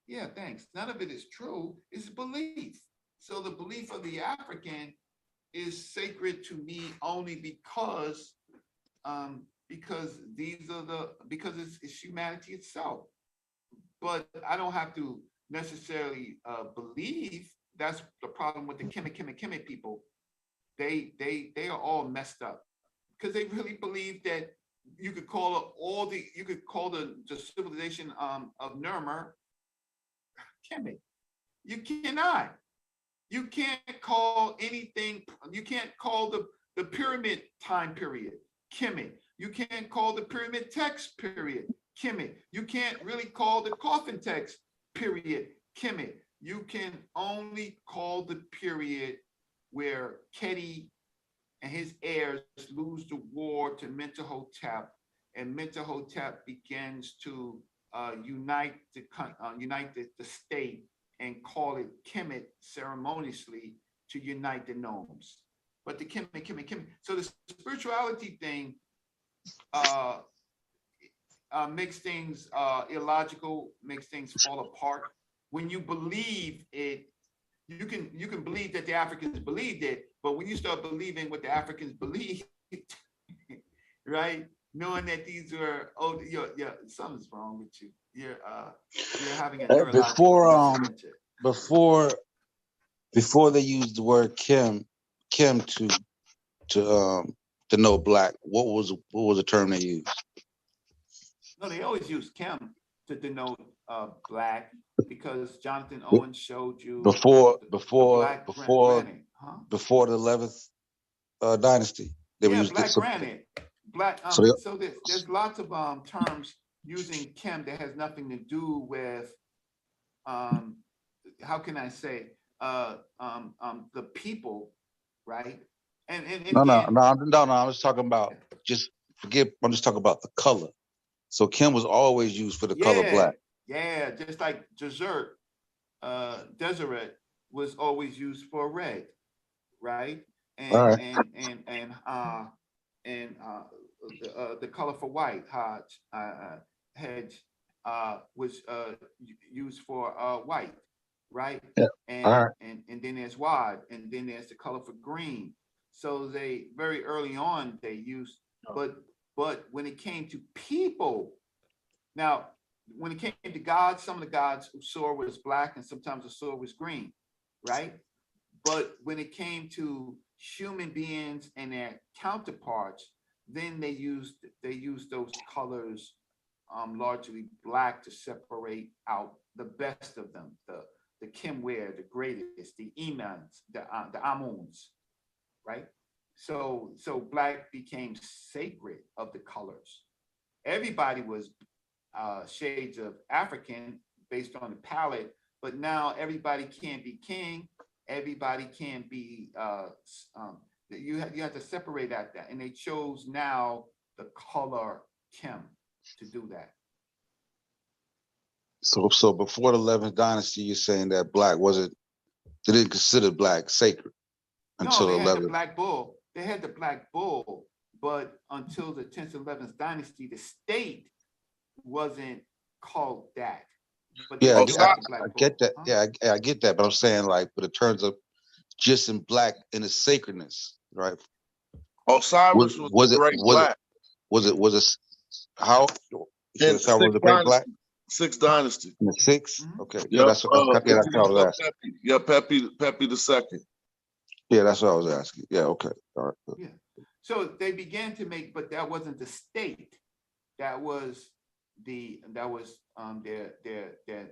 S9: Yeah, thanks. None of it is true. It's belief. So the belief of the African is sacred to me only because it's humanity itself. But I don't have to necessarily believe. That's the problem with the Kemet people. They are all messed up because they really believe that you could call the civilization of Nermer Kemet. You cannot. You can't call anything. You can't call the pyramid time period Kemet. You can't call the pyramid text period Kemet. You can't really call the coffin text period Kemet. You can only call the period where Keti and his heirs lose the war to Mentuhotep, and Mentuhotep begins to unite the state and call it Kemet ceremoniously to unite the Gnomes. But the Kemet. So the spirituality thing makes things illogical, makes things fall apart. When you believe it, you can believe that the Africans believed it, but when you start believing what the Africans believed, right? Knowing that these were something's wrong with you. You're having a neurological
S14: before they used the word Kim to denote black. What was the term they used?
S9: No, they always use Kim to denote black because Jonathan Owen showed you
S14: before the 11th dynasty. They
S9: used black granite. Black. So there's lots of terms using Kim that has nothing to do with how can I say the people, right? And
S14: no, I'm just talking about I'm just talking about the color. So Kim was always used for the color black.
S9: Yeah, just like Desert was always used for red, right? And the color for white, hedge, was used for white, right?
S14: Yeah.
S9: And then there's wide, and then there's the color for green. So they very early on they used, but when it came to people, now when it came to gods, some of the gods Usur was black and sometimes Usur was green, right? But when it came to human beings and their counterparts, then they used those colors, largely black, to separate out the best of them, the Kimware, the greatest, the Imans, the Amuns, right? So black became sacred of the colors. Everybody was shades of African based on the palette, but now everybody can't be king. Everybody can't be. You have to separate that, and they chose now the color Kim to do that.
S14: So before the 11th dynasty, you're saying that black they didn't consider black sacred until
S9: No, they had
S14: 11th.
S9: the black bull. They had the black bull, but until the 10th and 11th dynasty, the state wasn't called that. But
S14: Yeah,
S9: I
S14: get that. Yeah, I get that. But I'm saying, like, but in terms of just in black in its sacredness, right?
S8: Osiris was the great black.
S14: Was it how?
S8: In
S14: Osiris was the great black?
S8: Sixth dynasty.
S14: In the sixth?
S9: Mm-hmm.
S14: Okay. Yeah, that's what I was asking.
S8: Yeah, Pepi the second.
S14: Yeah, that's what I was asking. Yeah, okay. All right.
S9: Yeah. So they began to make, but that wasn't the state. That was their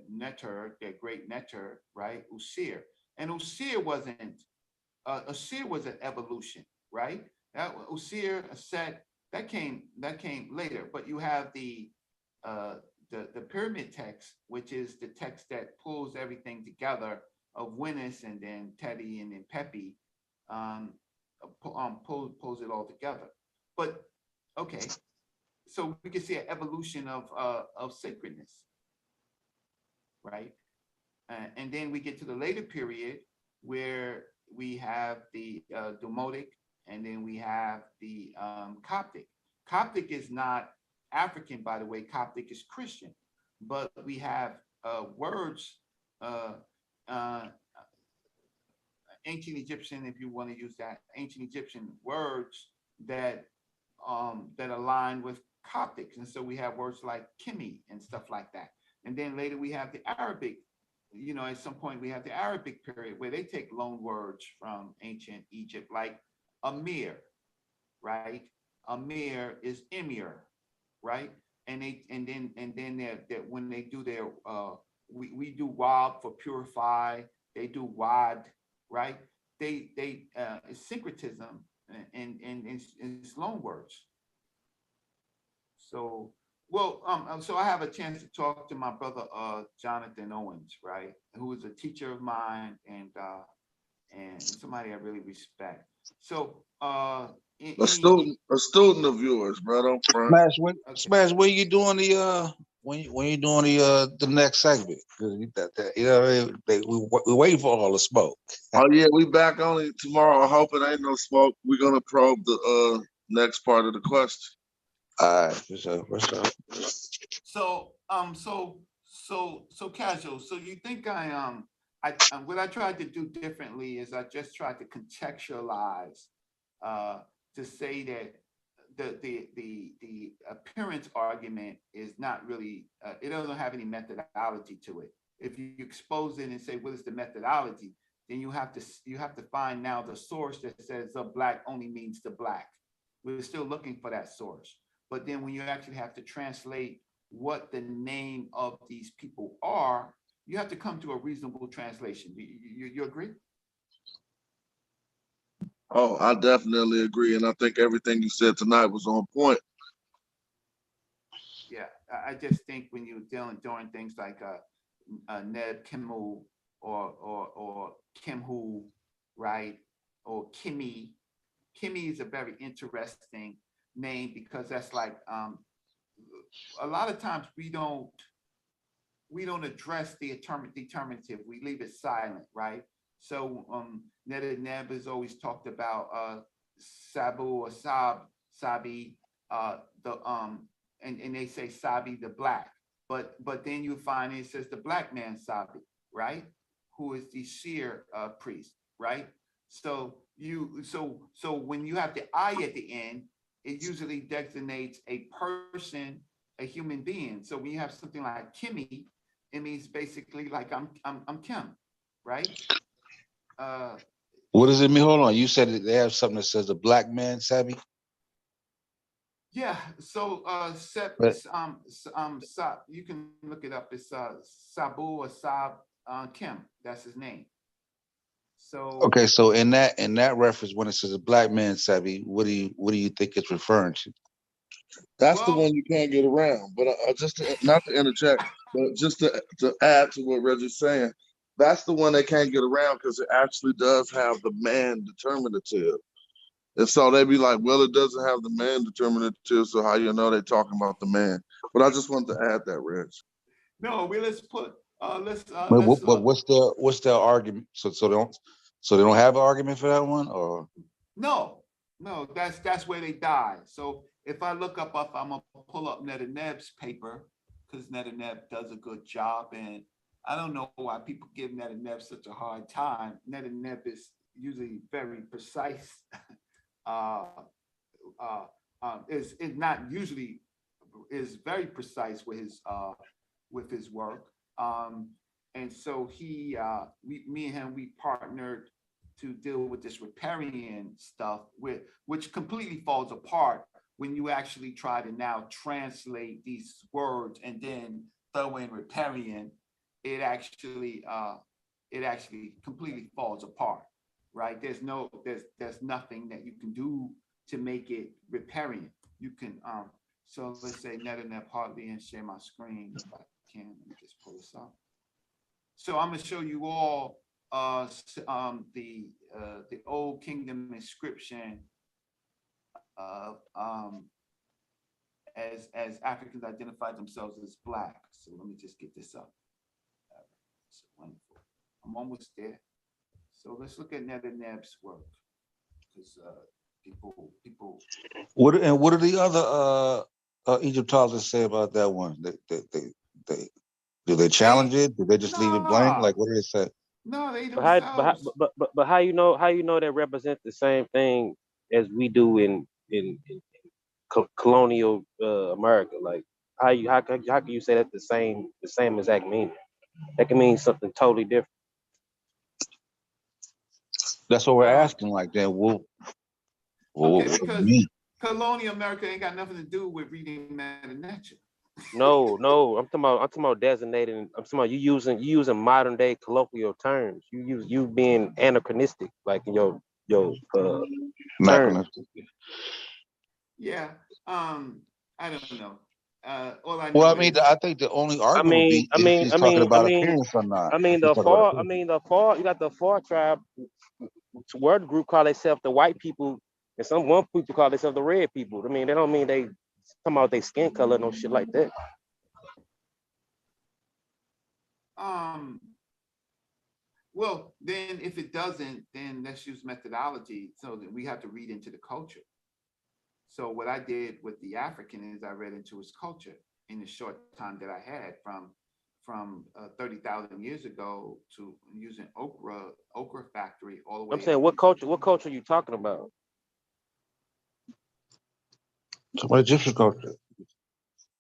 S9: netter, their great netter, right? Usir. And Usir wasn't Usir was an evolution, right? That Usir, Set, that came later. But you have the pyramid text, which is the text that pulls everything together of Winnis and then Teddy and then Pepe, pulls it all together. But okay, so we can see an evolution of sacredness, right? And then we get to the later period where we have the Demotic, and then we have the Coptic. Coptic is not African, by the way. Coptic is Christian, but we have words, ancient Egyptian, if you want to use that, ancient Egyptian words that align with Coptics, and so we have words like Kimi and stuff like that. And then later we have the Arabic. At some point we have the Arabic period where they take loan words from ancient Egypt, like Amir, right? Amir is Emir, right? And then when they do their we do Wab for purify, they do Wad, right? They it's syncretism and it's loan words. So so I have a chance to talk to my brother Jonathan Owens, right, who is a teacher of mine and somebody I really respect. So
S8: a student of yours, brother.
S14: Smash, when you doing the when you doing the next segment? We waiting for all the smoke.
S8: Oh yeah, we back only tomorrow. I hope it ain't no smoke. We're gonna probe the next part of the question.
S14: All right, for sure.
S9: So casual. So you think what I tried to do differently is I just tried to contextualize to say that the appearance argument is not really it doesn't have any methodology to it. If you expose it and say what is the methodology, then you have to find now the source that says the black only means the black. We're still looking for that source. But then when you actually have to translate what the name of these people are, you have to come to a reasonable translation. You agree?
S8: Oh, I definitely agree. And I think everything you said tonight was on point.
S9: Yeah, I just think when you're doing things like Neb Kimu or Kimhu, right? Or Kimi. Kimi is a very interesting name because that's like a lot of times we don't address the determinative. We leave it silent, right? So Neb has always talked about Sabu or Sabi, and they say Sabi the black, but then you find it says the black man Sabi, right? Who is the seer priest, right? So when you have the I at the end, it usually designates a person, a human being. So when you have something like Kimi, it means basically like I'm Kim, right?
S14: What does it mean? Hold on. You said they have something that says the black man, Sabi?
S9: Yeah. So
S14: But
S9: you can look it up. It's Sabu or Sab Kim. That's his name. So
S14: okay, so in that reference, when it says a black man, Sabi, what do you think it's referring to?
S8: That's the one you can't get around. But just not to interject, but just to add to what Reggie's saying, that's the one they can't get around because it actually does have the man determinative. And so they be like, well, it doesn't have the man determinative, so how you know they're talking about the man? But I just wanted to add that, Reg.
S9: no, let's put
S14: But what's their argument? So they don't have an argument for that one, or
S9: no, that's where they die. So if I look up, I'm gonna pull up Netaneb's paper because Netaneb does a good job, and I don't know why people give Netaneb such a hard time. Netaneb is usually very precise. Is not usually is very precise with his work. And so me and him, we partnered to deal with this riparian stuff, which completely falls apart when you actually try to now translate these words and then throw in riparian. It actually completely falls apart, right? There's nothing that you can do to make it riparian. You can so let's say Netaneb hardly and share my screen if I can. Let me just pull this up. So I'm going to show you all the Old Kingdom inscription of as Africans identified themselves as Black. So let me just get this up. It's wonderful. I'm almost there. So let's look at Netaneb's work because people.
S14: what do the other Egyptologists say about that one? They do they challenge it? Do they just leave it blank? Like, what do they say?
S9: No, they
S5: themselves. But how you know they represent the same thing as we do in colonial America? Like how can you say that the same exact meaning? That can mean something totally different.
S14: That's what we're asking. Like that,
S9: okay, because colonial America ain't got nothing to do with reading Meta-Nature.
S5: No, I'm talking about designating. I'm talking about you using modern day colloquial terms. You being anachronistic, like in your terms.
S9: Yeah. I don't know. All I know
S14: well, I mean, I think the only argument would be if he's talking about appearance or not.
S5: The Afar. You got the Afar tribe. Word group call themselves the white people, and one people call themselves the red people. I mean, they don't mean they come out their skin color, no shit like that.
S9: Well, then if it doesn't, then let's use methodology so that we have to read into the culture. So what I did with the African is I read into his culture in the short time that I had from 30,000 years ago to using okra factory all the way.
S5: I'm saying, what culture are you talking about?
S14: What Egyptian culture?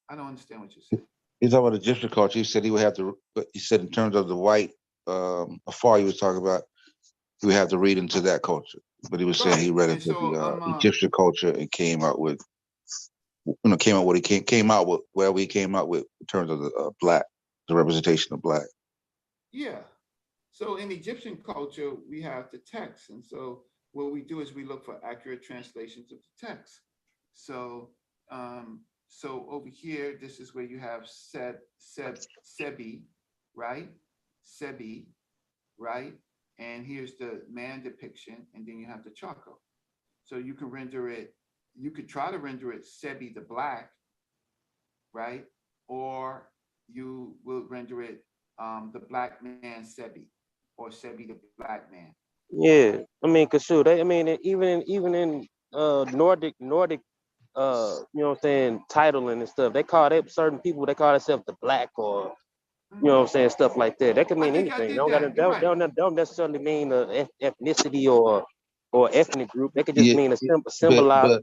S9: I don't understand what you said.
S14: He's talking about Egyptian culture. He said he would have to. He said in terms of the white Afar he was talking about, he would have to read into that culture. But he was saying he read into the Egyptian culture and came out with, came out with wherever he came out with in terms of the Black, the representation of Black.
S9: Yeah. So in Egyptian culture, we have the text. And so what we do is we look for accurate translations of the text. So so over here, this is where you have Sebi, right? Sebi, right? And here's the man depiction, and then you have the charcoal. So you can render it, you could try to render it Sebi the Black, right? Or you will render it the Black man Sebi, or Sebi the Black man.
S5: Yeah, I mean, cause shoot, even in Nordic, you know what I'm saying, titling and stuff, they call certain people, they call themselves the Black, or you know what I'm saying, stuff like that. That could mean anything. They don't necessarily mean ethnicity or ethnic group. They could just mean a symbolize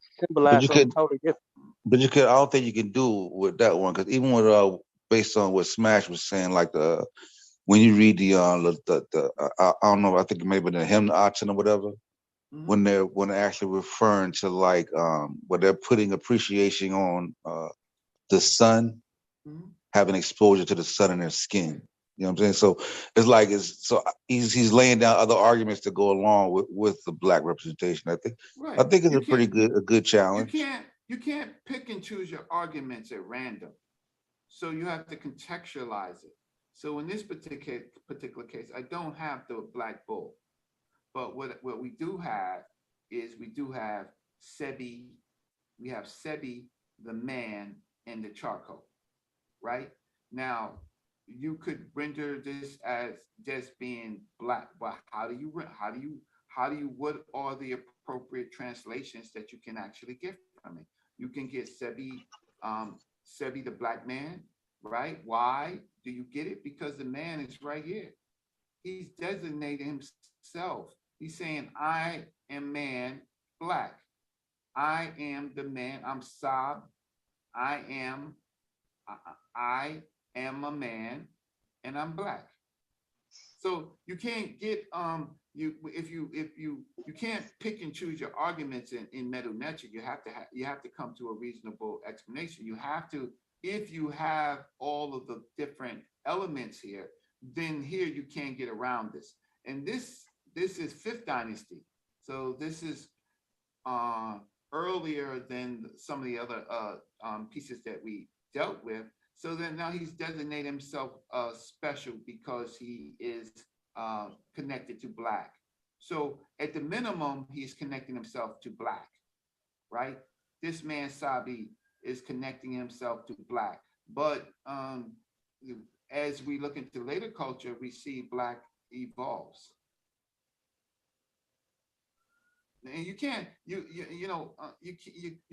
S5: something totally different.
S14: But I don't think you can do with that one, because even with based on what Smash was saying, like when you read the I don't know, I think maybe the hymn auction or whatever, when they're actually referring to like where they're putting appreciation on the sun, having exposure to the sun in their skin. You know what I'm saying? So it's like he's laying down other arguments to go along with the black representation. I think it's a pretty good challenge.
S9: You can't pick and choose your arguments at random. So you have to contextualize it. So in this particular case, I don't have the black bull, but what we do have is we have Sebi the man and the charcoal, right? Now you could render this as just being black, but what are the appropriate translations that you can actually get from it? You can get Sebi the black man, right? Why do you get it? Because the man is right here. He's designated himself. He's saying, I am man black. I am the man. I'm Sab. I am a man and I'm black. So you can't get you can't pick and choose your arguments in Medu Neter. You have to come to a reasonable explanation. You have to, if you have all of the different elements here, then here you can't get around this. And this is 5th dynasty. So this is earlier than some of the other pieces that we dealt with. So then now he's designated himself special because he is connected to black. So at the minimum, he's connecting himself to black, right? This man Sabi is connecting himself to black. But as we look into later culture, we see black evolves. And you can't, you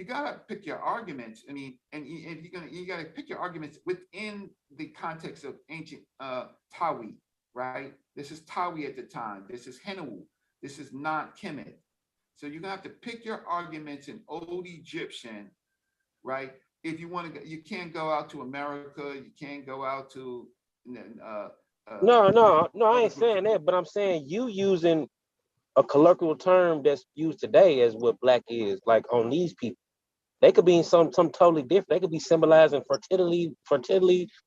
S9: gotta pick your arguments. I mean, and you gotta pick your arguments within the context of ancient Tawi, right? This is Tawi at the time. This is Henawu. This is not Kemet. So you're gonna have to pick your arguments in Old Egyptian, right? If you want to, you can't go out to America. You can't go out to.
S12: No, I ain't saying that, but I'm saying you using a colloquial term that's used today as what black is, like on these people. They could be some totally different. They could be symbolizing fertility,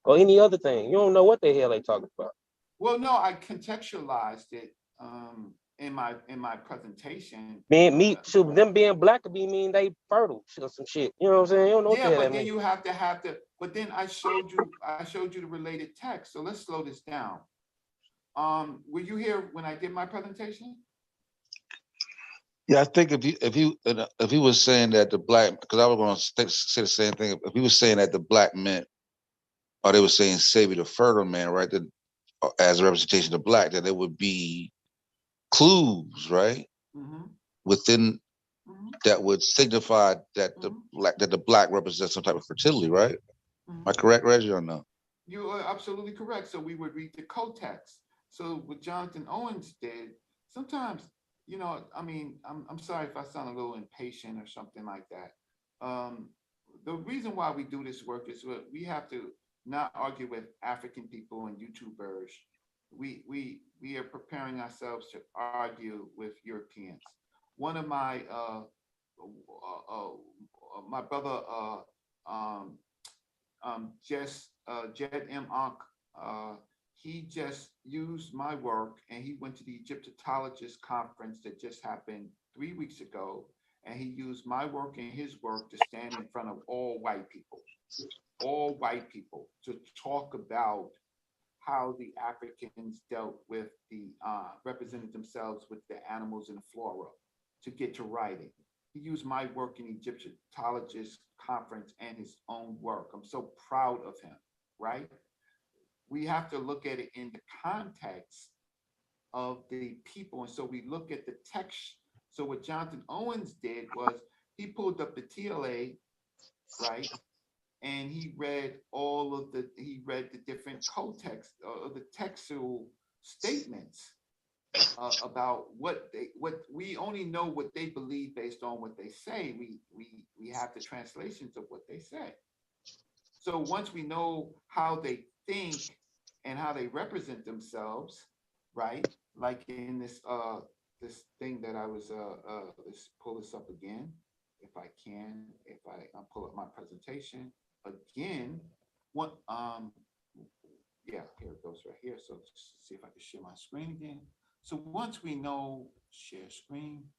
S12: or any other thing. You don't know what the hell they talking about.
S9: Well, no, I contextualized it in my presentation.
S12: Them being black could be mean they fertile or some shit. You know what I'm saying? You don't know what the hell
S9: but
S12: that
S9: then
S12: means.
S9: you have to. But then I showed you the related text. So let's slow this down. Were you here when I did my presentation?
S14: Yeah, I think if he was saying that the black, because I was going to say the same thing. If he was saying that the black meant, or they were saying Sabi the fertile man, right? That as a representation of black, that there would be clues, right? Within that would signify that the black represents some type of fertility, right? Am I correct, Reggie, or no?
S9: You are absolutely correct. So we would read the co-text. So what Jonathan Owens did, sometimes, I mean, I'm sorry if I sound a little impatient or something like that. The reason why we do this work is we have to not argue with African people and YouTubers. We are preparing ourselves to argue with Europeans. One of my my brother Jed M. Ankh, he just used my work and he went to the Egyptologist conference that just happened 3 weeks ago. And he used my work and his work to stand in front of all white people to talk about how the Africans dealt with represented themselves with the animals and the flora to get to writing. He used my work in Egyptologist conference and his own work. I'm so proud of him, right? We have to look at it in the context of the people. And so we look at the text. So what Jonathan Owens did was he pulled up the TLA, right? And he read the different co-text of the textual statements about what we only know what they believe based on what they say. We have the translations of what they say. So once we know how they think and how they represent themselves, right? Like in this this thing that I was let's pull this up again, if I can, if I pull up my presentation again. What yeah, here it goes right here. So just see if I can share my screen again. So once we know share screen,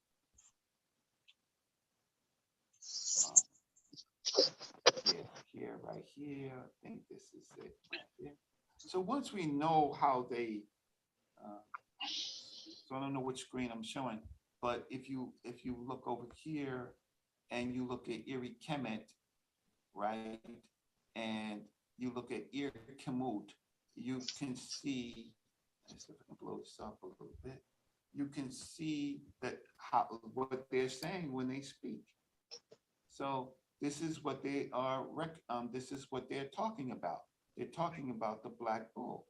S9: here, right here. I think this is it right here. So once we know how they, so I don't know which screen I'm showing, but if you look over here and you look at Erie Kemet, right, and you look at Ir Kemut, you can see. Let's see if I can blow this up a little bit. You can see that what they're saying when they speak. So this is what they are. This is what they're talking about. They're talking about the black bull,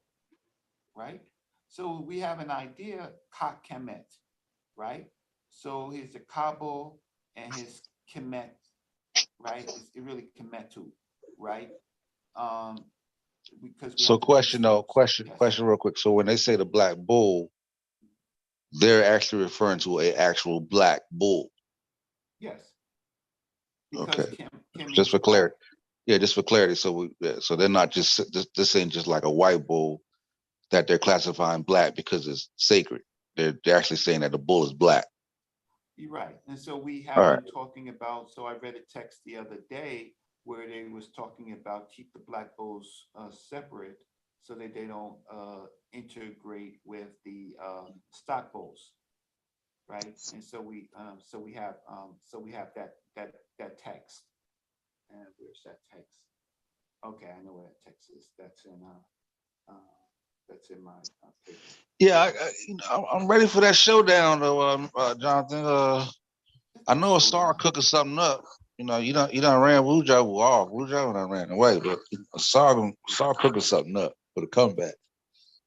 S9: right? So we have an idea, Kak Kemet, right? So here's the Kabul and his Kemet, right? It's really Kemetu, right? Because
S14: so question real quick. So when they say the black bull, they're actually referring to an actual black bull.
S9: Yes.
S14: Okay. Just for clarity. Yeah, just for clarity. So so they're not just this ain't just like a white bull that they're classifying black because it's sacred. They're actually saying that the bull is black.
S9: You're right. And so we have been talking about, so I read a text the other day where they was talking about keep the black bulls separate so that they don't integrate with the stock bulls, right? And so we have that text. And where's that text? Okay, I know where that text is. That's in my paper.
S14: Yeah, I'm ready for that showdown though, Jonathan. I know Asar cooking something up. You know, you done ran Wujawu off. Wujawu done ran away, but Asar cooking something up for the comeback.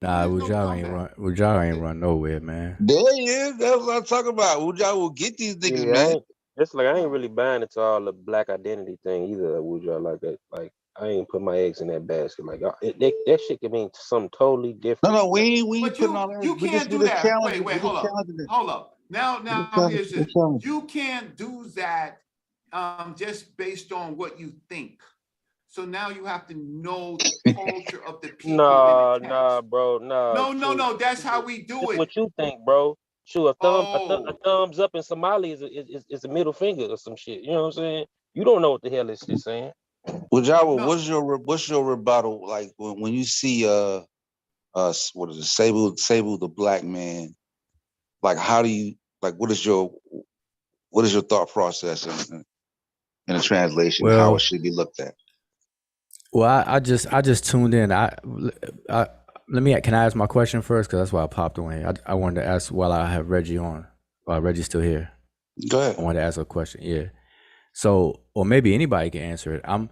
S15: Nah, Wujawu ain't run nowhere, man.
S14: There he is. That's what I'm talking about. Wujawu will get these niggas, man.
S12: I ain't really buying into all the black identity thing either, Wujawu, like that. Like, I ain't put my eggs in that basket. Like, that shit can mean something totally different.
S14: No, we ain't putting all that.
S9: You can't do that. Wait, hold up. Now here's this. You can't do that just based on what you think. So now you have to know the culture of the people.
S12: Nah, bro.
S9: No. That's how we do it.
S12: What you think, bro? Sure, a thumbs up in Somali is a middle finger or some shit. You know what I'm saying? You don't know what the hell it's saying.
S14: Well, Jawa, what's your rebuttal like when you see what is it, Sabu the black man? Like, how do you what is your thought process in the translation?
S15: Well,
S14: how it should be looked at?
S15: Well, I just tuned in. Can I ask my question first? Because that's why I popped on. I wanted to ask while I have Reggie on. Reggie's still here.
S14: Go ahead.
S15: I wanted to ask a question. Yeah. So, or maybe anybody can answer it. I'm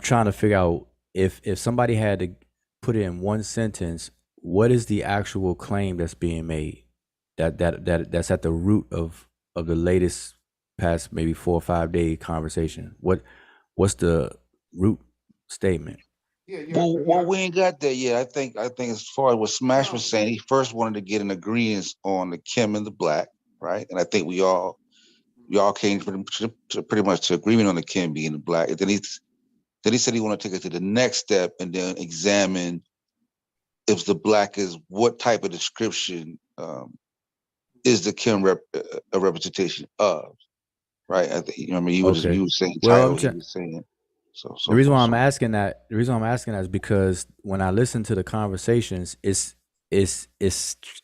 S15: trying to figure out if somebody had to put it in one sentence, what is the actual claim that's being made that's at the root of the latest past maybe 4 or 5 day conversation? What's the root statement?
S14: Well, we ain't got there yet. I think as far as what Smash was saying, he first wanted to get an agreement on the Kim and the black, right? And I think we all came pretty much to agreement on the Kim being the black. And then he said he wanted to take it to the next step and then examine if the black is what type of description is the Kim a representation of, right? I think you were saying title. He was saying. So
S15: the reason why I'm asking that is because when I listen to the conversations, it's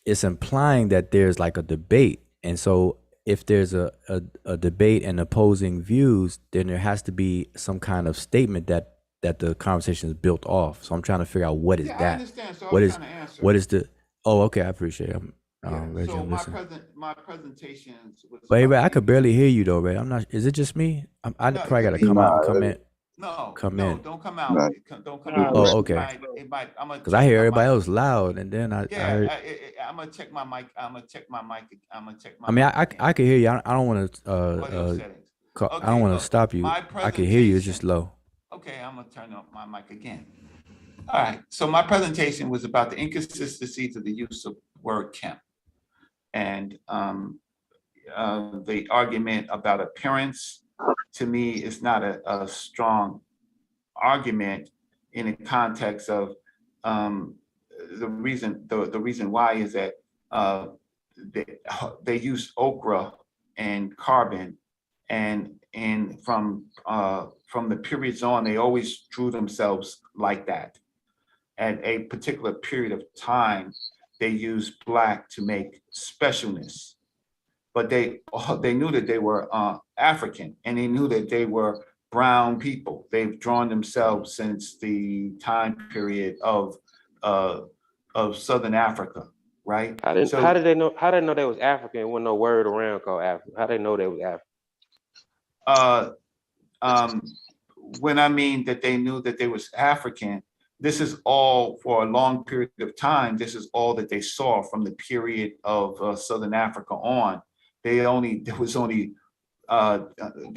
S15: implying that there's like a debate, and so if there's a debate and opposing views, then there has to be some kind of statement that the conversation is built off. So I'm trying to figure out what is that. I understand. So what is the? Oh, okay, I appreciate it. Reggie,
S9: so my presentations.
S15: But I could barely hear you though, Ray. I'm not. Is it just me? I probably got to come out and come in.
S9: No, don't come out. Don't come out.
S15: Oh, okay. Because I hear everybody else loud, and then I heard.
S9: I'm gonna check my mic. I'm gonna check my mic.
S15: I mean, I can hear you. I don't want to. I don't want to stop you. I can hear you. It's just low.
S9: Okay, I'm gonna turn up my mic again. All right. So my presentation was about the inconsistencies of the use of word Kim. And the argument about appearance, to me, is not a strong argument in the context of the reason why is that they use ochre and carbon, and from the periods on, they always drew themselves like that. At a particular period of time, they used black to make specialness, but they knew that they were African, and they knew that they were brown people. They've drawn themselves since the time period of Southern Africa, right?
S16: How did they know? How did they know they was African? There wasn't no word around called African. How did they know they was African?
S9: When I mean that they knew that they was African, this is all for a long period of time. This is all that they saw from the period of Southern Africa on. There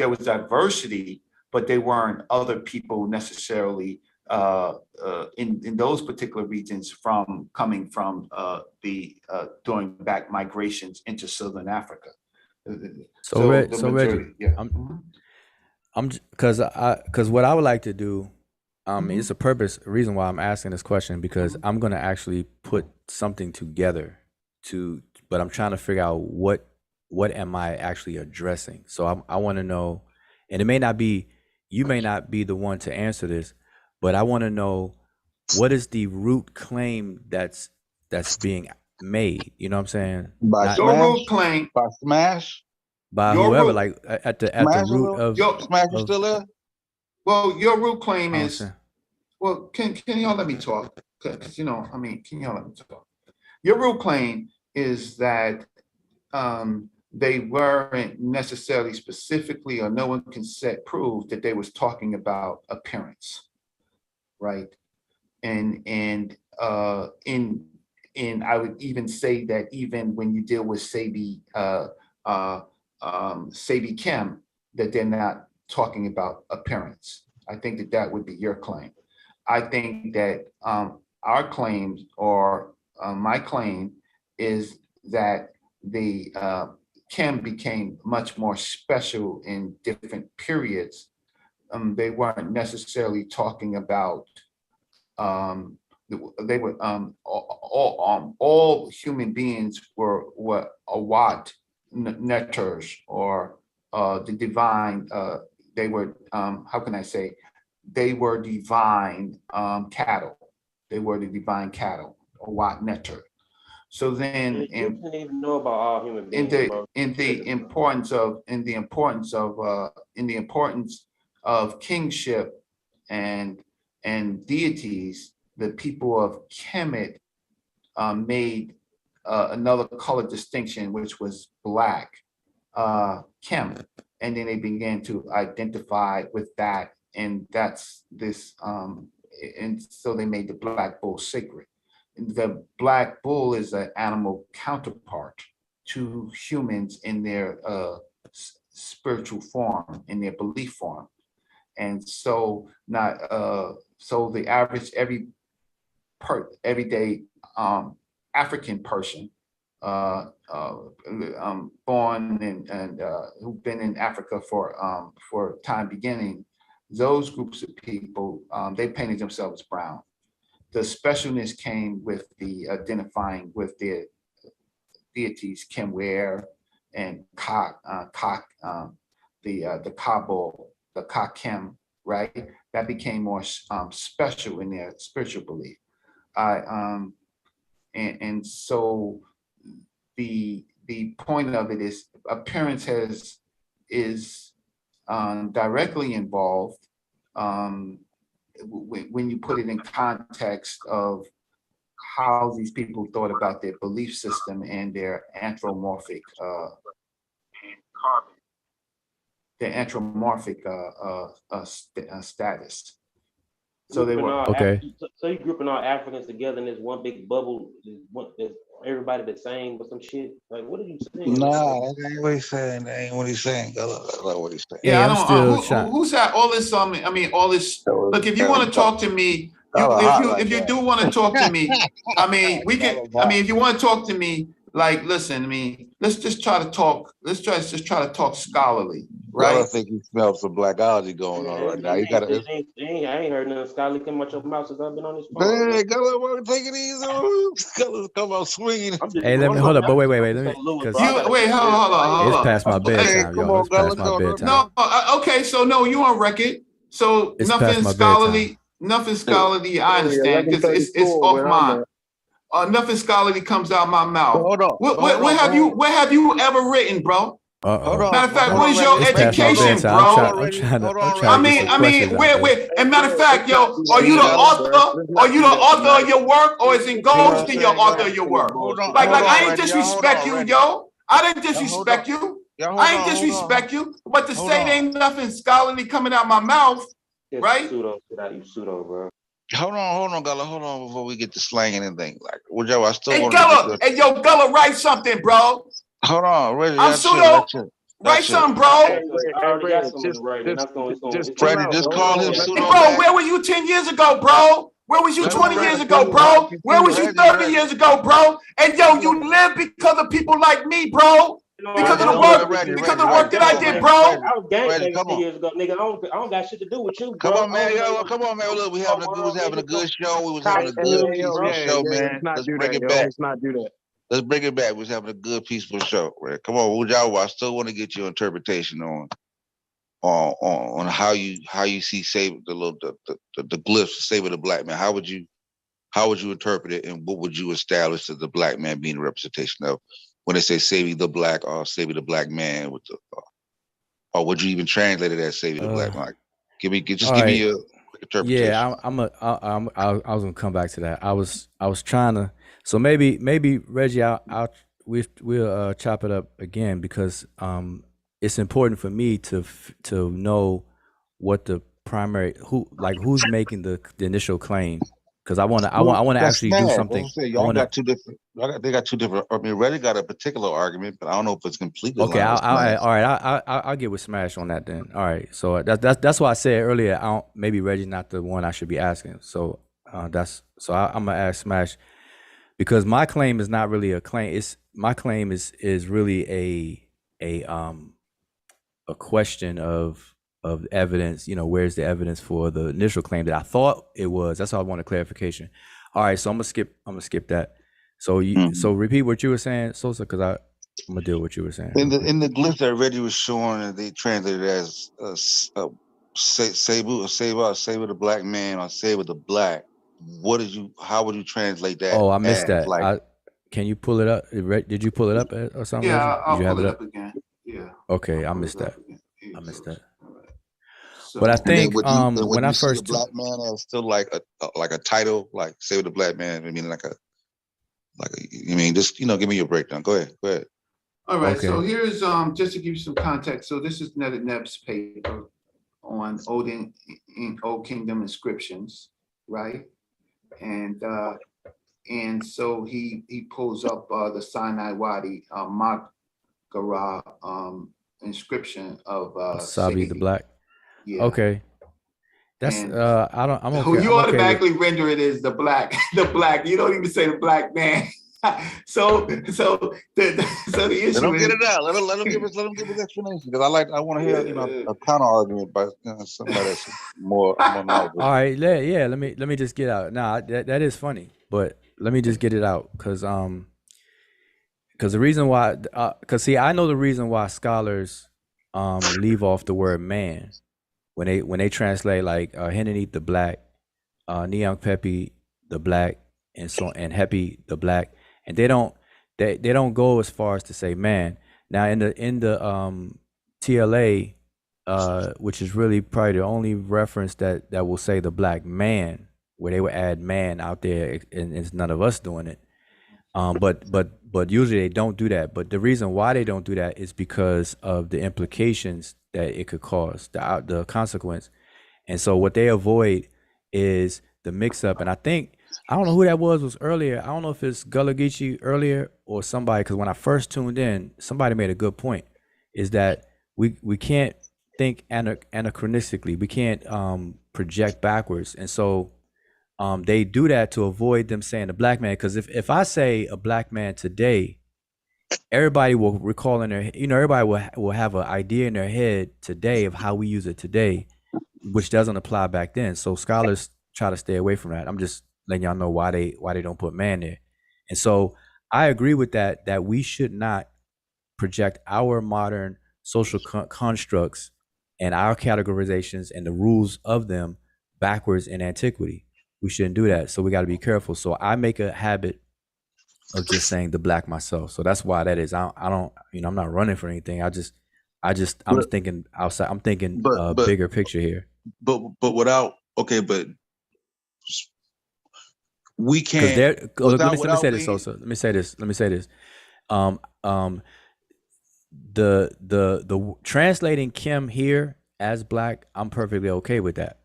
S9: was diversity, but they weren't other people necessarily in those particular regions coming from during back migrations into Southern Africa.
S15: So Reggie, yeah. I'm because what I would like to do, it's a reason why I'm asking this question, because I'm gonna actually put something together but I'm trying to figure out what am I actually addressing. So I want to know, and you may not be the one to answer this, but I want to know what is the root claim that's being made. You know what I'm saying?
S14: By
S9: root claim.
S14: By Smash.
S15: By whoever, like at the root of
S14: Smash is still there.
S9: Well, your root claim is. Well, can y'all let me talk? Because can y'all let me talk? Your root claim is that they weren't necessarily specifically, or no one can prove that they was talking about appearance, right? And I would even say that even when you deal with Sabi Kim, that they're not talking about appearance. I think that would be your claim. I think that our claims, or my claim, is that the Kim became much more special in different periods. They weren't necessarily talking about. They were all human beings were Awat Netters, or the divine. They were how can I say? They were divine cattle. They were the divine cattle, Awat Netter. So then,
S16: you didn't even know about all human beings.
S9: In the importance of kingship and deities, the people of Kemet made another color distinction, which was black, Kem, and then they began to identify with that, and that's this, and so they made the black bull sacred. The black bull is an animal counterpart to humans in their spiritual form, in their belief form. And so so the average everyday African person born and who've been in Africa for time beginning, those groups of people, they painted themselves brown. The specialness came with the identifying with their deities, Kemwer and the Kabul, the Kakem, right? That became more special in their spiritual belief. And so the point of it is appearance is directly involved when you put it in context of how these people thought about their belief system and their anthropomorphic status. So they were
S16: okay. So you grouping all Africans together in this one big bubble, everybody the same or some shit. Like, what are you saying?
S14: Nah, that ain't what he's saying. That ain't what he's saying. I love what he's saying.
S9: Yeah, I don't. Who's had all this? I mean, all this. Look, if you want to talk to me, if you do want to talk to me, I mean, we can. I mean, if you want to talk to me, like, listen, I mean, let's just try to talk. Let's just try to talk scholarly,
S14: I
S9: right?
S14: think you smell some blackology going on right now. You got to.
S16: I ain't heard nothing scholarly come out your mouth since I've been on this phone.
S14: Hey, Gullah, take it easy. Gullah come out swinging.
S15: Hey, let me hold up, but wait, let me.
S9: Wait, hold on.
S15: It's past my bedtime,
S14: Come
S15: yo.
S14: on,
S15: It's past my
S14: Gullah,
S15: bedtime.
S9: No, okay, so no, you on record. So
S15: It's
S9: nothing
S15: past my
S9: scholarly, nothing scholarly. I understand because it's off mine. Nothing scholarly comes out my mouth.
S14: Hold on.
S9: Where have you ever written, bro?
S15: Hold
S14: on.
S9: Matter of fact, what is your education, bro?
S15: I'm trying to get some questions out
S9: where? And matter of fact, yo, are you the author? Are you the author of your work, or is it goes to your author of your work? Like I ain't disrespect you, yo. I didn't disrespect you. I ain't disrespect you. But to say there ain't nothing scholarly coming out my mouth, right?
S16: You pseudo, bro.
S14: Hold on, Gullah. Hold on before we get to slanging and things. Like, well, Joe, I still
S9: Hey,
S14: want
S9: Gullah, hey, yo, Gullah, write something, bro.
S14: Hold on, Reggie.
S9: I'm pseudo. Write something, bro.
S16: I already got something to write, and that's going
S14: Freddie, just call him pseudo.
S9: Hey, bro, where were you 10 years ago, bro? Where was you 20 years ago, bro? Where was you 30 years ago, bro? And yo, you live because of people like me, bro. Because of the work, that I did, bro.
S16: I was gangbanging 10 years ago, nigga. I don't got shit to do with you, bro.
S14: Come on, man. Come on, man. Look, we was having a good show. We was having a good peaceful show, man. Let's bring it back.
S12: Let's not do that.
S14: Let's bring it back. We was having a good, peaceful show, right? Come on, Wujawa. I still want to get your interpretation on how you see the glyphs, Save the Black Man. How would you interpret it, and what would you establish as the black man being a representation of when they say saving the black or saving the black man with the, or would you even translate it as saving the black man? Give me your interpretation.
S15: Yeah, I was gonna come back to that. I was trying to. So maybe Reggie, we'll chop it up again because it's important for me to know what the primary who's making the initial claim, because I want to actually do something.
S14: They got two different. I mean, Reggie got a particular argument, but I don't know if it's completely.
S15: Okay, all right. I'll get with Smash on that then. All right, so that's why I said earlier. Maybe Reggie's not the one I should be asking. So I'm gonna ask Smash. Because my claim is not really a claim. My claim is really a question of evidence. You know, where's the evidence for the initial claim that I thought it was? That's why I want a clarification. All right, so I'm gonna skip that. So so repeat what you were saying, Sosa, because I'm gonna deal with what you were saying.
S14: In the glyph that Reggie was showing, they translated it as save the black man or save the black. How would you translate that?
S15: Oh, I missed that. Can you pull it up? Did you pull it up or something?
S9: Yeah, I'll
S15: pull
S9: it up again. Yeah.
S15: Okay, I missed that. But I think when I first
S14: the black man as still like a title, like Save the Black Man. I mean, just give me your breakdown. Go ahead.
S9: All right. Okay. So here's just to give you some context. So this is Netted Neb's paper on Old Kingdom inscriptions, right? And so he pulls up the Sinai Wadi Makara inscription of
S15: Sabi the Black. Yeah. Okay. That's I'm okay.
S9: You automatically render it as the black. You don't even say the black man. so the issue.
S14: Let them get it out. Let them give us explanation, because I want to hear a counter argument by somebody that's more knowledgeable.
S15: All right, let me just get out. Nah, that is funny, but let me just get it out because the reason why I know the reason why scholars leave off the word man when they translate like Henanith the black, Neon Pepe the black, and Hepi the black. And they don't go as far as to say man. Now in the TLA, which is really probably the only reference that will say the black man, where they would add man out there, and it's none of us doing it. But usually they don't do that. But the reason why they don't do that is because of the implications that it could cause, the consequence. And so what they avoid is the mix-up. And I don't know who that was earlier. I don't know if it's Gullah Geechee earlier or somebody, because when I first tuned in, somebody made a good point, is that we can't think anachronistically. We can't project backwards. And so they do that to avoid them saying the black man. Because if I say a black man today, everybody will recall in their, everybody will have an idea in their head today of how we use it today, which doesn't apply back then. So scholars try to stay away from that. I'm just letting y'all know why they don't put man there. And so I agree with that we should not project our modern social constructs and our categorizations and the rules of them backwards in antiquity. We shouldn't do that. So we got to be careful. So I make a habit of just saying the black myself. So that's why that is. I don't, I'm not running for anything. I'm just thinking outside. I'm thinking bigger picture here.
S14: But without, okay, but we can't.
S15: Let me say this. So let me say this. The translating Kim here as black, I'm perfectly okay with that.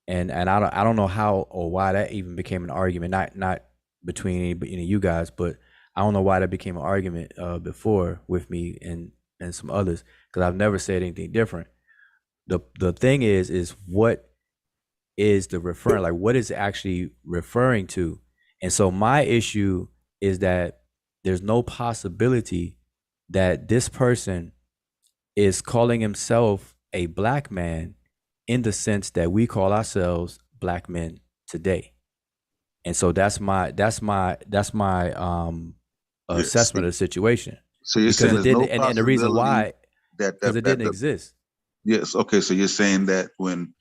S15: And I don't know how or why that even became an argument, not between any of you guys, but I don't know why that became an argument before with me and some others, because I've never said anything different. The thing is what is the referring, like what is it actually referring to? And so my issue is that there's no possibility that this person is calling himself a black man in the sense that we call ourselves black men today. And so that's my assessment of the situation.
S14: So you're saying
S15: it didn't, and the reason why because it didn't exist.
S14: Yes. Okay. So you're saying that when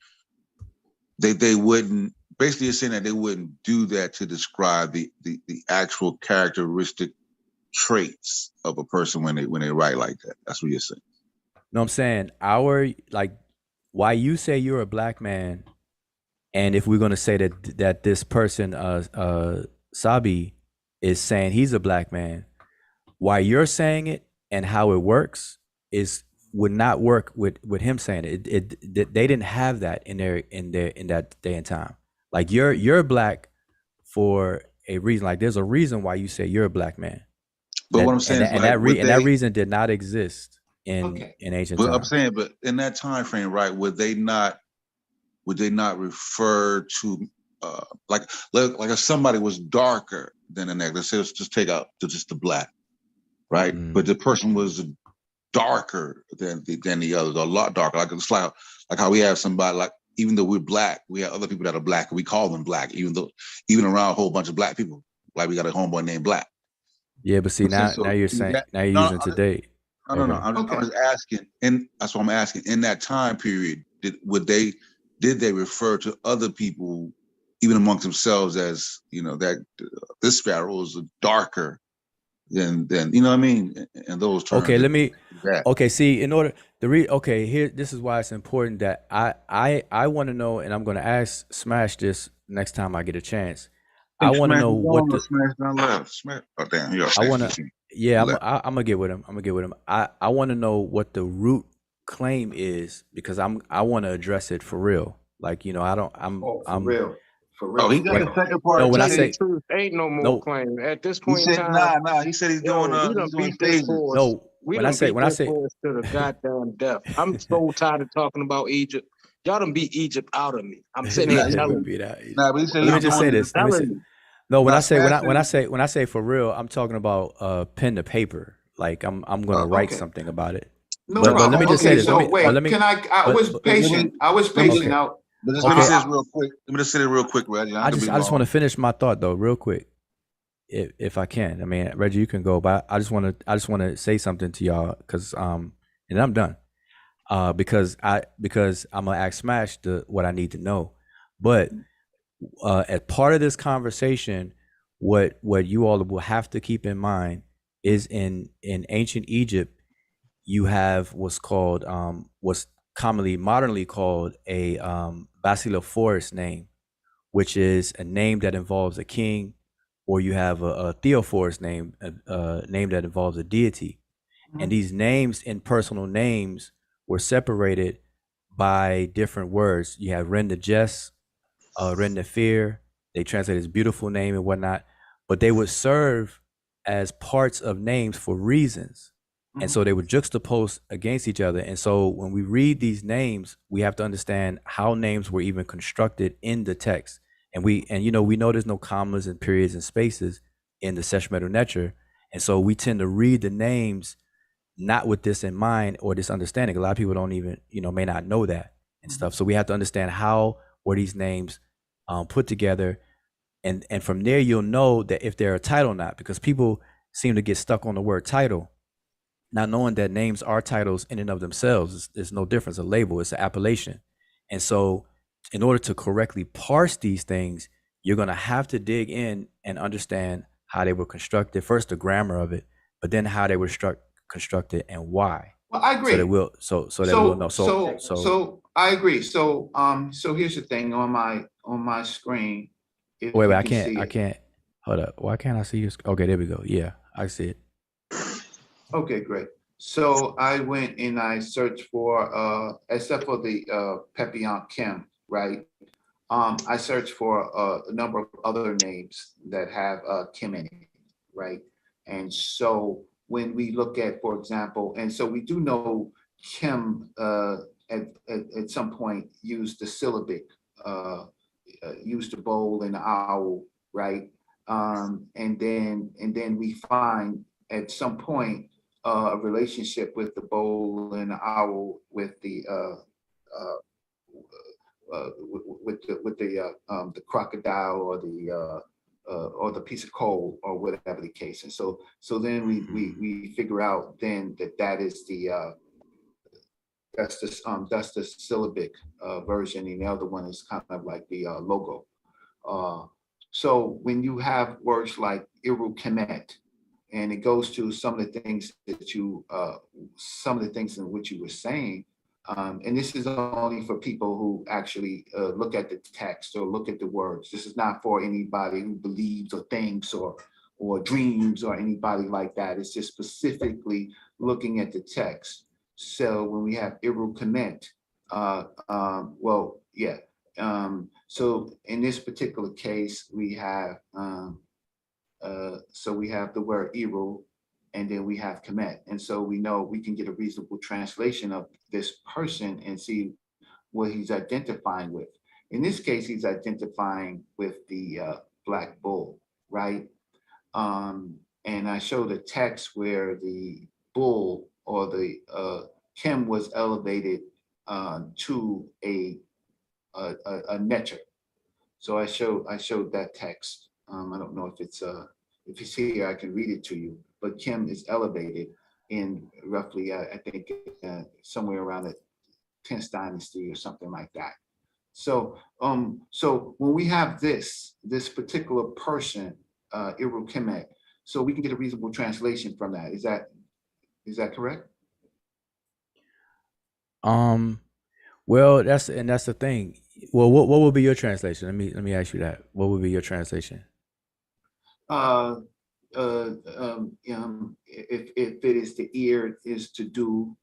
S14: they wouldn't, basically you're saying that they wouldn't do that to describe the actual characteristic traits of a person when they write like that. That's what you're saying.
S15: No, I'm saying why you say you're a black man, and if we're going to say that this person Sabi is saying he's a black man, why you're saying it and how it works would not work with him saying it. They didn't have that in that day and time. Like you're black for a reason. Like there's a reason why you say you're a black man.
S14: But what I'm saying
S15: is that reason did not exist in ancient times.
S14: I'm saying, but in that time frame, right? Would they not refer to like if somebody was darker than the next? Let's just take out just the black, right? But the person was darker than the others, a lot darker. Like it's like how we have somebody, like even though we're black, we have other people that are black, and we call them black, even around a whole bunch of black people. Like we got a homeboy named Black.
S15: Yeah, but see now you're saying now you're using today.
S14: No. I'm just asking, and that's what I'm asking. In that time period, did they refer to other people, even amongst themselves, as that this sparrow is darker than you know what I mean? In those terms.
S15: Okay, see, in order here, this is why it's important that I want to know, and I'm going to ask Smash this next time I get a chance. I want to know what the
S14: Smash down left. Smash. Oh damn!
S15: I want to. Yeah, I'm gonna get with him. I want to know what the root claim is, because I want to address it for real. Like I'm
S9: for real.
S14: Oh, he got the second part.
S15: No, when I say
S12: truth, ain't no more claim at this point in time.
S14: Nah. He said he's doing.
S15: No, when I say
S12: to the goddamn death. I'm so tired of talking about Egypt. Y'all done beat Egypt out of me. I'm sitting here telling you.
S14: Nah, but he said
S15: let me just say this. No, when I say for real, I'm talking about pen to paper. Like I'm gonna write something about it.
S9: No problem. Let me just say this. So wait, can I was patient. I was patient now.
S14: But let me say this real quick. Let me just say it real quick, Reggie.
S15: I just want to finish my thought though, real quick, if I can. I mean, Reggie, you can go, but I just want to say something to y'all, because and I'm done. Because I'm gonna ask Smash what I need to know, but as part of this conversation, what you all will have to keep in mind is in ancient Egypt, you have what's modernly called a basilophorus name, which is a name that involves a king, or you have a theophorus name, a name that involves a deity. And these names and personal names were separated by different words. You have Ren the Just, Ren the Fear. They translate as beautiful name and whatnot, but they would serve as parts of names for reasons. And so they were juxtaposed against each other. And so when we read these names, we have to understand how names were even constructed in the text. And we know there's no commas and periods and spaces in the Seshmetu Neter. And so we tend to read the names not with this in mind or this understanding. A lot of people don't even, may not know that and stuff. So we have to understand how were these names put together. And from there, you'll know that if they're a title or not, because people seem to get stuck on the word title, not knowing that names are titles in and of themselves. There's no difference. A label, it's an appellation. And so in order to correctly parse these things, you're going to have to dig in and understand how they were constructed. First, the grammar of it, but then how they were constructed and why.
S9: Well, I agree.
S15: So that we'll we'll know.
S9: So I agree. So here's the thing on my screen.
S15: Wait, I can't. Hold up. Why can't I see you? Okay, there we go. Yeah, I see it.
S9: Okay, great. So I went and I searched for, except for the Papillon Kim, right? I searched for a number of other names that have Kim in it, right? And so when we look at, for example, and so we do know Kim at some point used the syllabic, used the bowl and the owl, right? And then we find at some point a relationship with the bowl and the owl with the crocodile or the piece of coal or whatever the case. And so then we figure out then that is that's the syllabic version, and the other one is kind of like the logo. So when you have words like Iru Kemet, and it goes to some of the things that some of the things in which you were saying, and this is only for people who actually look at the text or look at the words. This is not for anybody who believes or thinks or dreams or anybody like that. It's just specifically looking at the text. So when we have Iru Kemet, so in this particular case, we have we have the word Iru, and then we have Kemet. And so we know we can get a reasonable translation of this person and see what he's identifying with. In this case, he's identifying with the black bull, right? And I showed a text where the bull or the Kim was elevated to a netter. So I showed that text. I don't know if it's here, I can read it to you. But Kim is elevated in roughly, I think, somewhere around the 10th dynasty or something like that. So when we have this particular person, Iru Kemet, so we can get a reasonable translation from that. Is that correct?
S15: Well, that's the thing. Well, what would be your translation? Let me ask you that. What would be your translation?
S9: If it is the ear, is to do,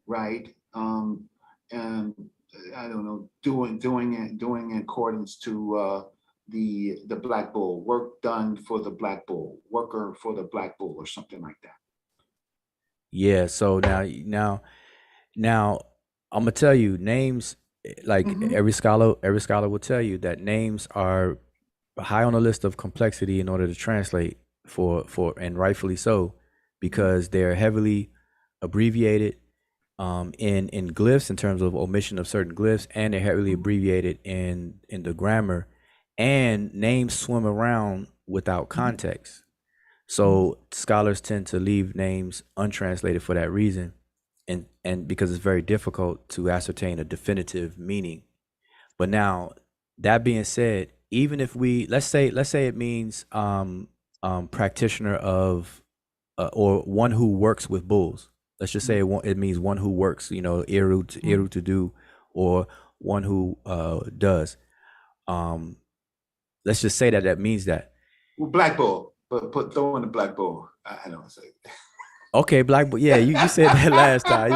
S9: right? And I don't know, doing in accordance to the black bull, work done for the black bull, worker for the black bull, or something like that.
S15: Yeah. So now, I'm gonna tell you names. Like every scholar will tell you that names are high on the list of complexity in order to translate for and rightfully so, because they're heavily abbreviated in glyphs in terms of omission of certain glyphs, and they're heavily abbreviated in the grammar, and names swim around without context. So scholars tend to leave names untranslated for that reason, and because it's very difficult to ascertain a definitive meaning. But now, that being said, even if we let's say it means practitioner of or one who works with bulls. Let's just say it means one who works, Iru to do, or one who does. Let's just say that means that.
S9: Well, black bull, but throw in the black bull. I don't say.
S15: Okay, black bull. Yeah, you said that last time.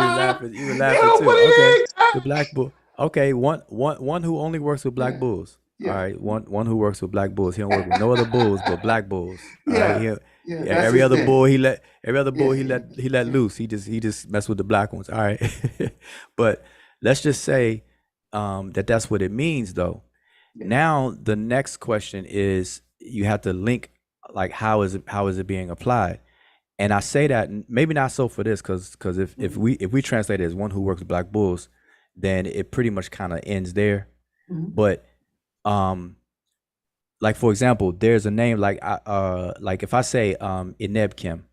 S15: You were laughing too. Okay, the black bull. Okay, one who only works with black bulls. Yeah. All right, one who works with black bulls. He don't work with no other bulls but black bulls. All right, every other bull he let loose. He just messed with the black ones. All right, but let's just say that's what it means though. Yeah. Now the next question is, you have to link, like, how is it being applied? And I say that maybe not so for this, because if we translate it as one who works with black bulls, then it pretty much kind of ends there. But like for example, there's a name like if I say Ineb Kim,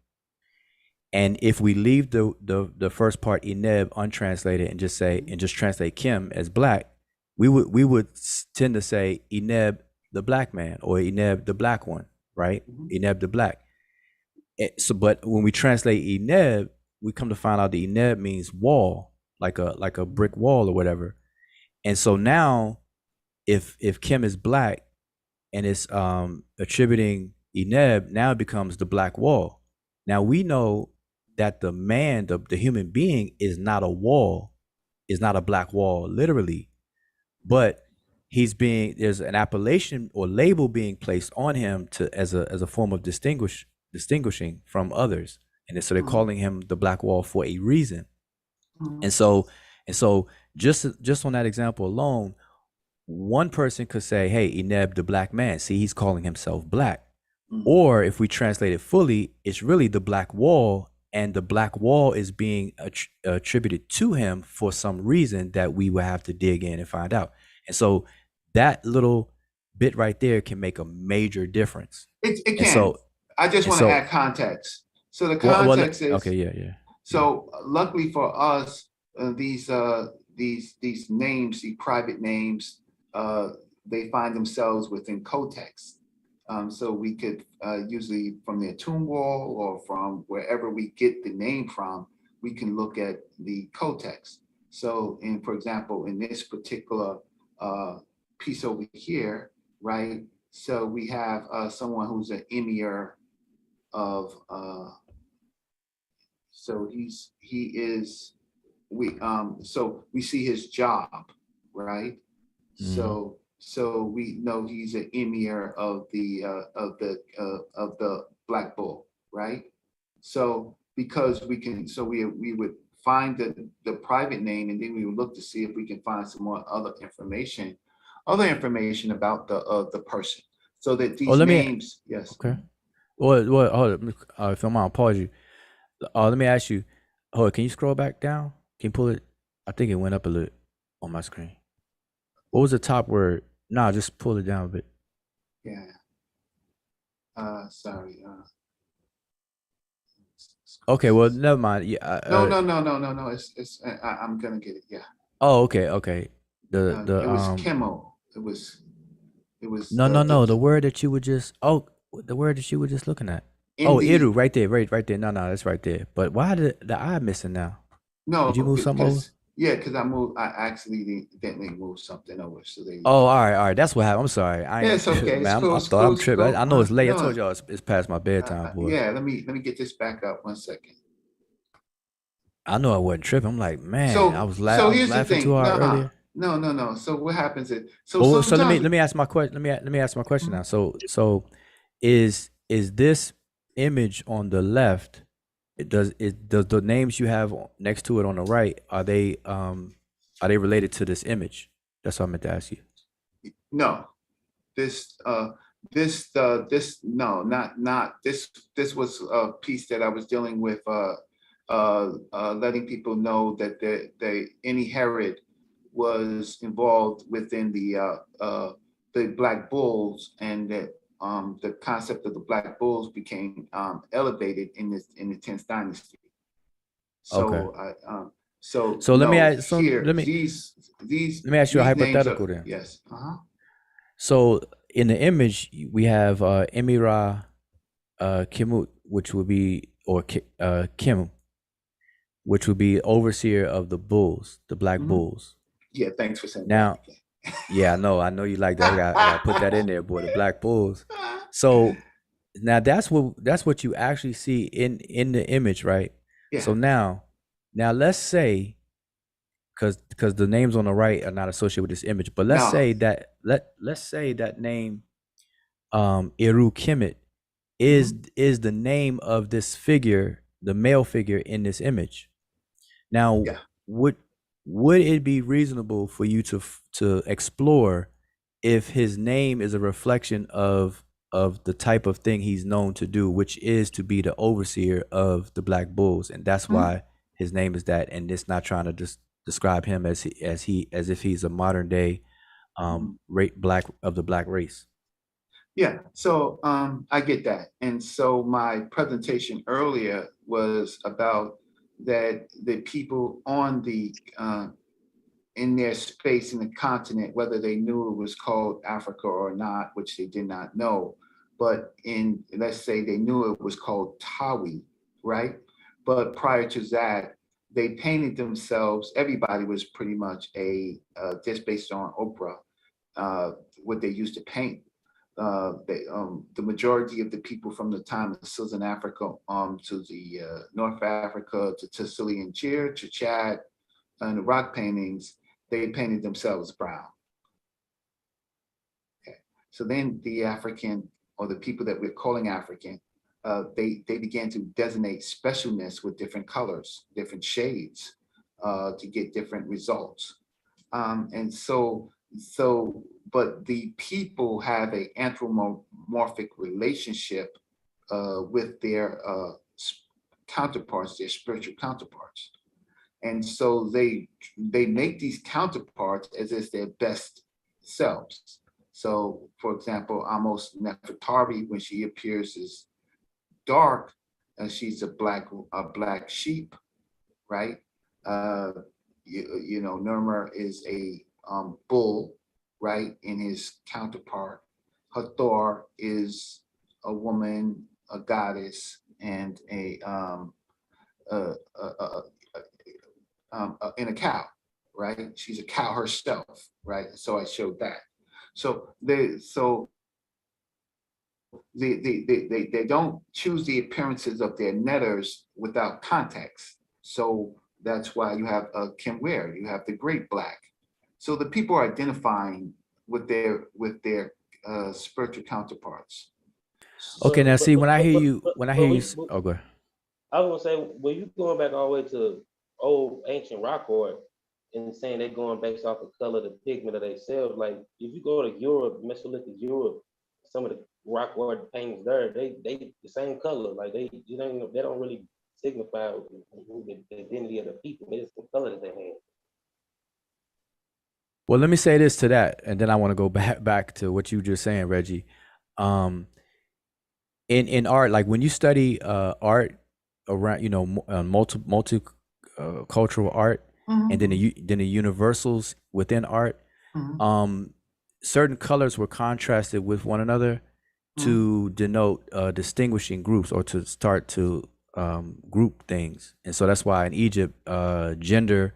S15: and if we leave the first part Ineb untranslated and just translate Kim as black, we would tend to say Ineb the black man or Ineb the black one, right? Ineb the black. So, but when we translate Ineb, we come to find out that Ineb means wall, like a brick wall or whatever. And so now, if Kim is black and it's attributing Ineb, now it becomes the black wall. Now we know that the man, the human being, is not a wall, is not a black wall, literally, but there's an appellation or label being placed on him as a form of distinguishing from others, and so they're calling him the black wall for a reason. And so just on that example alone, one person could say, hey, Ineb the black man, see, he's calling himself black. Or if we translate it fully, it's really the black wall, and the black wall is being attributed to him for some reason that we will have to dig in and find out. And so that little bit right there can make a major difference.
S9: It can. So I just want to add context. So the context is
S15: okay. Yeah.
S9: So luckily for us, these names, the private names, they find themselves within codex. So we could usually from the tomb wall or from wherever we get the name from, we can look at the codex. So for example, in this particular piece over here, right? So we have someone who's an emir of, so so we see his job, right? So we know he's an emir of the Black Bull, right? So because we would find the private name, and then we would look to see if we can find some more other information about the person, so that these names. Yes.
S15: Okay. Well, hold on. If I'm on, pause you. Let me ask you. Hold on, can you scroll back down? Can you pull it? I think it went up a little on my screen. What was the top word? Nah, just pull it down a bit.
S9: Yeah. Sorry.
S15: Okay. Well, never mind. Yeah.
S9: No. It's. I'm gonna get it. Yeah.
S15: Oh, okay.
S9: It was chemo. It was.
S15: No. The word that you were just. Oh, the word that you were just looking at. Iru, right there, right there. No, that's right there. But why the eye missing now?
S9: No.
S15: Did you move something over?
S9: Yeah, because I actually didn't move something over. So they.
S15: Oh, all right. That's what happened. I'm sorry.
S9: It's okay.
S15: Man, I thought I'm tripping. I know it's late. I told y'all it's past my bedtime, boy.
S9: Yeah, let me get this back up 1 second.
S15: I know I wasn't tripping. I'm like, man, I was laughing.
S9: So here's the thing.
S15: Too hard earlier.
S9: No. So what happens is
S15: so let me ask my question. Let me ask my question now. So is this image on the left? Does the names you have next to it on the right, are they related to this image? That's what I meant to ask you.
S9: No, this was a piece that I was dealing with, letting people know that any Herod was involved within the Black Bulls, and that the concept of the Black Bulls became elevated in the 10th dynasty. So
S15: okay.
S9: So
S15: let me
S9: ask.
S15: Let me ask you a hypothetical then.
S9: Yes.
S15: So in the image we have Emira Kimut, which would be Kim, which would be overseer of the bulls, the Black Bulls.
S9: Yeah. Thanks for saying
S15: now. Yeah, I know you like that. I gotta put that in there, boy. The Black Bulls. So now that's what you actually see in the image, right?
S9: Yeah.
S15: So now let's say, because the names on the right are not associated with this image, but let's say that name Eru Kemet is the name of this figure, the male figure in this image. Now, would it be reasonable for you to explore if his name is a reflection of the type of thing he's known to do, which is to be the overseer of the Black Bulls, and that's why his name is that. And it's not trying to describe him as if he's a modern day black of the black race.
S9: Yeah, so I get that. And so my presentation earlier was about that the people on the in their space in the continent, whether they knew it was called Africa or not, which they did not know, but in, let's say they knew it was called Tawi, right? But prior to that, they painted themselves, everybody was pretty much just based on Oprah, what they used to paint. The majority of the people from the time of Southern Africa to the North Africa, to Sicilian Chair, to Chad, and the rock paintings, they painted themselves brown. Okay. So then the African, or the people that we're calling African, they began to designate specialness with different colors, different shades, to get different results. And so, but the people have an anthropomorphic relationship with their counterparts, their spiritual counterparts. And so they make these counterparts as if their best selves. So, for example, Amos Nefertari, when she appears as dark, she's a black sheep, right? You know, Nurmer is a bull, right? In his counterpart. Hathor is a woman, a goddess, and in a cow, right? She's a cow herself, right? So I showed that. So they don't choose the appearances of their netters without context. So that's why you have Kim Ware, you have the Great Black. So the people are identifying with their spiritual counterparts.
S15: Okay, now see, when I hear you, oh, go ahead.
S16: I was gonna say, when you going back all the way to old ancient rock art and saying they're going based off the color, the pigment of themselves, like if you go to Europe, Mesolithic Europe, some of the rock art paintings there, they the same color, like they don't really signify the identity of the people. It's the color that they have.
S15: Well, let me say this to that, and then I want to go back to what you were just saying, Reggie. In art, like when you study art around, multicultural art, and then the universals within art, certain colors were contrasted with one another to denote distinguishing groups, or to start to group things. And so that's why in Egypt, gender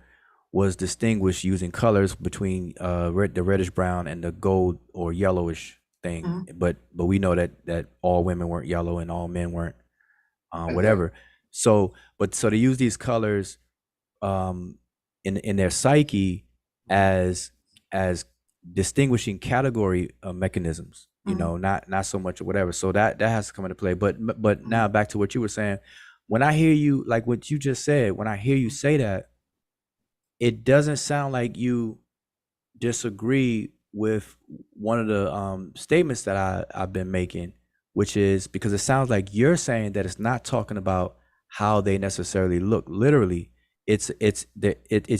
S15: was distinguished using colors between the reddish brown and the gold or yellowish thing. But we know that all women weren't yellow and all men weren't whatever. So they use these colors in their psyche as distinguishing category mechanisms, not so much or whatever. So that has to come into play. But now back to what you were saying. When I hear you, like what you just said, when I hear you say that, it doesn't sound like you disagree with one of the statements that I've been making, which is because it sounds like you're saying that it's not talking about how they necessarily look. Literally, it's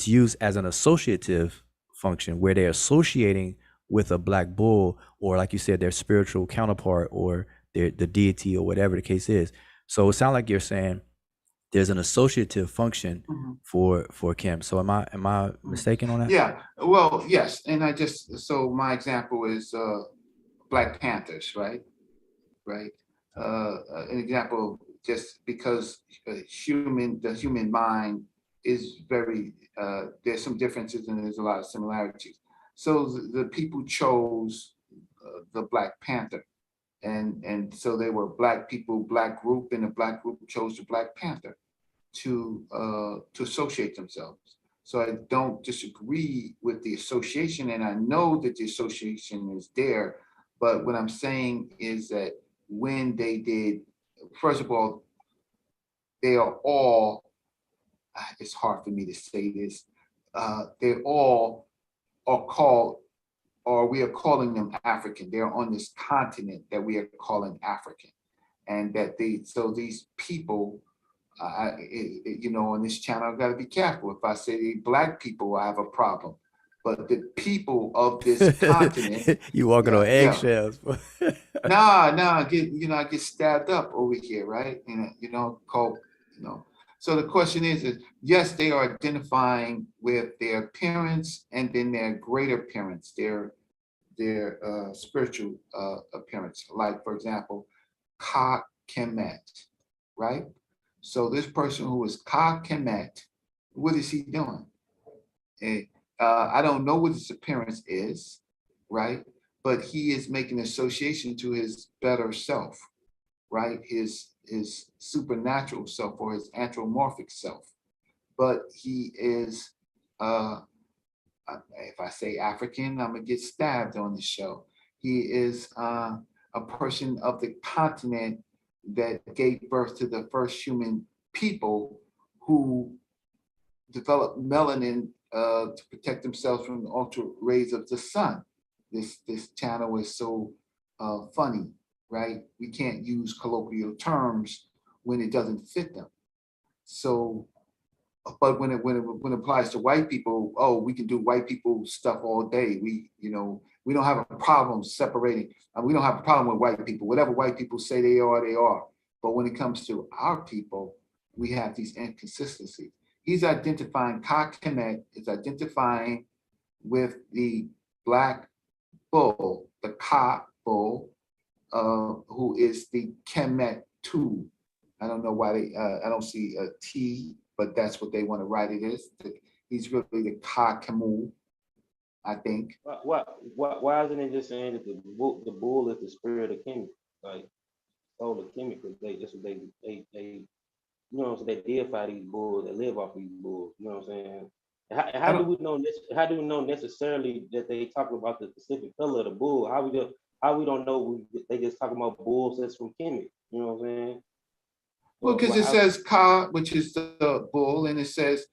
S15: used as an associative function where they're associating with a black bull, or like you said, their spiritual counterpart, or the deity, or whatever the case is. So it sounds like you're saying there's an associative function for Kim. So am I mistaken on that?
S9: Yeah, well, yes. And so my example is Black Panthers, right? An example, just because the human mind is very, there's some differences and there's a lot of similarities. So the people chose the Black Panther. And so they were black people, black group, and the black group chose the Black Panther to associate themselves. So I don't disagree with the association, and I know that the association is there. But what I'm saying is that when they did, first of all, they are all, it's hard for me to say this, they all are called or we are calling them African. They're on this continent that we are calling African. And that these people, you know, on this channel, I've got to be careful. If I say black people, I have a problem. But the people of this continent.
S15: You walking on eggshells.
S9: Nah, I get stabbed up over here, right? And So the question is yes, they are identifying with their parents and then their greater parents, their spiritual appearance. Like, for example, Ka Kemet, right? So this person who is Ka Kemet, what is he doing? I don't know what his appearance is, right? But he is making association to his better self, right? His supernatural self or his anthropomorphic self. But he is, if I say African, I'm gonna get stabbed on the show. He is a person of the continent that gave birth to the first human people who developed melanin to protect themselves from the ultra rays of the sun. This channel is so funny, right? We can't use colloquial terms when it doesn't fit them. So, but when it applies to white people, oh, we can do white people stuff all day. We don't have a problem separating. We don't have a problem with white people. Whatever white people say they are, they are. But when it comes to our people, we have these inconsistencies. He's identifying, Ka Kemet is identifying with the black bull, the Ka bull, who is the Kemet 2. I don't know why I don't see a T, but that's what they want to write it as. He's really the Ka Kemu, I think.
S16: Why isn't it just saying that the bull is the spirit of Kemet? Like, all the chemicals, they you know, so they deify these bulls, they live off these bulls, you know what I'm saying? How do we know this? How do we know necessarily that they talk about the specific color of the bull? How we don't know they just talking about bulls that's from Kemet, you know what I'm saying?
S9: Well, because it says Ka, which is the bull, and it says